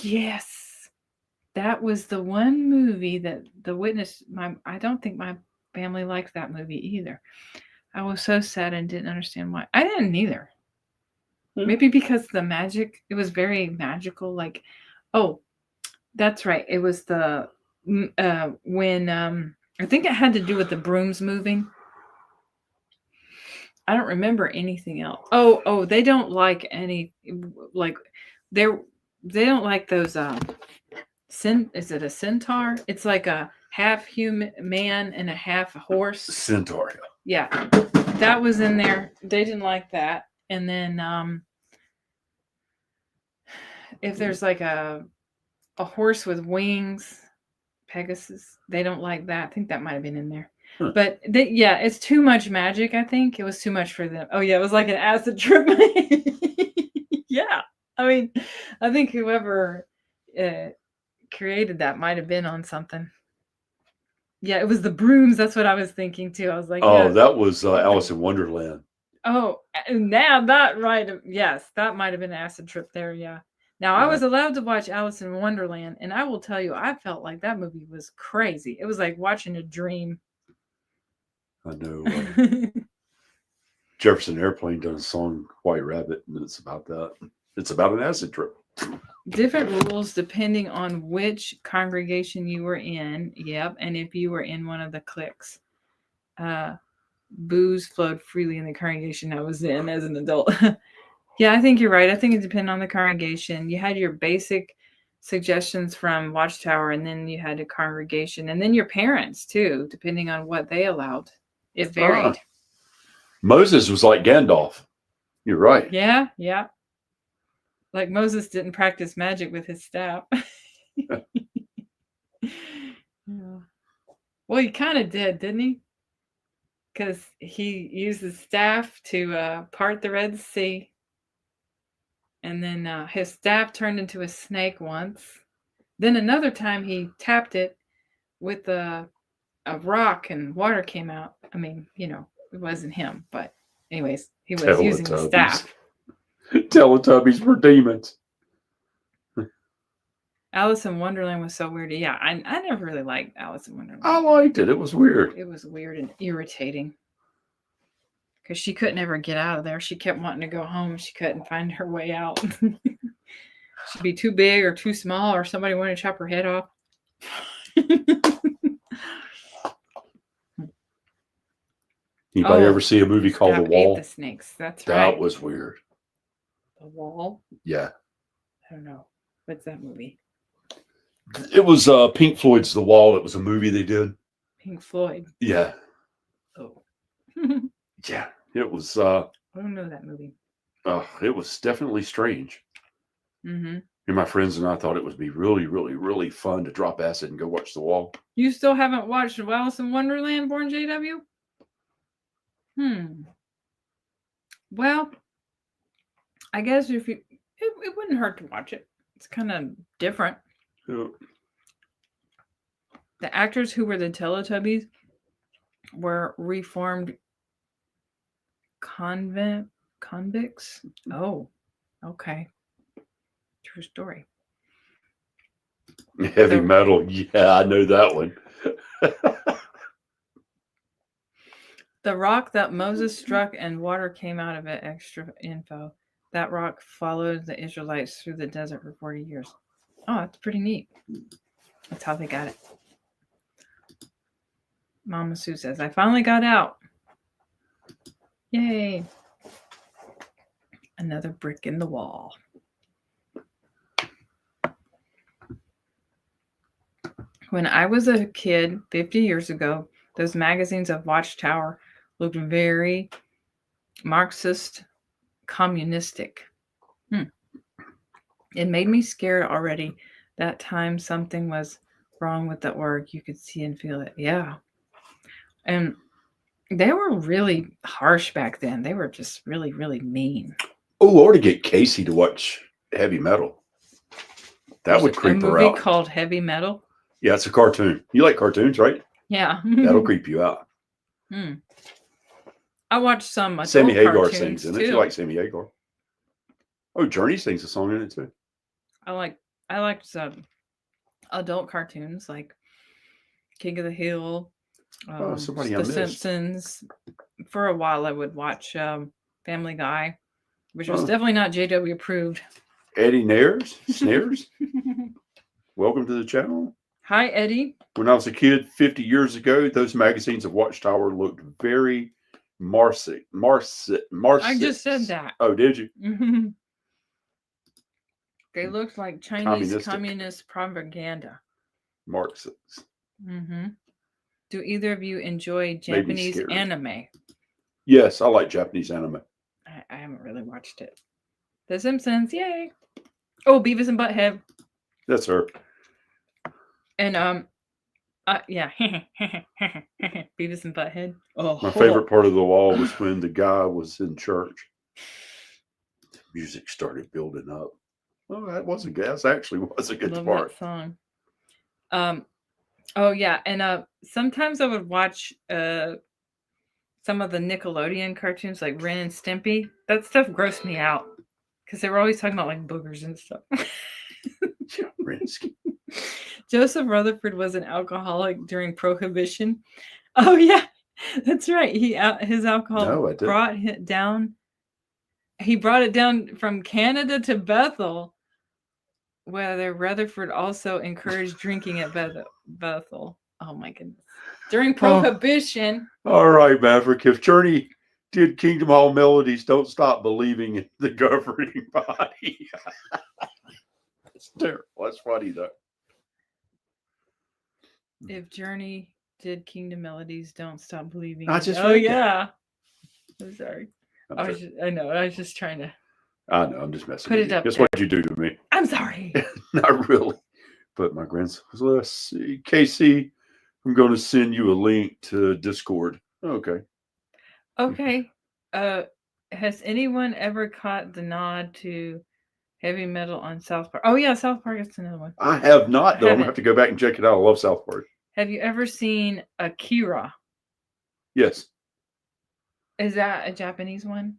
Yes. That was the one movie that The Witness, I don't think my family liked that movie either. I was so sad and didn't understand why. I didn't either. Maybe because the magic, it was very magical. Like, oh, that's right. It was the, when, I think it had to do with the brooms moving. I don't remember anything else. Oh, they don't like any, like, they don't like those, is it a centaur? It's like a half human man and a half horse. Centaur. Yeah. That was in there. They didn't like that. And then, if there's like a horse with wings, Pegasus, they don't like that. I think that might have been in there. But it's too much magic, I think. It was too much for them. Oh, yeah, it was like an acid trip. Yeah. I mean, I think whoever created that might have been on something. Yeah, it was the brooms. That's what I was thinking, too. I was like, that was Alice in Wonderland. Oh, now that, right. Yes, that might have been an acid trip there, yeah. Now, I was allowed to watch Alice in Wonderland, and I will tell you, I felt like that movie was crazy. It was like watching a dream. I know. Jefferson Airplane done a song, White Rabbit, and it's about that. It's about an acid trip. Different rules depending on which congregation you were in. Yep. And if you were in one of the cliques. Booze flowed freely in the congregation I was in as an adult. Yeah, I think you're right. I think it depended on the congregation. You had your basic suggestions from Watchtower, and then you had a congregation, and then your parents too, depending on what they allowed. It varied. Moses was like Gandalf. You're right. Yeah, yeah. Like Moses didn't practice magic with his staff. Yeah. Well, he kind of did, didn't he? Because he used his staff to part the Red Sea. And then his staff turned into a snake once. Then another time he tapped it with a rock and water came out. I mean, you know, it wasn't him. But anyways, he was using the staff. Teletubbies were demons. Alice in Wonderland was so weird. Yeah, I never really liked Alice in Wonderland. I liked it. It was weird. It was weird and irritating. Because she couldn't ever get out of there. She kept wanting to go home. She couldn't find her way out. She'd be too big or too small, or somebody wanted to chop her head off. Anybody ever see a movie called The Wall? Ate the snakes. That's right. That was weird. The Wall? Yeah. I don't know. What's that movie? It was Pink Floyd's The Wall. It was a movie they did. Pink Floyd? Yeah. Oh. Yeah. It was. I don't know that movie. It was definitely strange. Mm-hmm. And my friends and I thought it would be really, really, really fun to drop acid and go watch The Wall. You still haven't watched Alice in Wonderland, Born JW? Well, I guess if you, it wouldn't hurt to watch it. It's kind of different. Yeah. The actors who were the Teletubbies were reformed convicts. Oh, okay. True story. Heavy metal. Yeah, I know that one. The rock that Moses struck and water came out of it. Extra info. That rock followed the Israelites through the desert for 40 years. Oh, that's pretty neat. That's how they got it. Mama Sue says, I finally got out. Yay. Another brick in the wall. When I was a kid 50 years ago, those magazines of Watchtower looked very Marxist, communistic. It made me scared already. That time something was wrong with the org. You could see and feel it. Yeah. And they were really harsh back then. They were just really, really mean. Oh, or to get Casey to watch heavy metal. That would creep her out. A movie called Heavy Metal? Yeah, it's a cartoon. You like cartoons, right? Yeah. That'll creep you out. I watched some adult Sammy Hagar cartoons sings in it. too. You like Sammy Hagar? Oh, Journey sings a song in it too. I liked some adult cartoons like King of the Hill, The Simpsons. For a while, I would watch Family Guy, which was definitely not JW approved. Eddie Snares. Welcome to the channel. Hi, Eddie. When I was a kid 50 years ago, those magazines of Watchtower looked very Marxist. I just said that. Oh, did you? Mm-hmm. They looked like Chinese communist propaganda. Marxists. Mm-hmm. Do either of you enjoy Japanese anime? Yes, I like Japanese anime. I haven't really watched it. The Simpsons, yay! Oh, Beavis and Butthead. That's her. And yeah, Beavis and Butthead. Oh, my favorite part of The Wall was when the guy was in church. The music started building up. Oh, that actually was a good part. That song. Oh yeah, and sometimes I would watch some of the Nickelodeon cartoons like Ren and Stimpy. That stuff grossed me out because they were always talking about like boogers and stuff. Yeah, Ren and Stimpy. Joseph Rutherford was an alcoholic during Prohibition. Oh yeah, that's right. His alcohol brought it down. He brought it down from Canada to Bethel whether Rutherford also encouraged drinking at Bethel. Oh my goodness. During Prohibition. All right, Maverick. If Journey did Kingdom Hall melodies, don't stop believing in the governing body. It's terrible. That's funny, though. If Journey did Kingdom Melodies, don't stop believing. I just oh read yeah. I'm sorry. I'm I know. I was just trying to. I know. I'm just messing Put with it you. up That's there. what you do to me. I'm sorry. Not really. But my grandson, let's see. Casey, I'm going to send you a link to Discord. Okay. Okay. Has anyone ever caught the nod to heavy metal on South Park? Oh yeah, South Park is another one. I have not, though. I'm going to Haven't. have to go back and check it out. I love South Park. Have you ever seen Akira? Yes. Is that a Japanese one?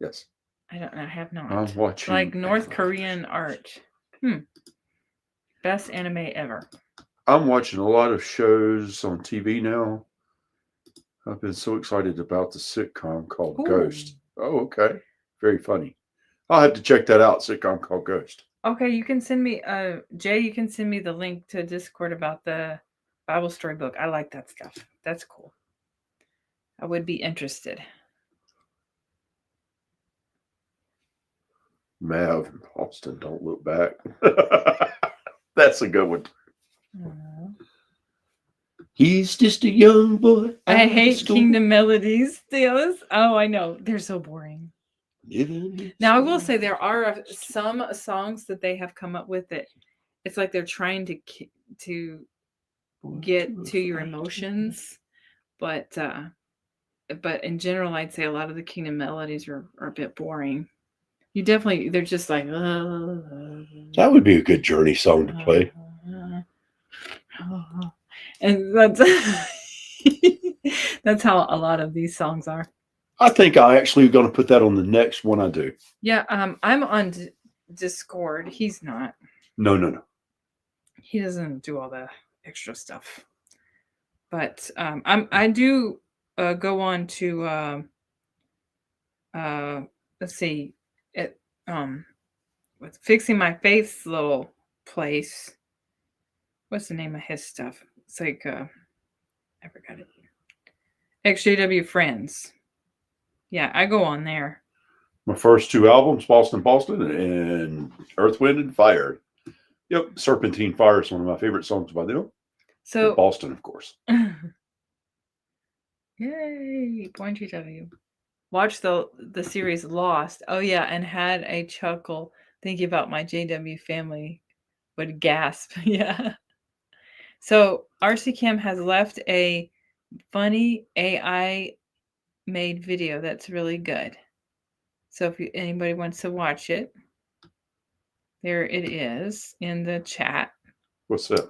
Yes. I don't know. I have not. I'm watching. Like North Korean art. Best anime ever. I'm watching a lot of shows on TV now. I've been so excited about the sitcom called Ghost. Oh, okay. Very funny. I'll have to check that out. Sitcom called Ghost. Okay, you can send me Jay, you can send me the link to Discord about the Bible story book. I like that stuff. That's cool. I would be interested. Mav and Austin, don't look back. That's a good one. He's just a young boy. I hate Kingdom Melodies. Those. Oh, I know. They're so boring. Now, I will say there are some songs that they have come up with that it's like they're trying to get to your emotions, but in general, I'd say a lot of the Kingdom Melodies are a bit boring. They're just like. That would be a good Journey song to play. And that's how a lot of these songs are. I think I actually going to put that on the next one I do. Yeah, I'm on Discord. He's not. No. He doesn't do all the extra stuff. But I do go on to let's see, with Fixing My Faith's little place. What's the name of his stuff? It's like I forgot it. XJW Friends. Yeah, I go on there. My first two albums, Boston, and Earth, Wind, and Fire. Yep, Serpentine Fire is one of my favorite songs by them. So and Boston, of course. Yay, Born GW. Watch the series Lost. Oh yeah, and had a chuckle thinking about my JW family would gasp. Yeah. So RC Cam has left a funny AI made video that's really good. So if anybody wants to watch it, there it is in the chat. What's that?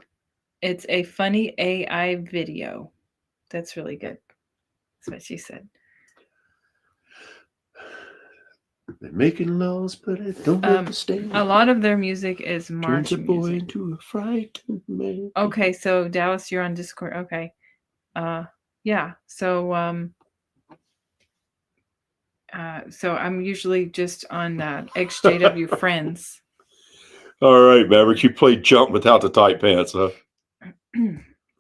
It's a funny AI video. That's really good. That's what she said. They're making laws, but it don't understand. A lot of their music is march Turns a boy music. into a frightened man. Okay, so Dallas, you're on Discord. Okay. Yeah. So so I'm usually just on XJW Friends. All right, Maverick, you played Jump without the tight pants, huh?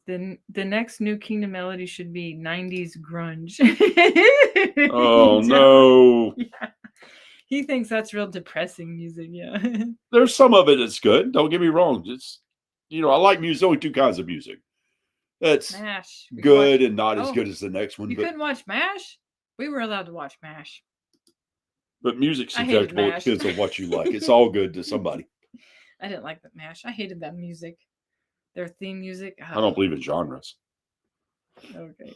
The next new Kingdom Melody should be 90s grunge. Oh no. Yeah. He thinks that's real depressing music, yeah. There's some of it that's good. Don't get me wrong. It's I like music. Only two kinds of music. That's MASH. good and not as good as the next one. You couldn't watch MASH? We were allowed to watch MASH. But music's subjective. It depends on what you like. It's all good to somebody. I didn't like that MASH. I hated that music. Their theme music. I don't believe in genres. Okay.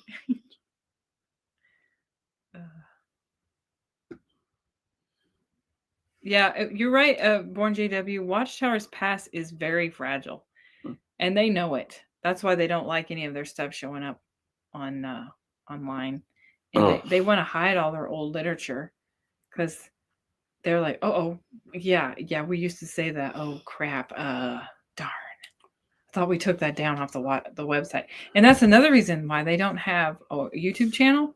Yeah, you're right. Born JW. Watchtower's past is very fragile, and they know it. That's why they don't like any of their stuff showing up on online, and they want to hide all their old literature because they're like, oh, yeah, we used to say that. Oh crap, darn. I thought we took that down off the website. And that's another reason why they don't have a YouTube channel,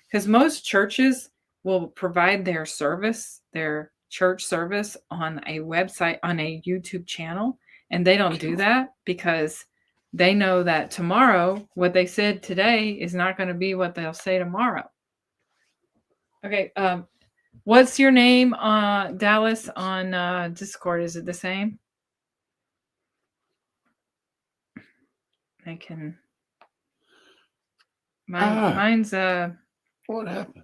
because most churches will provide their service, their church service on a website, on a YouTube channel. And they don't do that because they know that tomorrow, what they said today is not going to be what they'll say tomorrow. Okay. What's your name, Dallas, on Discord? Is it the same? I can. Mine's what happened?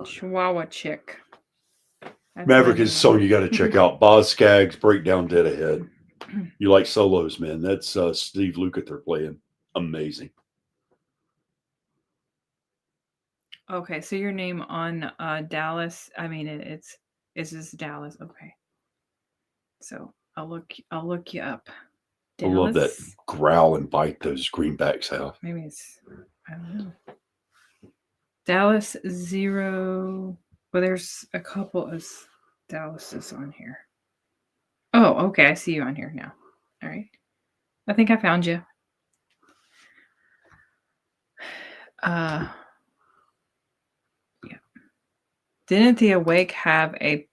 Chihuahua Chick. That's Maverick my is a name. song you got to check out. Boz Scaggs, Breakdown Dead Ahead. You like solos, man. That's Steve Lukather playing. Amazing. Okay, so your name on Dallas. I mean, it's just Dallas. Okay, so I'll look you up. Dallas. I love that growl and bite those greenbacks have. Maybe it's, I don't know. Dallas 0. Well, there's a couple of Dallases on here. Oh, okay. I see you on here now. All right. I think I found you. Yeah. Didn't the Awake have a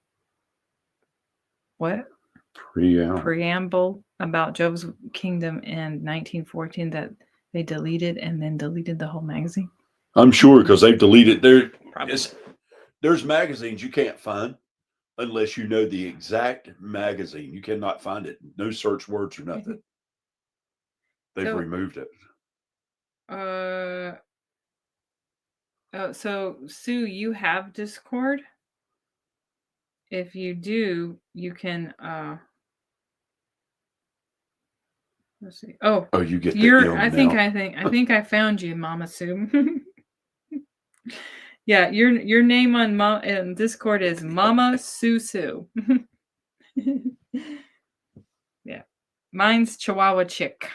what? Preamble about Job's Kingdom in 1914 that they deleted and then deleted the whole magazine? I'm sure because they've deleted there's magazines you can't find unless you know the exact magazine. You cannot find it. No search words or nothing. They've removed it. So Sue, you have Discord? If you do, you can let's see. Oh, you get I think I found you, Mama Sue. Yeah, your name on Discord is Mama Sue. Yeah. Mine's Chihuahua Chick.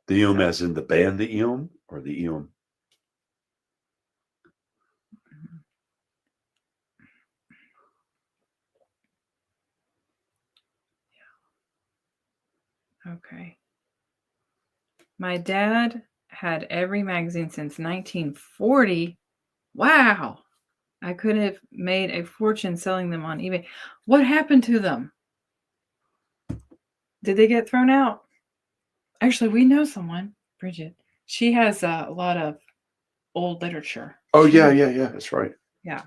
The M as in the band, the M, or the M? Yeah. Okay. My dad had every magazine since 1940. Wow. I could have made a fortune selling them on eBay. What happened to them? Did they get thrown out? Actually, we know someone, Bridget. She has a lot of old literature. Oh, yeah. That's right. Yeah.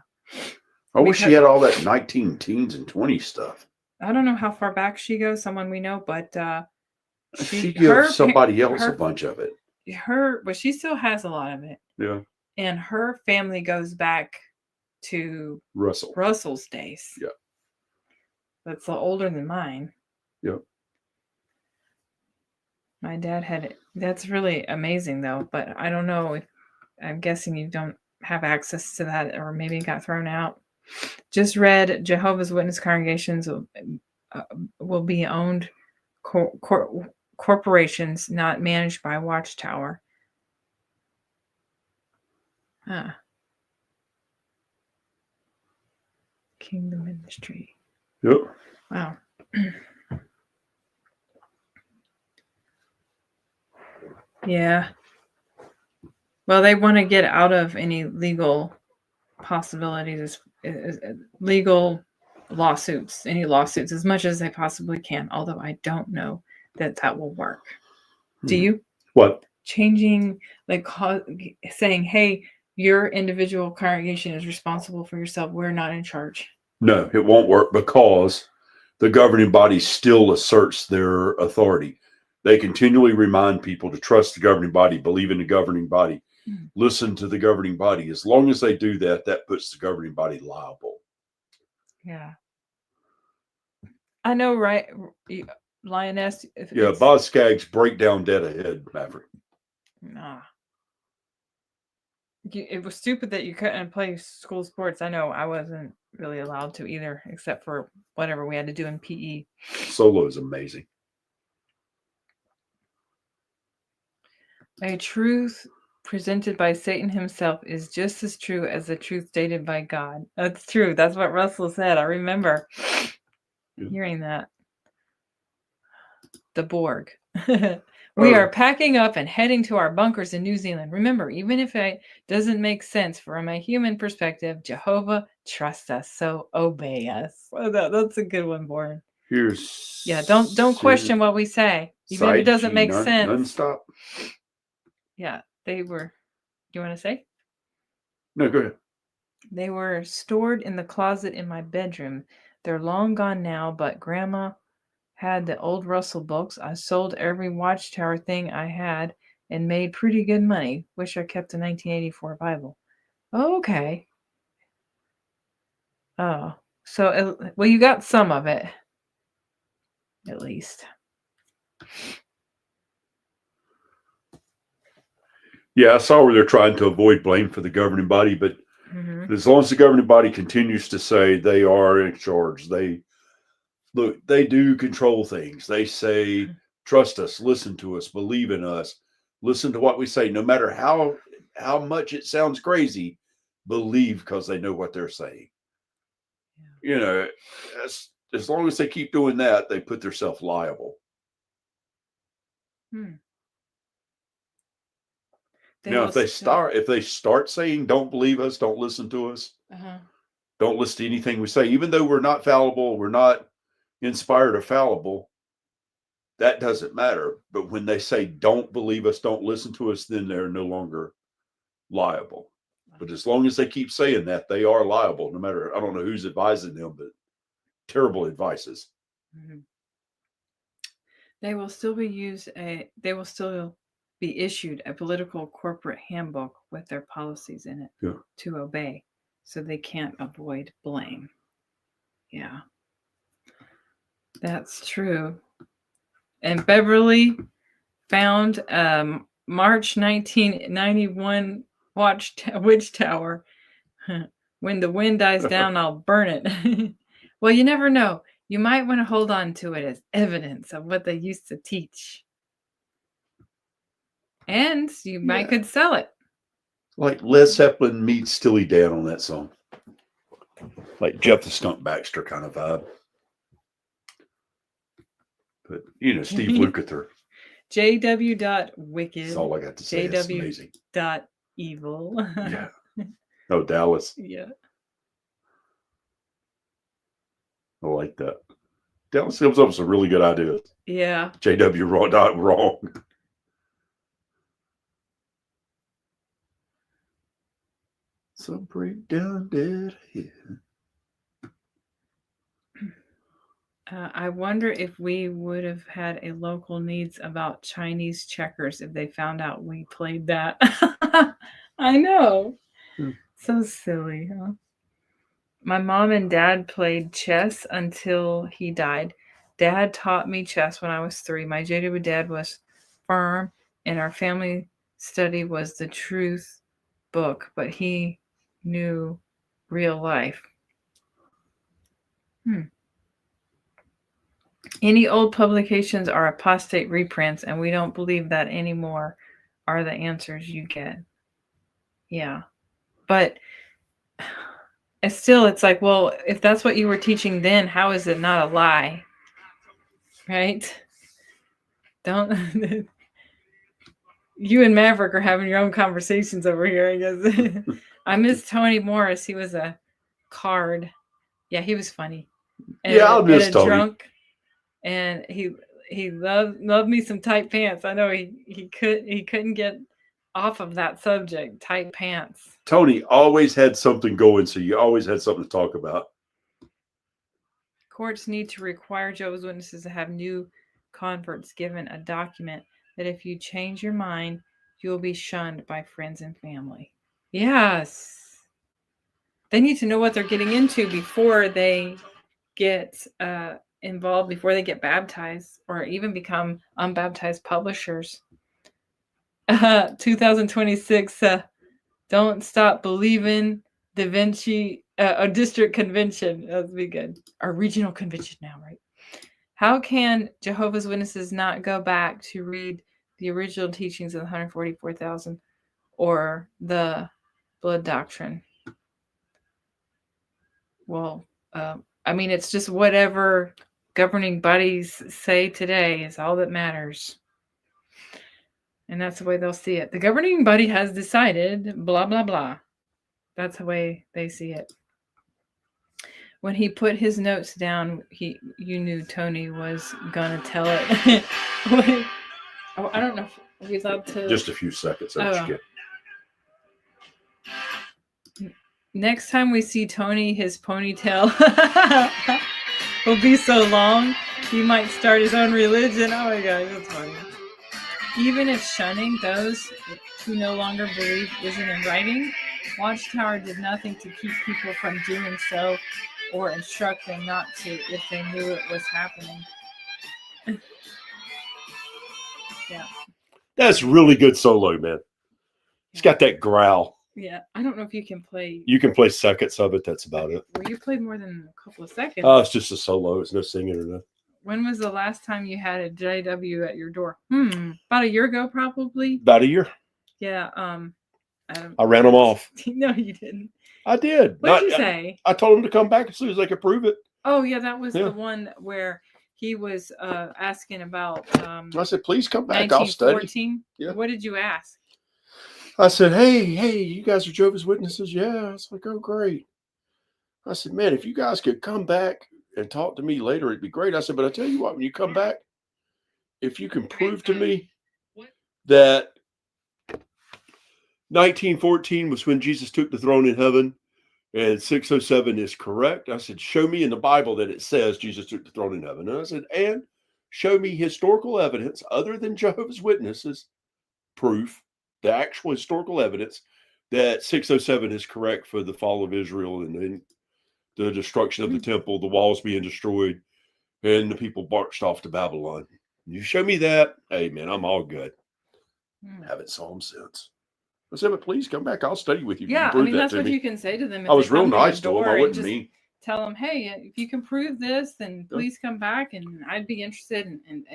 I wish she had all that 19 teens and 20s stuff. I don't know how far back she goes, someone we know, but she gives somebody else a bunch of it. But she still has a lot of it. Yeah. And her family goes back to Russell's days. Yeah. That's older than mine. Yeah. My dad had it. That's really amazing, though. But I don't know if I'm guessing you don't have access to that, or maybe it got thrown out. Just read Jehovah's Witness congregations will be owned corporations, not managed by Watchtower. Kingdom Ministry. Yep. Wow. Yeah. Well, they want to get out of any legal possibilities, legal lawsuits, any lawsuits as much as they possibly can. Although I don't know that will work. Do you? What? Changing, saying, hey, your individual congregation is responsible for yourself. We're not in charge. No, it won't work because the governing body still asserts their authority. They continually remind people to trust the governing body, believe in the governing body, listen to the governing body. As long as they do that, that puts the governing body liable. Yeah. I know, right? Lioness. Yeah, Boz Scaggs, Breakdown Dead Ahead, Maverick. Nah. It was stupid that you couldn't play school sports. I know I wasn't really allowed to either, except for whatever we had to do in PE. Solo is amazing. A truth presented by Satan himself is just as true as the truth stated by God. That's true. That's what Russell said. I remember hearing that. The Borg. We Oh. are packing up and heading to our bunkers in New Zealand. Remember, even if it doesn't make sense from a human perspective, Jehovah trusts us, so obey us. Well, that's a good one, Warren. Here's Don't question what we say, even if it doesn't make sense. Non-stop. Yeah, they were. You want to say? No, go ahead. They were stored in the closet in my bedroom. They're long gone now, but Grandma had the old Russell books. I sold every Watchtower thing I had and made pretty good money. Wish I kept the 1984 Bible. Okay. Oh, so well, you got some of it, at least. Yeah, I saw where they're trying to avoid blame for the governing body, but as long as the governing body continues to say they are in charge, they do control things. They say, trust us, listen to us, believe in us, listen to what we say, no matter how much it sounds crazy, believe because they know what they're saying. Yeah. You know, as long as they keep doing that, they put themselves liable. Now, if they start saying, don't believe us, don't listen to us, don't listen to anything we say, even though we're not fallible, we're not inspired or fallible, that doesn't matter. But when they say, don't believe us, don't listen to us, then they're no longer liable. But as long as they keep saying that, they are liable, no matter, I don't know who's advising them, but terrible advices. They will still be issued a political corporate handbook with their policies in it to obey, so they can't avoid blame. Yeah, that's true. And Beverly found March 1991 Witch Tower. When the wind dies down, I'll burn it. Well, you never know. You might want to hold on to it as evidence of what they used to teach. And you might could sell it. Like Led Zeppelin meets Steely Dan on that song. Like Jeff the Skunk Baxter kind of vibe. But, you know, Steve Lukather. JW.wicked. That's all I got to say. It's amazing. JW.evil. Yeah. Oh, Dallas. Yeah. I like that. Dallas comes up with some really good ideas. Yeah. JW wrong. Some breakdown dead here. I wonder if we would have had a local needs about Chinese checkers if they found out we played that. I know. So silly, huh? My mom and dad played chess until he died. Dad taught me chess when I was 3. My JW dad was firm, and our family study was the truth book, but he knew real life. Any old publications are apostate reprints, and we don't believe that anymore, are the answers you get. Yeah. But it's like, well, if that's what you were teaching then, how is it not a lie? Right? Don't... You and Maverick are having your own conversations over here, I guess. I miss Tony Morris. He was a card. Yeah, he was funny. And I'll miss Tony. Drunk. And he loved me some tight pants. I know he couldn't get off of that subject, tight pants. Tony always had something going, so you always had something to talk about. Courts need to require Jehovah's Witnesses to have new converts given a document that if you change your mind, you will be shunned by friends and family. Yes. They need to know what they're getting into before they get involved, before they get baptized or even become unbaptized publishers. 2026, don't stop believing Da Vinci, a district convention. That'd be good. Our regional convention now, right? How can Jehovah's Witnesses not go back to read the original teachings of the 144,000 or the blood doctrine? Well, I mean, it's just whatever governing bodies say today is all that matters. And that's the way they'll see it. The governing body has decided, blah, blah, blah. That's the way they see it. When he put his notes down, you knew Tony was going to tell it. I don't know if we allowed to... Just a few seconds. Next time we see Tony, his ponytail will be so long, he might start his own religion. Oh my gosh, that's funny. Even if shunning those who no longer believe isn't in writing, Watchtower did nothing to keep people from doing so or instruct them not to if they knew it was happening. Yeah. That's really good solo, man. It's got that growl. Yeah, I don't know if you can play. You can play seconds of it. That's about it. Well, you played more than a couple of seconds. Oh, it's just a solo. It's no singing or nothing. When was the last time you had a JW at your door? About a year ago, probably. About a year. Yeah. I ran them off. No, you didn't. I did. What did you say? I told him to come back as soon as they could prove it. Oh, yeah, that was the one where he was asking about. I said, please come back. I'll study. Yeah. What did you ask? I said, hey, you guys are Jehovah's Witnesses? Yeah. I was like, oh, great. I said, man, if you guys could come back and talk to me later, it'd be great. I said, but I tell you what, when you come back, if you can prove to me that 1914 was when Jesus took the throne in heaven and 607 is correct. I said, show me in the Bible that it says Jesus took the throne in heaven. And I said, and show me historical evidence other than Jehovah's Witnesses proof, the actual historical evidence that 607 is correct for the fall of Israel and then the destruction of the temple, the walls being destroyed, and the people marched off to Babylon. You show me that, hey, man, I'm all good. Haven't saw him since. I said, but please come back. I'll study with you. Yeah, I mean, that's what you can say to them. I was real nice to them. I wasn't mean. Tell them, hey, if you can prove this, then please come back, and I'd be interested, and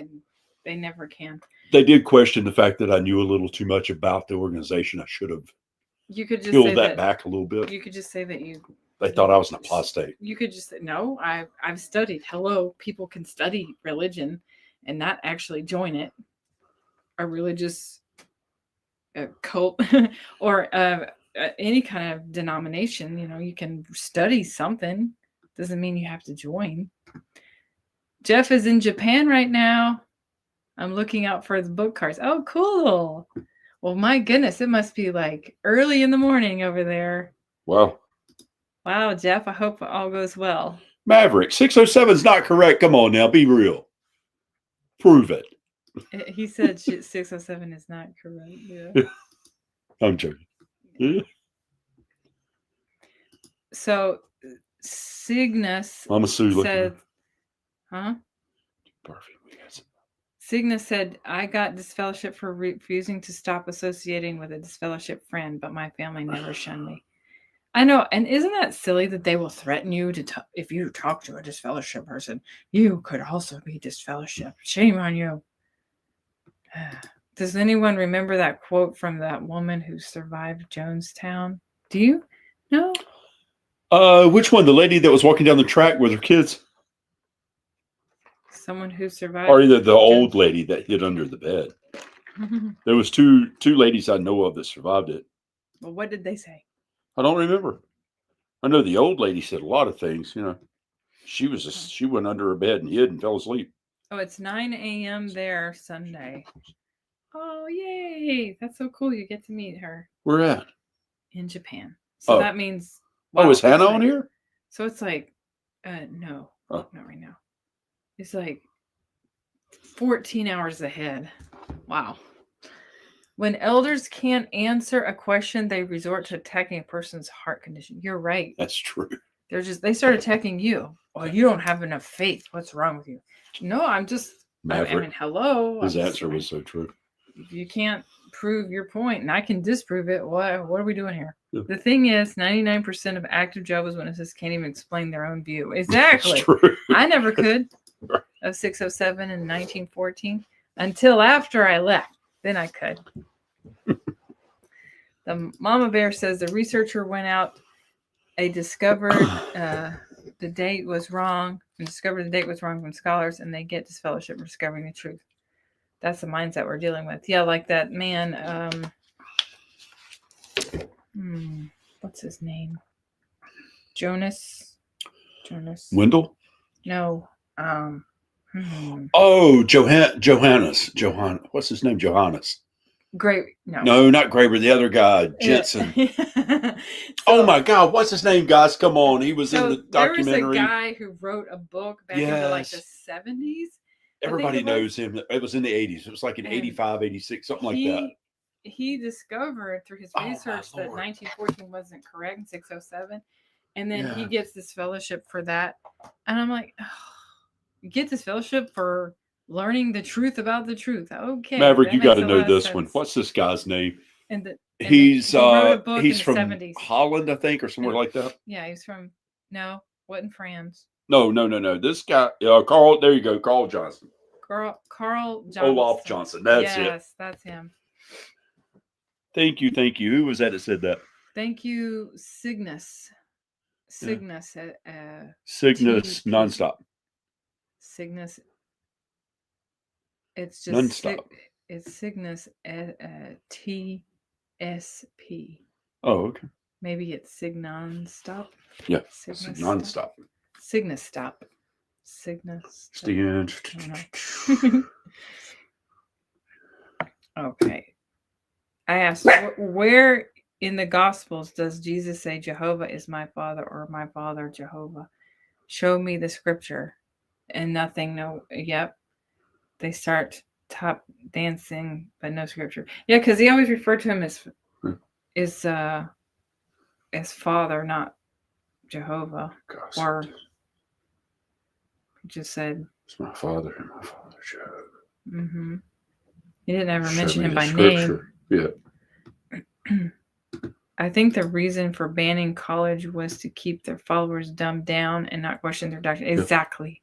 they never can. They did question the fact that I knew a little too much about the organization. I should have peeled that back a little bit. You could just say that they thought I was an apostate. You could just say, no, I've studied. Hello, people can study religion and not actually join it. A religious cult or any kind of denomination. You know, you can study something. Doesn't mean you have to join. Jeff is in Japan right now. I'm looking out for his book cards. Oh, cool. Well, my goodness, it must be like early in the morning over there. Wow. Wow, Jeff, I hope it all goes well. Maverick, 607 is not correct. Come on now, be real. Prove it. He said 607 is not correct. Yeah. I'm joking. Yeah. So, Cygnus I'm a Sue said, huh? Perfect. Yes. Cygnus said, I got disfellowship for refusing to stop associating with a disfellowship friend, but my family never shunned me. I know, and isn't that silly that they will threaten you to if you talk to a disfellowship person, you could also be disfellowship. Shame on you. Does anyone remember that quote from that woman who survived Jonestown? Do you know? Which one? The lady that was walking down the track with her kids? Someone who survived? Or either the old lady that hid under the bed. There was two ladies I know of that survived it. Well, what did they say? I don't remember. I know the old lady said a lot of things. You know, she went under her bed and hid and fell asleep. Oh, it's 9 a.m. there Sunday. Oh, yay. That's so cool. You get to meet her. Where at? In Japan. So that means... Wow, is Hannah on here? So it's like... no. Not right now. It's like 14 hours ahead. Wow. When elders can't answer a question, they resort to attacking a person's heart condition. You're right. That's true. They start attacking you. Well, you don't have enough faith. What's wrong with you? No, I'm just... Maverick. I mean, hello. His answer was so true. If you can't prove your point and I can disprove it, what are we doing here? Yeah. The thing is, 99% of active Jehovah's Witnesses can't even explain their own view. Exactly. I never could of 607 and 1914 until after I left. Then I could. The Mama Bear says the researcher went out discovered the date was wrong and discovered the date was wrong from scholars, and they get disfellowship for discovering the truth. that's the mindset we're dealing with. Yeah, like that man. What's his name? Jonas. Wendell? No. Oh, Johannes. What's his name? Johannes. Great. No. No, not Graber. The other guy, Jensen. Oh my God, what's his name, guys? Come on, he was in the documentary. There was a guy who wrote a book back into like the 70s. Everybody knows him. It was in the 80s. It was like in 85, 86, something like that. He discovered through his research that 1914 wasn't correct in 607. And then he gets this fellowship for that. And I'm like, you get this fellowship for learning the truth about the truth. Okay. Maverick, you got to know this one. What's this guy's name? He's he wrote a book he's in from the 70s. Holland, I think, or somewhere like that. Yeah, he's from wasn't France. No. This guy, Carl. There you go, Carl Johnson. Carl Johnson. Olaf Johnson. That's it. Yes, that's him. Thank you. Who was that said that? Thank you, Cygnus. Cygnus. Cygnus nonstop. Cygnus. It's just nonstop. It's Cygnus TSP. Oh, okay. Maybe it's Signon stop. Yeah. Cygnus nonstop. Cygnus stop. Cygnus. Stand. Okay. I asked, where in the Gospels does Jesus say Jehovah is my Father or my Father Jehovah? Show me the scripture. And nothing. Yep. They start top dancing, but no scripture. Yeah, because he always referred to him as Father, not Jehovah. Gosh, or he just said, it's my Father and my Father Jehovah. Mm-hmm. He didn't ever mention him by name. Yeah. I think the reason for banning college was to keep their followers dumbed down and not question their doctrine. Yeah. Exactly.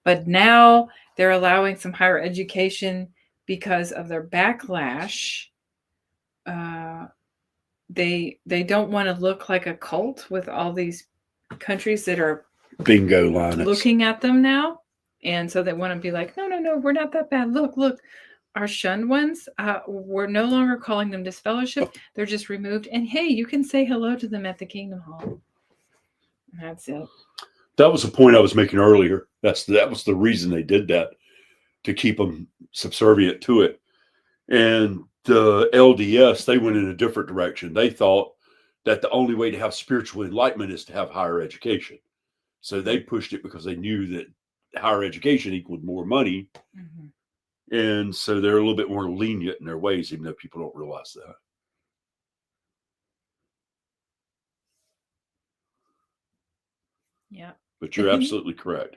But now they're allowing some higher education because of their backlash. They don't want to look like a cult with all these countries that are bingo line looking at them now. And so they want to be like, no, we're not that bad. Look. Our shunned ones, we're no longer calling them disfellowship. They're just removed. And hey, you can say hello to them at the Kingdom Hall. And that's it. That was the point I was making earlier. That was the reason they did that, to keep them subservient to it. And the LDS, they went in a different direction. They thought that the only way to have spiritual enlightenment is to have higher education. So they pushed it because they knew that higher education equaled more money. Mm-hmm. And so they're a little bit more lenient in their ways, even though people don't realize that. Yeah. But you're absolutely correct.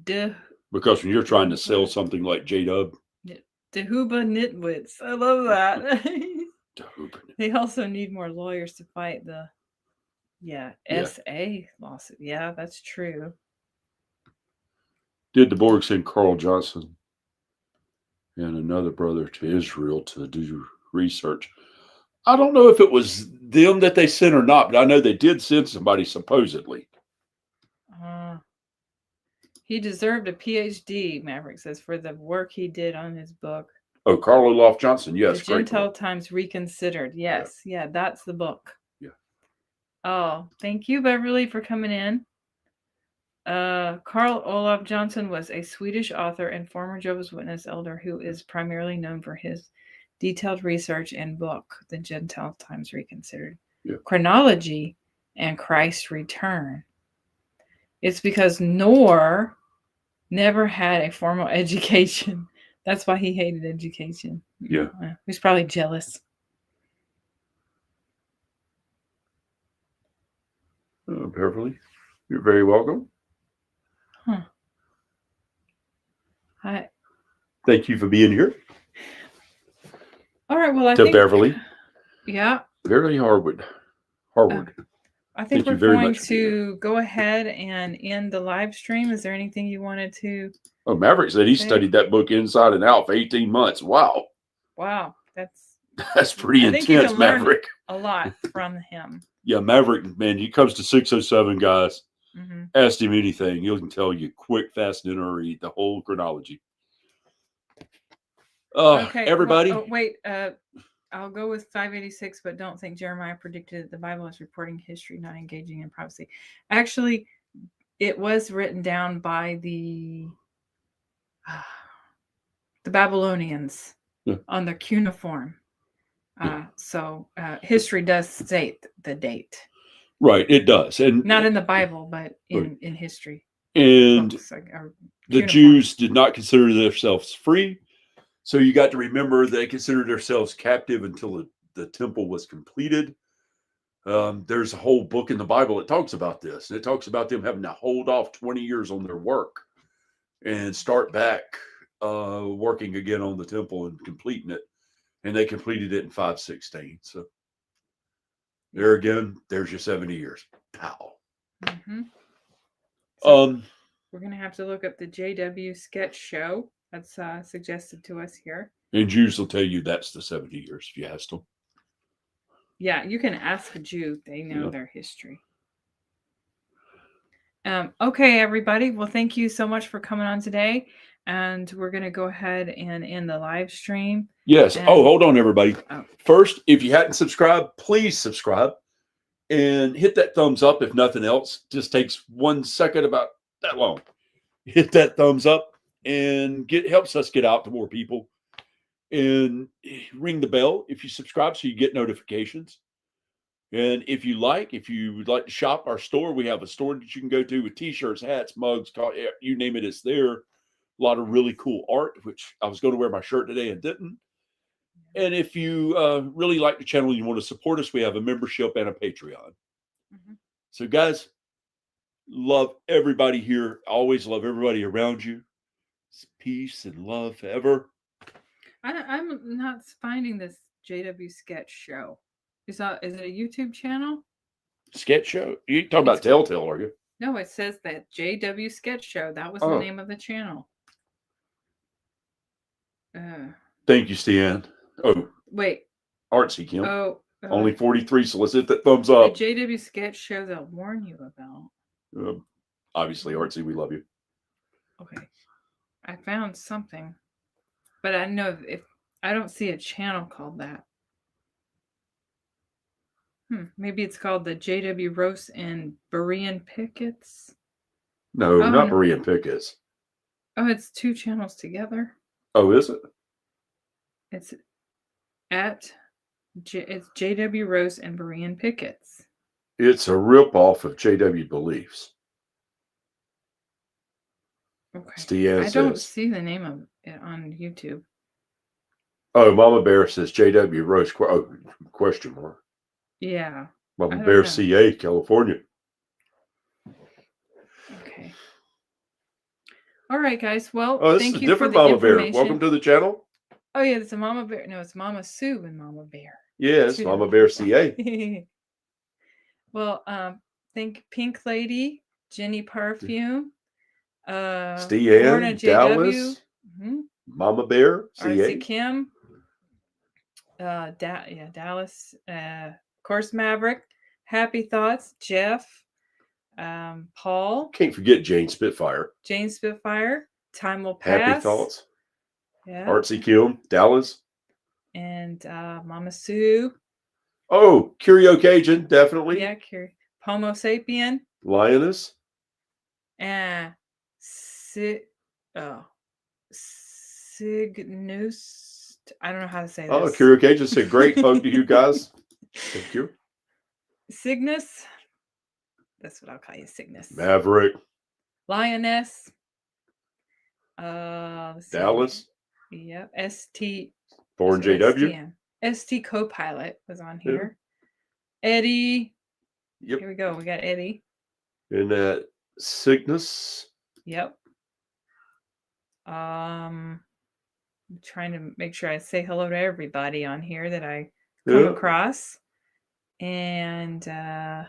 Duh. Because when you're trying to sell something like J-Dub. Dehuba nitwits. I love that. They also need more lawyers to fight the SA lawsuit. Yeah, that's true. Did the Borg send Carl Johnson and another brother to Israel to do research? I don't know if it was them that they sent or not, but I know they did send somebody supposedly. He deserved a PhD, Maverick says, for the work he did on his book. Oh, Carl Olaf Johnson, yes. The Gentile Times Reconsidered. Yes, yeah, that's the book. Yeah. Oh, thank you, Beverly, for coming in. Carl Olaf Johnson was a Swedish author and former Jehovah's Witness elder who is primarily known for his detailed research and book, The Gentile Times Reconsidered, Chronology, and Christ's Return. It's because Noor never had a formal education. That's why he hated education. Yeah. He's probably jealous. Beverly, you're very welcome. Huh. Hi. Thank you for being here. All right. Well, I think Beverly. Yeah. Beverly Harwood. I think we're going to go ahead and end the live stream. Is there anything you wanted to? Oh, Maverick said he studied that book inside and out for 18 months. Wow. Wow. That's pretty intense, Maverick. A lot from him. Yeah, Maverick, man, he comes to 607, guys. Mm-hmm. Ask him anything. He can tell you quick, fast, and read the whole chronology. Okay. Everybody. Well, wait. I'll go with 586, but don't think Jeremiah predicted that the Bible is reporting history, not engaging in prophecy. Actually, it was written down by the Babylonians on their cuneiform. So history does state the date. Right, it does. And not in the Bible, but in history. And books, the Jews did not consider themselves free. So you got to remember they considered themselves captive until the temple was completed. There's a whole book in the Bible that talks about this. And it talks about them having to hold off 20 years on their work and start back working again on the temple and completing it. And they completed it in 516. So there again, there's your 70 years. Pow. Mm-hmm. So we're going to have to look up the JW sketch show. That's suggested to us here. And Jews will tell you that's the 70 years if you ask them. Yeah, you can ask a Jew. They know their history. Okay, everybody. Well, thank you so much for coming on today. And we're going to go ahead and end the live stream. Yes. Oh, hold on, everybody. Oh. First, if you hadn't subscribed, please subscribe and hit that thumbs up. If nothing else, just takes 1 second, about that long. Hit that thumbs up and helps us get out to more people. And ring the bell if you subscribe so you get notifications. And if you would like to shop our store, we have a store that you can go to with t-shirts, hats, mugs, you name it, it's there. A lot of really cool art, which I was going to wear my shirt today and didn't. And if you really like the channel and you want to support us, we have a membership and a Patreon. Mm-hmm. So guys, love everybody here. Always love everybody around you. It's peace and love forever. I'm not finding this JW sketch show. Is it a YouTube channel? Sketch show? You talking about Telltale, are you? No, it says that JW sketch show. That was the name of the channel. Thank you, Stan. Oh, wait. Artsy Kim. Oh, only 43. So let's hit that thumbs up. The JW sketch show they'll warn you about. Obviously, Artsy, we love you. Okay, I found something, but I know if I don't see a channel called that. Maybe it's called the JW Roast and Berean Pickets. No, not Berean Pickets. Oh, it's two channels together. Oh, is it? It's it's JW Roast and Berean Pickets. It's a ripoff of JW Beliefs. Okay. I don't see the name of it on YouTube. Oh, Mama Bear says JW Roast question mark. Yeah. Mama Bear CA, California. Okay. All right, guys. Well, thank you for the Mama Bear. Welcome to the channel. Oh, yeah, it's a Mama Bear. No, it's Mama Sue and Mama Bear. Yes, Mama Bear CA. Well, thank Pink Lady, Jenny Perfume, Stian, Dallas, Mama Bear CA, RC Kim, Dallas, Course Maverick, Happy Thoughts, Jeff, Paul. Can't forget Jane Spitfire. Time Will Pass. Happy Thoughts. Yeah. Artsy Kim, Dallas. And Mama Sue. Oh, Curio Cajun, definitely. Yeah, Homo Sapien. Lioness. And Cygnus. I don't know how to say this. Oh, Curio Cajun said great hug to you guys. Thank you. Cygnus. That's what I'll call you, Cygnus. Maverick. Lioness. Dallas. Yep. ST. Born JW. ST Copilot was on here. Yeah. Eddie. Yep. Here we go. We got Eddie. And Cygnus. Yep. I'm trying to make sure I say hello to everybody on here that I come across. And man,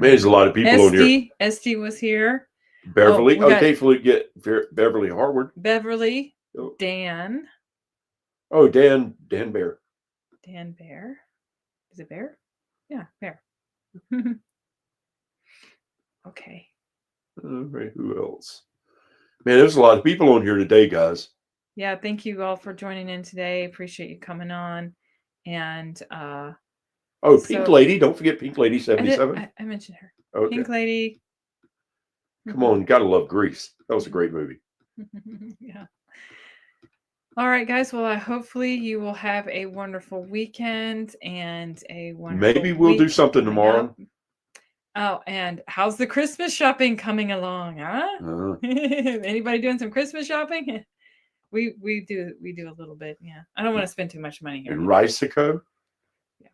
there's a lot of people on here. Esty was here. Beverly. Can't forget Beverly Harward. Beverly. Dan. Oh, Dan Bear. Dan Bear. Is it Bear? Yeah, Bear. Okay. All right, who else? Man, there's a lot of people on here today, guys. Yeah, thank you all for joining in today. Appreciate you coming on. And Oh, Pink so- Lady. Don't forget Pink Lady I 77. mentioned her. Okay. Pink Lady. Come on. Gotta love Grease. That was a great movie. Yeah. All right, guys. Well, hopefully you will have a wonderful weekend and a wonderful Maybe we'll do week something coming tomorrow. up. Oh, and how's the Christmas shopping coming along, huh? Anybody doing some Christmas shopping? We do a little bit, yeah. I don't want to spend too much money here. And Rysico? Yeah.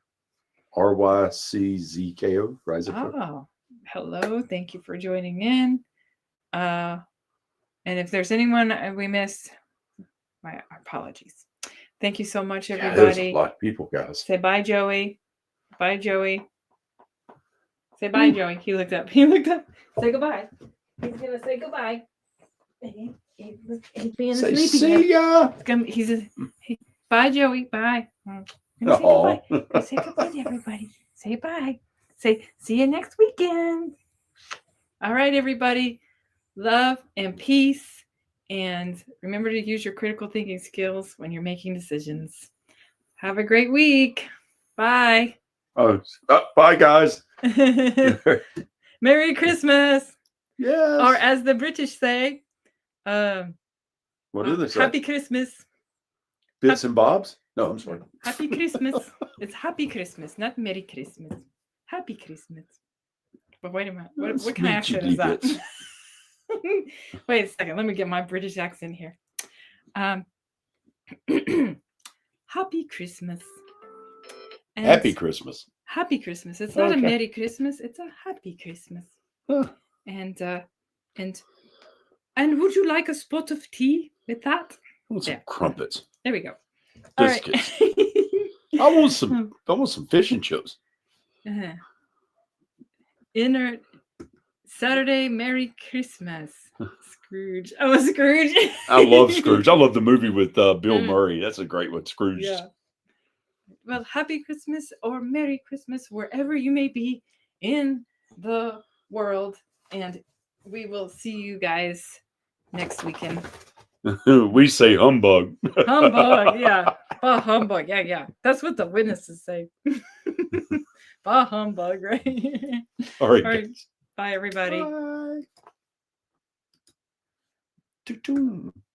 RYCZKO? Rysico? Oh, hello. Thank you for joining in. And if there's anyone we missed, my apologies. Thank you so much, everybody. There's a lot of people, guys. Say bye, Joey. Bye, Joey. Say bye, Joey. He looked up. He looked up. Say goodbye. He's gonna say goodbye. He's being Say sleepy. see ya. Bye, Joey. Bye. Say goodbye. Say goodbye to everybody. Say bye. Say see you next weekend. All right, everybody. Love and peace. And remember to use your critical thinking skills when you're making decisions. Have a great week. Bye. Bye, guys. Merry Christmas. Yes. Or as the British say, what do they say? Happy Christmas. Bits and bobs? No, I'm sorry. Happy Christmas. It's Happy Christmas, not Merry Christmas. Happy Christmas. But wait a minute. What kind of accent is that? Wait a second. Let me get my British accent here. Happy Christmas. And Happy Christmas. Happy Christmas. It's not a Merry Christmas. It's a Happy Christmas. Huh. And would you like a spot of tea with that? I want some crumpets. There we go. Biscuits. All right. I want some fish and chips. Inner Saturday, Merry Christmas. Scrooge. Oh, Scrooge. I love Scrooge. I love the movie with Bill Murray. That's a great one. Scrooge. Yeah. Well, Happy Christmas or Merry Christmas, wherever you may be in the world. And we will see you guys next weekend. We say humbug. Humbug, yeah. Bah humbug, yeah. That's what the witnesses say. Bah humbug, right? All right. All right. Bye, everybody. Bye.